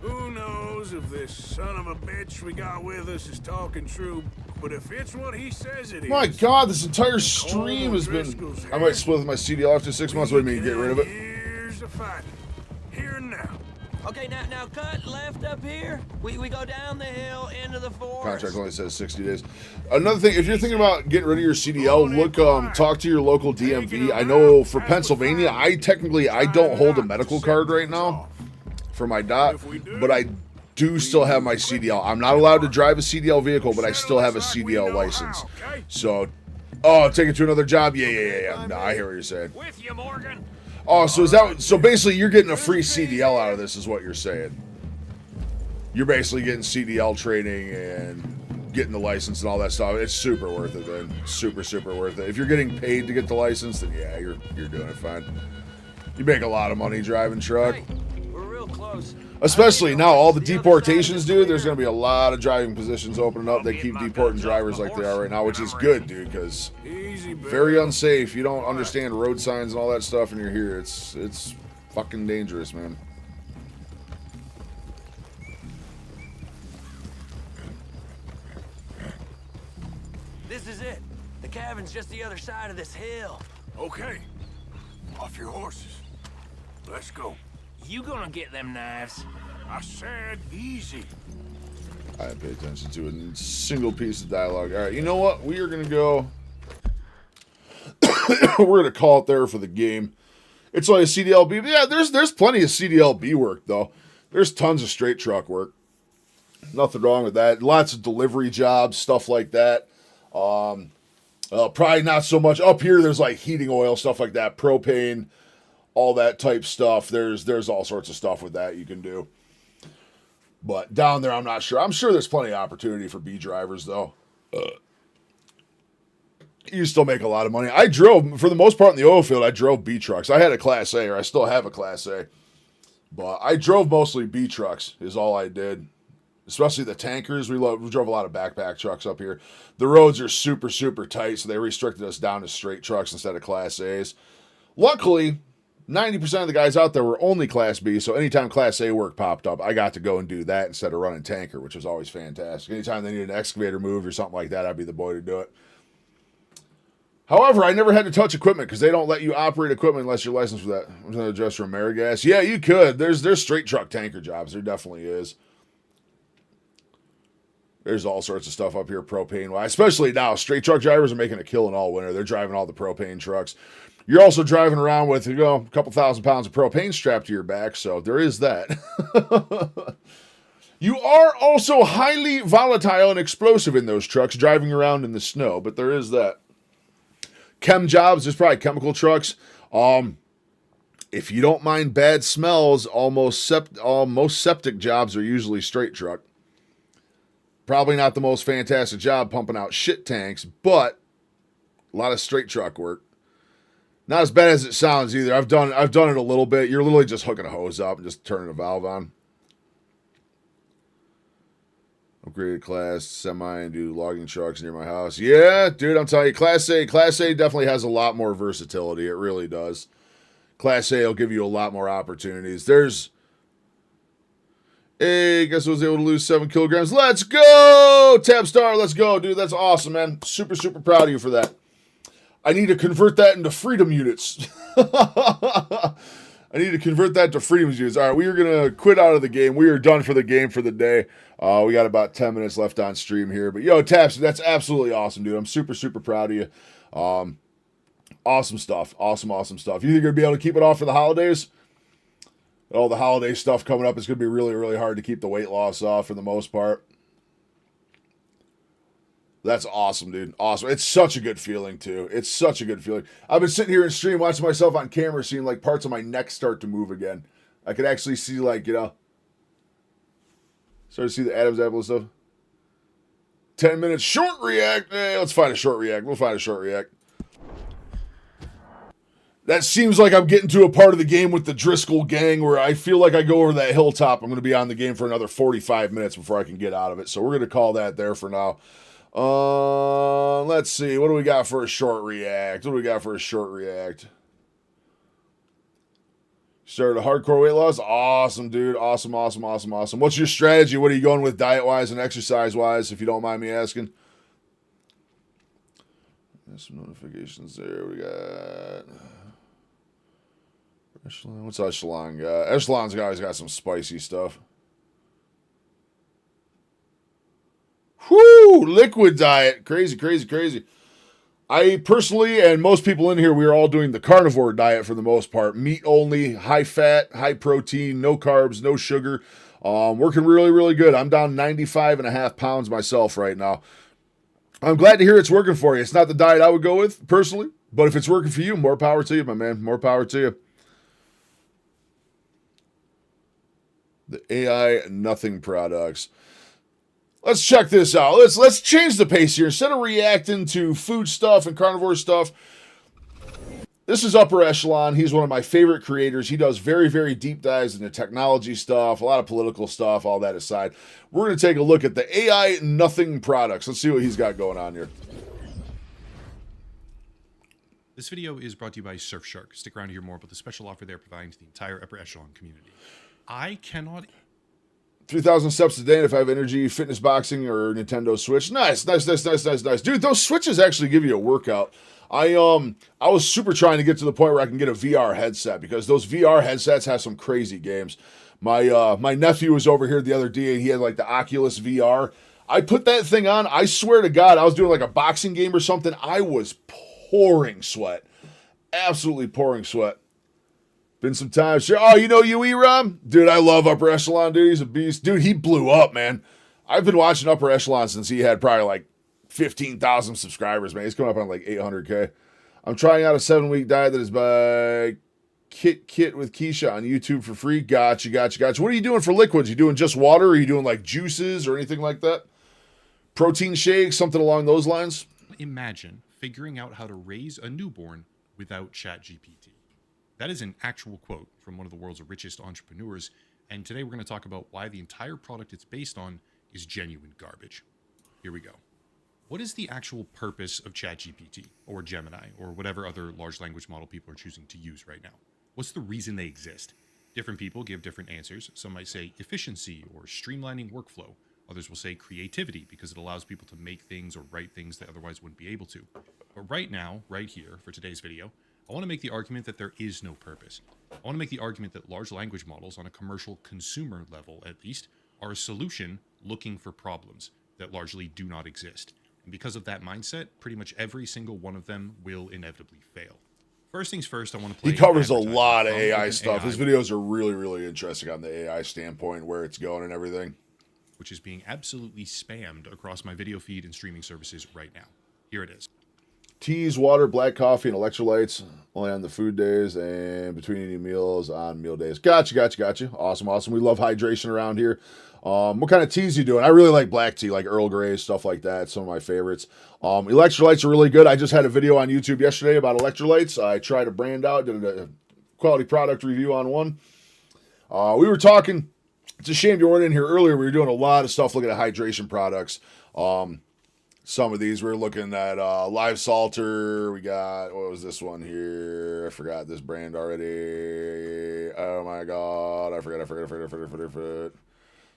who knows if this son of a bitch we got with us is talking true, but if it's what he says it is... My God, this entire stream has been... I might split with my CDL after 6 months. What do you mean, get rid of it? Here's a fight. Here and now. Okay, now cut left up here. We go down the hill into the forest. Contract only says 60 days. Another thing, if you're thinking about getting rid of your CDL, look, talk to your local DMV. I know for Pennsylvania, I don't hold a medical card right now for my dot, but I do still have my CDL. I'm not allowed to drive a CDL vehicle, but I still have a CDL license. So, take it to another job? Yeah. No, I hear what you're saying. With you, Morgan. Oh, so basically you're getting a free CDL out of this is what you're saying. You're basically getting CDL training and getting the license and all that stuff. It's super worth it, man. Super worth it. If you're getting paid to get the license, then yeah, you're doing it fine. You make a lot of money driving truck. Hey, we're real close. Especially now, all the deportations, dude, there's going to be a lot of driving positions opening up. They keep deporting drivers like they are right now, which is good, dude, because very unsafe. You don't understand road signs and all that stuff, and you're here. It's fucking dangerous, man. This is it. The cabin's just the other side of this hill. Okay. Off your horses. Let's go. You gonna get them knives? I said easy. I didn't pay attention to a single piece of dialogue. All right, you know what? We are going to go... We're going to call it there for the game. It's only a CDLB. Yeah, there's plenty of CDLB work, though. There's tons of straight truck work. Nothing wrong with that. Lots of delivery jobs, stuff like that. Probably not so much. Up here, there's like heating oil, stuff like that. Propane, all that type stuff. There's all sorts of stuff with that you can do. But down there, I'm not sure. I'm sure there's plenty of opportunity for B drivers, though. You still make a lot of money. I drove, for the most part in the oil field, I drove B trucks. I had a Class A, or I still have a Class A. But I drove mostly B trucks is all I did. Especially the tankers. We drove a lot of backpack trucks up here. The roads are super tight, so they restricted us down to straight trucks instead of Class A's. Luckily, 90% of the guys out there were only Class B, so anytime Class A work popped up, I got to go and do that instead of running tanker, which was always fantastic. Anytime they needed an excavator moved or something like that, I'd be the boy to do it. However, I never had to touch equipment because they don't let you operate equipment unless you're licensed for that. I'm going to adjust for AmeriGas. Yeah, you could. There's straight truck tanker jobs. There definitely is. There's all sorts of stuff up here propane-wise. Especially now, straight truck drivers are making a killing all winter. They're driving all the propane trucks. You're also driving around with, a couple thousand pounds of propane strapped to your back, so there is that. You are also highly volatile and explosive in those trucks, driving around in the snow, but there is that. Chem jobs, there's probably chemical trucks. If you don't mind bad smells, most septic jobs are usually straight truck. Probably not the most fantastic job pumping out shit tanks, but a lot of straight truck work. Not as bad as it sounds either. I've done it a little bit. You're literally just hooking a hose up and just turning a valve on. Upgraded class semi and do logging trucks near my house. Yeah, dude, I'm telling you, Class A definitely has a lot more versatility. It really does. Class A will give you a lot more opportunities. Hey, guess I was able to lose 7 kilograms. Let's go! Tab Star, let's go, dude. That's awesome, man. Super proud of you for that. I need to convert that into freedom units. I need to convert that to freedom units. All right, we are going to quit out of the game. We are done for the game for the day. We got about 10 minutes left on stream here. But, yo, Taps, that's absolutely awesome, dude. I'm super proud of you. Awesome stuff. Awesome stuff. You think you're going to be able to keep it off for the holidays? All the holiday stuff coming up, it's going to be really hard to keep the weight loss off for the most part. That's awesome, dude. Awesome. It's such a good feeling, too. It's such a good feeling. I've been sitting here in stream watching myself on camera, seeing like parts of my neck start to move again. I could actually see, like, you know, start to see the Adam's apple and stuff. 10 minutes short react. Let's find a short react. We'll find a short react. That seems like I'm getting to a part of the game with the Driscoll gang where I feel like I go over that hilltop. I'm going to be on the game for another 45 minutes before I can get out of it. So we're going to call that there for now. Let's see. What do we got for a short react? What do we got for a short react? Started a hardcore weight loss. Awesome, dude. Awesome, awesome, awesome, awesome. What's your strategy? What are you going with diet-wise and exercise-wise, if you don't mind me asking? There's some notifications there. We got... Echelon. What's Echelon got? Echelon's always got some spicy stuff. Whoo! Liquid diet. Crazy, crazy, crazy. I personally, and most people in here, we are all doing the carnivore diet for the most part. Meat only, high fat, high protein, no carbs, no sugar. Working really, really good. I'm down 95.5 pounds myself right now. I'm glad to hear it's working for you. It's not the diet I would go with, personally. But if it's working for you, more power to you, my man. More power to you. The AI nothing products. Let's check this out. Let's change the pace here. Instead of reacting to food stuff and carnivore stuff, this is Upper Echelon. He's one of my favorite creators. He does very, very deep dives into technology stuff, a lot of political stuff, all that aside. We're going to take a look at the AI nothing products. Let's see what he's got going on here. This video is brought to you by Surfshark. Stick around to hear more about the special offer they're providing to the entire Upper Echelon community. I cannot... 3,000 steps a day if I have energy, fitness, boxing, or Nintendo Switch. Nice, nice, nice, nice, nice, nice. Dude, those Switches actually give you a workout. I was super trying to get to the point where I can get a VR headset because those VR headsets have some crazy games. My nephew was over here the other day and he had like the Oculus VR. I put that thing on. I swear to God, I was doing like a boxing game or something. I was pouring sweat. Absolutely pouring sweat. Been some times. Oh, you know UE, Rom? Dude, I love Upper Echelon, dude. He's a beast. Dude, he blew up, man. I've been watching Upper Echelon since he had probably like 15,000 subscribers, man. He's coming up on like 800K. I'm trying out a 7-week diet that is by Kit with Keisha on YouTube for free. Gotcha. What are you doing for liquids? You doing just water? Or are you doing like juices or anything like that? Protein shakes, something along those lines? Imagine figuring out how to raise a newborn without ChatGPT. That is an actual quote from one of the world's richest entrepreneurs, and today we're going to talk about why the entire product it's based on is genuine garbage. Here we go. What is the actual purpose of ChatGPT, or Gemini, or whatever other large language model people are choosing to use right now? What's the reason they exist? Different people give different answers. Some might say efficiency or streamlining workflow. Others will say creativity because it allows people to make things or write things they otherwise wouldn't be able to. But right now, right here, for today's video, I want to make the argument that there is no purpose. I want to make the argument that large language models, on a commercial consumer level at least, are a solution looking for problems that largely do not exist. And because of that mindset, pretty much every single one of them will inevitably fail. First things first, I want to play... He covers a lot of AI stuff. His videos are really, really interesting on the AI standpoint, where it's going and everything. Which is being absolutely spammed across my video feed and streaming services right now. Here it is. Teas, water, black coffee, and electrolytes only on the food days and between eating meals on meal days. Gotcha. Awesome. We love hydration around here. What kind of teas you doing? I really like black tea, like Earl Grey, stuff like that. Some of my favorites. Electrolytes are really good. I just had a video on YouTube yesterday about electrolytes. I tried a brand out, did a quality product review on one. We were talking, it's a shame you weren't in here earlier. We were doing a lot of stuff looking at hydration products. Some of these, we're looking at Live Salter. We got, what was this one here? I forgot this brand already. Oh my God. I forgot.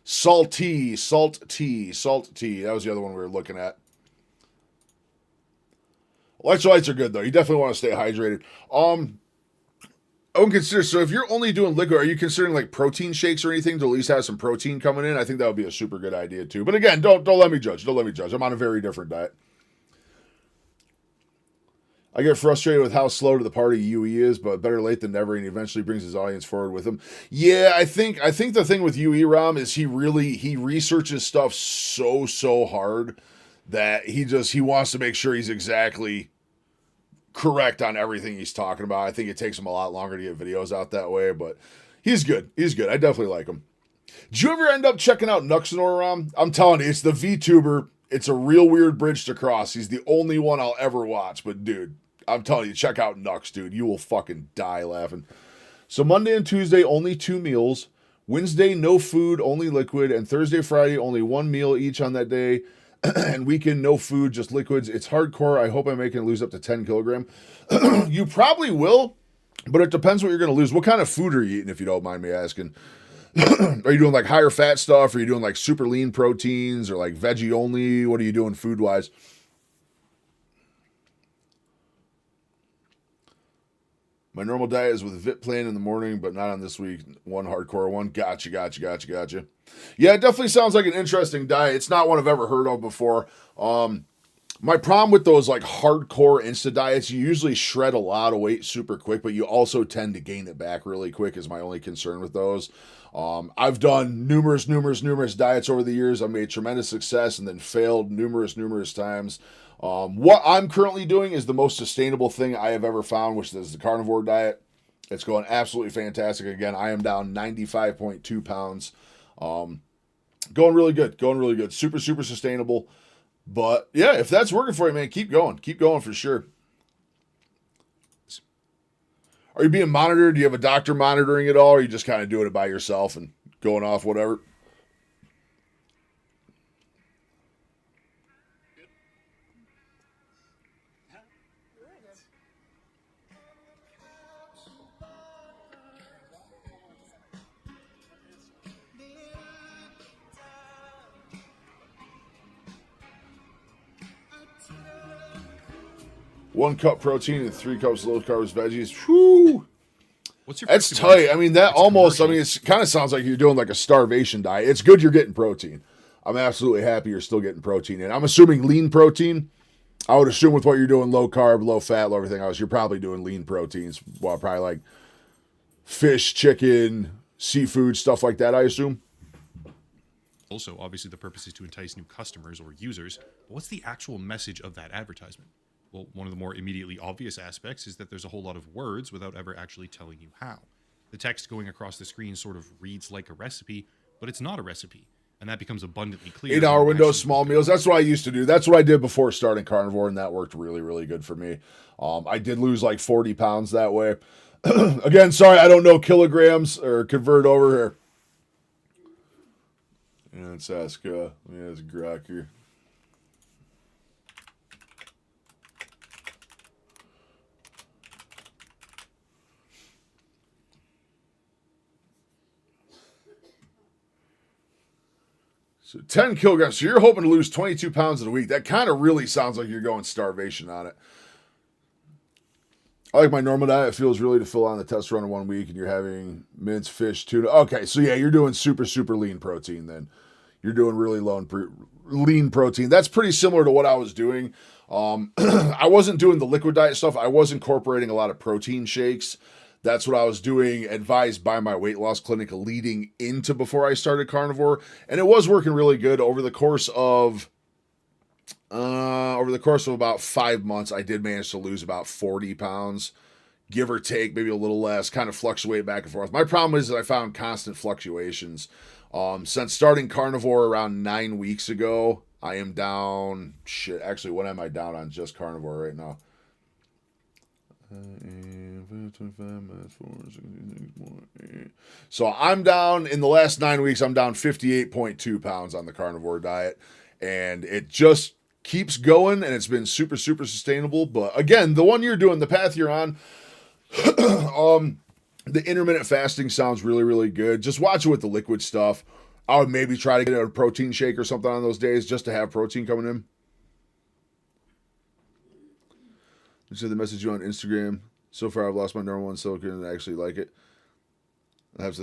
Salt tea. That was the other one we were looking at. Electrolytes are good though. You definitely want to stay hydrated. I would consider, so if you're only doing liquid, are you considering like protein shakes or anything to at least have some protein coming in? I think that would be a super good idea too. But again, don't let me judge. I'm on a very different diet. I get frustrated with how slow to the party UE is, but better late than never, and he eventually brings his audience forward with him. Yeah, I think the thing with UE Rom is he researches stuff so hard that he wants to make sure he's exactly correct on everything he's talking about. I think it takes him a lot longer to get videos out that way, but he's good. He's good. I definitely like him. Did you ever end up checking out Nuxanoram? I'm telling you, it's the VTuber. It's a real weird bridge to cross. He's the only one I'll ever watch, but dude, I'm telling you, check out Nux, dude. You will fucking die laughing. So Monday and Tuesday, only 2 meals. Wednesday, no food, only liquid. And Thursday, Friday, only 1 meal each on that day. And weekend, no food, just liquids. It's hardcore. I hope I'm making it lose up to 10 kilogram. You probably will, but it depends what you're going to lose. What kind of food are you eating, if you don't mind me asking? Are you doing like higher fat stuff? Are you doing like super lean proteins or like veggie only? What are you doing food wise? My normal diet is with Vit Plan in the morning, but not on this week. One hardcore one. Gotcha. Yeah, it definitely sounds like an interesting diet. It's not one I've ever heard of before. My problem with those like hardcore Insta diets, you usually shred a lot of weight super quick, but you also tend to gain it back really quick is my only concern with those. I've done numerous diets over the years. I've made tremendous success and then failed numerous times. What I'm currently doing is the most sustainable thing I have ever found, which is the carnivore diet. It's going absolutely fantastic. Again, I am down 95.2 pounds. Going really good. Super sustainable. But yeah, if that's working for you, man, keep going for sure. Are you being monitored? Do you have a doctor monitoring it all? Or are you just kind of doing it by yourself and going off whatever? One cup protein and 3 cups low carbs veggies. Whew. What's your That's tight. I mean, it kind of sounds like you're doing like a starvation diet. It's good you're getting protein. I'm absolutely happy you're still getting protein in. I'm assuming lean protein. I would assume with what you're doing, low carb, low fat, low everything else, you're probably doing lean proteins. Well, probably like fish, chicken, seafood, stuff like that, I assume. Also, obviously, the purpose is to entice new customers or users. But what's the actual message of that advertisement? Well, one of the more immediately obvious aspects is that there's a whole lot of words without ever actually telling you how. The text going across the screen sort of reads like a recipe, but it's not a recipe. And that becomes abundantly clear. 8-hour windows, small meals. That's what I used to do. That's what I did before starting carnivore, and that worked really good for me. I did lose like 40 pounds that way. Again, sorry, I don't know kilograms or convert over here. Yeah, let's ask, it's Grok here. So 10 kilograms. So you're hoping to lose 22 pounds in a week. That kind of really sounds like you're going starvation on it. I like my normal diet. It feels really to fill on the test run in 1 week, and you're having mince, fish, tuna. Okay, so yeah, you're doing super lean protein then. You're doing really low lean protein. That's pretty similar to what I was doing. I wasn't doing the liquid diet stuff. I was incorporating a lot of protein shakes. That's what I was doing, advised by my weight loss clinic leading into before I started carnivore. And it was working really good over the course of about 5 months. I did manage to lose about 40 pounds, give or take, maybe a little less, kind of fluctuate back and forth. My problem is that I found constant fluctuations. Since starting carnivore around 9 weeks ago, I am down, actually, what am I down on just carnivore right now? 25 minus 4, 66, so I'm down in the last 9 weeks. I'm down 58.2 pounds on the carnivore diet, and it just keeps going, and it's been super sustainable. But again, the one you're doing, the path you're on, the intermittent fasting sounds really good. Just watch it with the liquid stuff. I would maybe try to get a protein shake or something on those days just to have protein coming in. I said the message you on Instagram. So far, I've lost my number one silicone and I actually like it. That's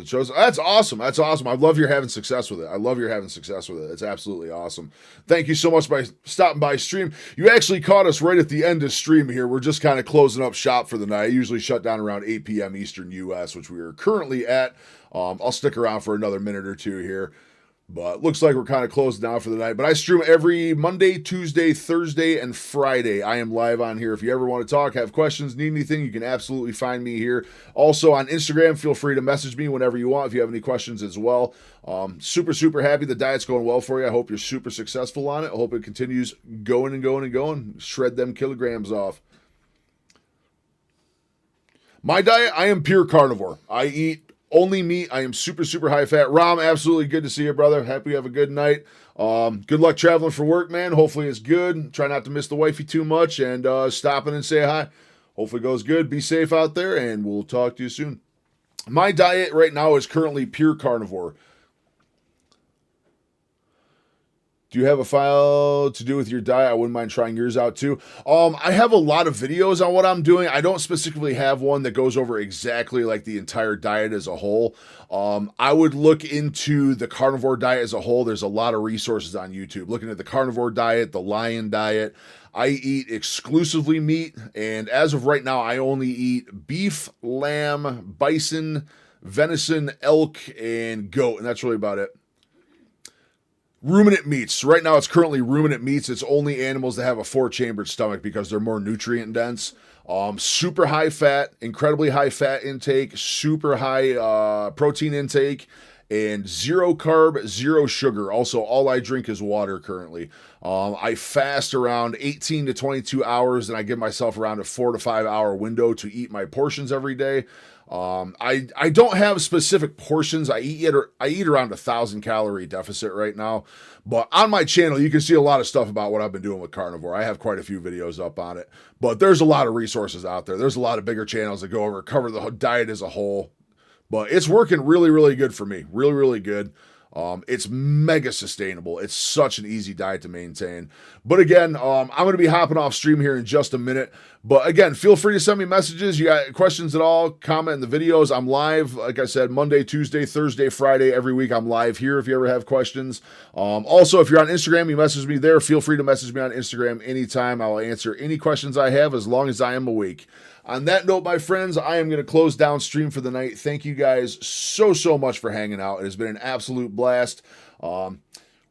awesome. I love you're having success with it. It's absolutely awesome. Thank you so much by stopping by stream. You actually caught us right at the end of stream here. We're just kind of closing up shop for the night. I usually shut down around 8 p.m. Eastern U.S., which we are currently at. I'll stick around for another minute or two here. But looks like we're kind of closed now for the night. But I stream every Monday, Tuesday, Thursday, and Friday. I am live on here. If you ever want to talk, have questions, need anything, you can absolutely find me here. Also on Instagram, feel free to message me whenever you want if you have any questions as well. Super, super happy the diet's going well for you. I hope you're super successful on it. I hope it continues going and going and going. Shred them kilograms off. My diet, I am pure carnivore. I eat only meat. I am super, super high fat. Rom, absolutely good to see you, brother. Happy you have a good night. Good luck traveling for work, man. Hopefully it's good. Try not to miss the wifey too much, and stop in and say hi. Hopefully it goes good. Be safe out there, and we'll talk to you soon. My diet right now is currently pure carnivore. Do you have a file to do with your diet? I wouldn't mind trying yours out too. I have a lot of videos on what I'm doing. I don't specifically have one that goes over exactly like the entire diet as a whole. I would look into the carnivore diet as a whole. There's a lot of resources on YouTube. Looking at the carnivore diet, the lion diet. I eat exclusively meat, and as of right now, I only eat beef, lamb, bison, venison, elk, and goat, and that's really about it. Ruminant meats. Right now, it's currently ruminant meats. It's only animals that have a 4-chambered stomach because they're more nutrient dense. Super high fat, incredibly high fat intake, super high protein intake, and 0 carb, 0 sugar. Also, all I drink is water currently. I fast around 18 to 22 hours, and I give myself around a 4 to 5 hour window to eat my portions every day. I don't have specific portions. I eat around 1,000 calorie deficit right now, but on my channel, you can see a lot of stuff about what I've been doing with carnivore. I have quite a few videos up on it, but there's a lot of resources out there. There's a lot of bigger channels that go over, cover the diet as a whole, but it's working really, really good for me. Really, really good. It's mega sustainable. It's such an easy diet to maintain. But again, I'm going to be hopping off stream here in just a minute. But again, feel free to send me messages. You got questions at all, comment in the videos. I'm live, like I said, Monday, Tuesday, Thursday, Friday, every week. I'm live here if you ever have questions. Also, if you're on Instagram, you message me there. Feel free to message me on Instagram anytime. I will answer any questions I have as long as I am awake. On that note, my friends, I am going to close down stream for the night. Thank you guys so, so much for hanging out. It has been an absolute blast.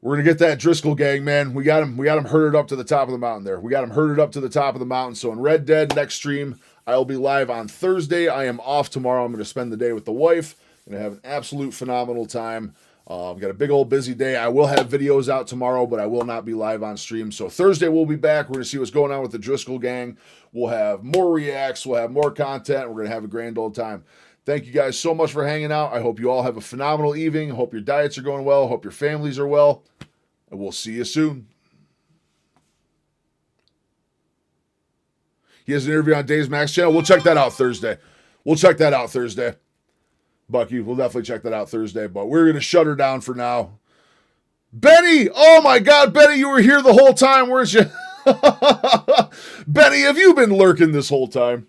We're going to get that Driscoll gang, man. We got him herded up to the top of the mountain there. We got him herded up to the top of the mountain. So in Red Dead, next stream, I'll be live on Thursday. I am off tomorrow. I'm going to spend the day with the wife. I'm going to have an absolute phenomenal time. Got a big old busy day. I will have videos out tomorrow, but I will not be live on stream. So Thursday we'll be back. We're going to see what's going on with the Driscoll gang. We'll have more reacts. We'll have more content. We're going to have a grand old time. Thank you guys so much for hanging out. I hope you all have a phenomenal evening. Hope your diets are going well. Hope your families are well. And we'll see you soon. He has an interview on Dave's Max channel. We'll check that out Thursday. Bucky, we'll definitely check that out Thursday, but we're going to shut her down for now. Benny! Oh my God, Benny, you were here the whole time, weren't you? Benny, have you been lurking this whole time?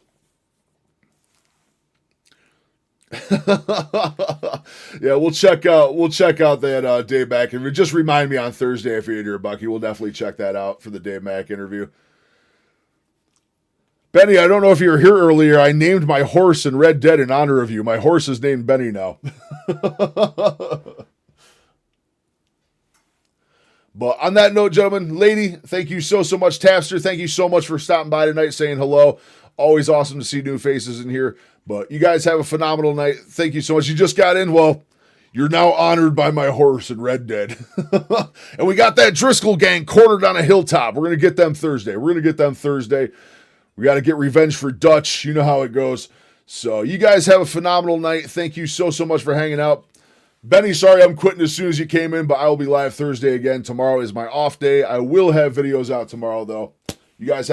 Yeah, we'll check out that Dave Mack interview. Just remind me on Thursday if you're here, Bucky. We'll definitely check that out for the Dave Mack interview. Benny, I don't know if you were here earlier. I named my horse in Red Dead in honor of you. My horse is named Benny now. But on that note, gentlemen, lady, thank you so, so much. Tapster, thank you so much for stopping by tonight, saying hello. Always awesome to see new faces in here. But you guys have a phenomenal night. Thank you so much. You just got in. Well, you're now honored by my horse in Red Dead. And we got that Driscoll gang cornered on a hilltop. We're going to get them Thursday. We got to get revenge for Dutch. You know how it goes. So you guys have a phenomenal night. Thank you so, so much for hanging out. Benny, sorry I'm quitting as soon as you came in, but I will be live Thursday again. Tomorrow is my off day. I will have videos out tomorrow, though. You guys have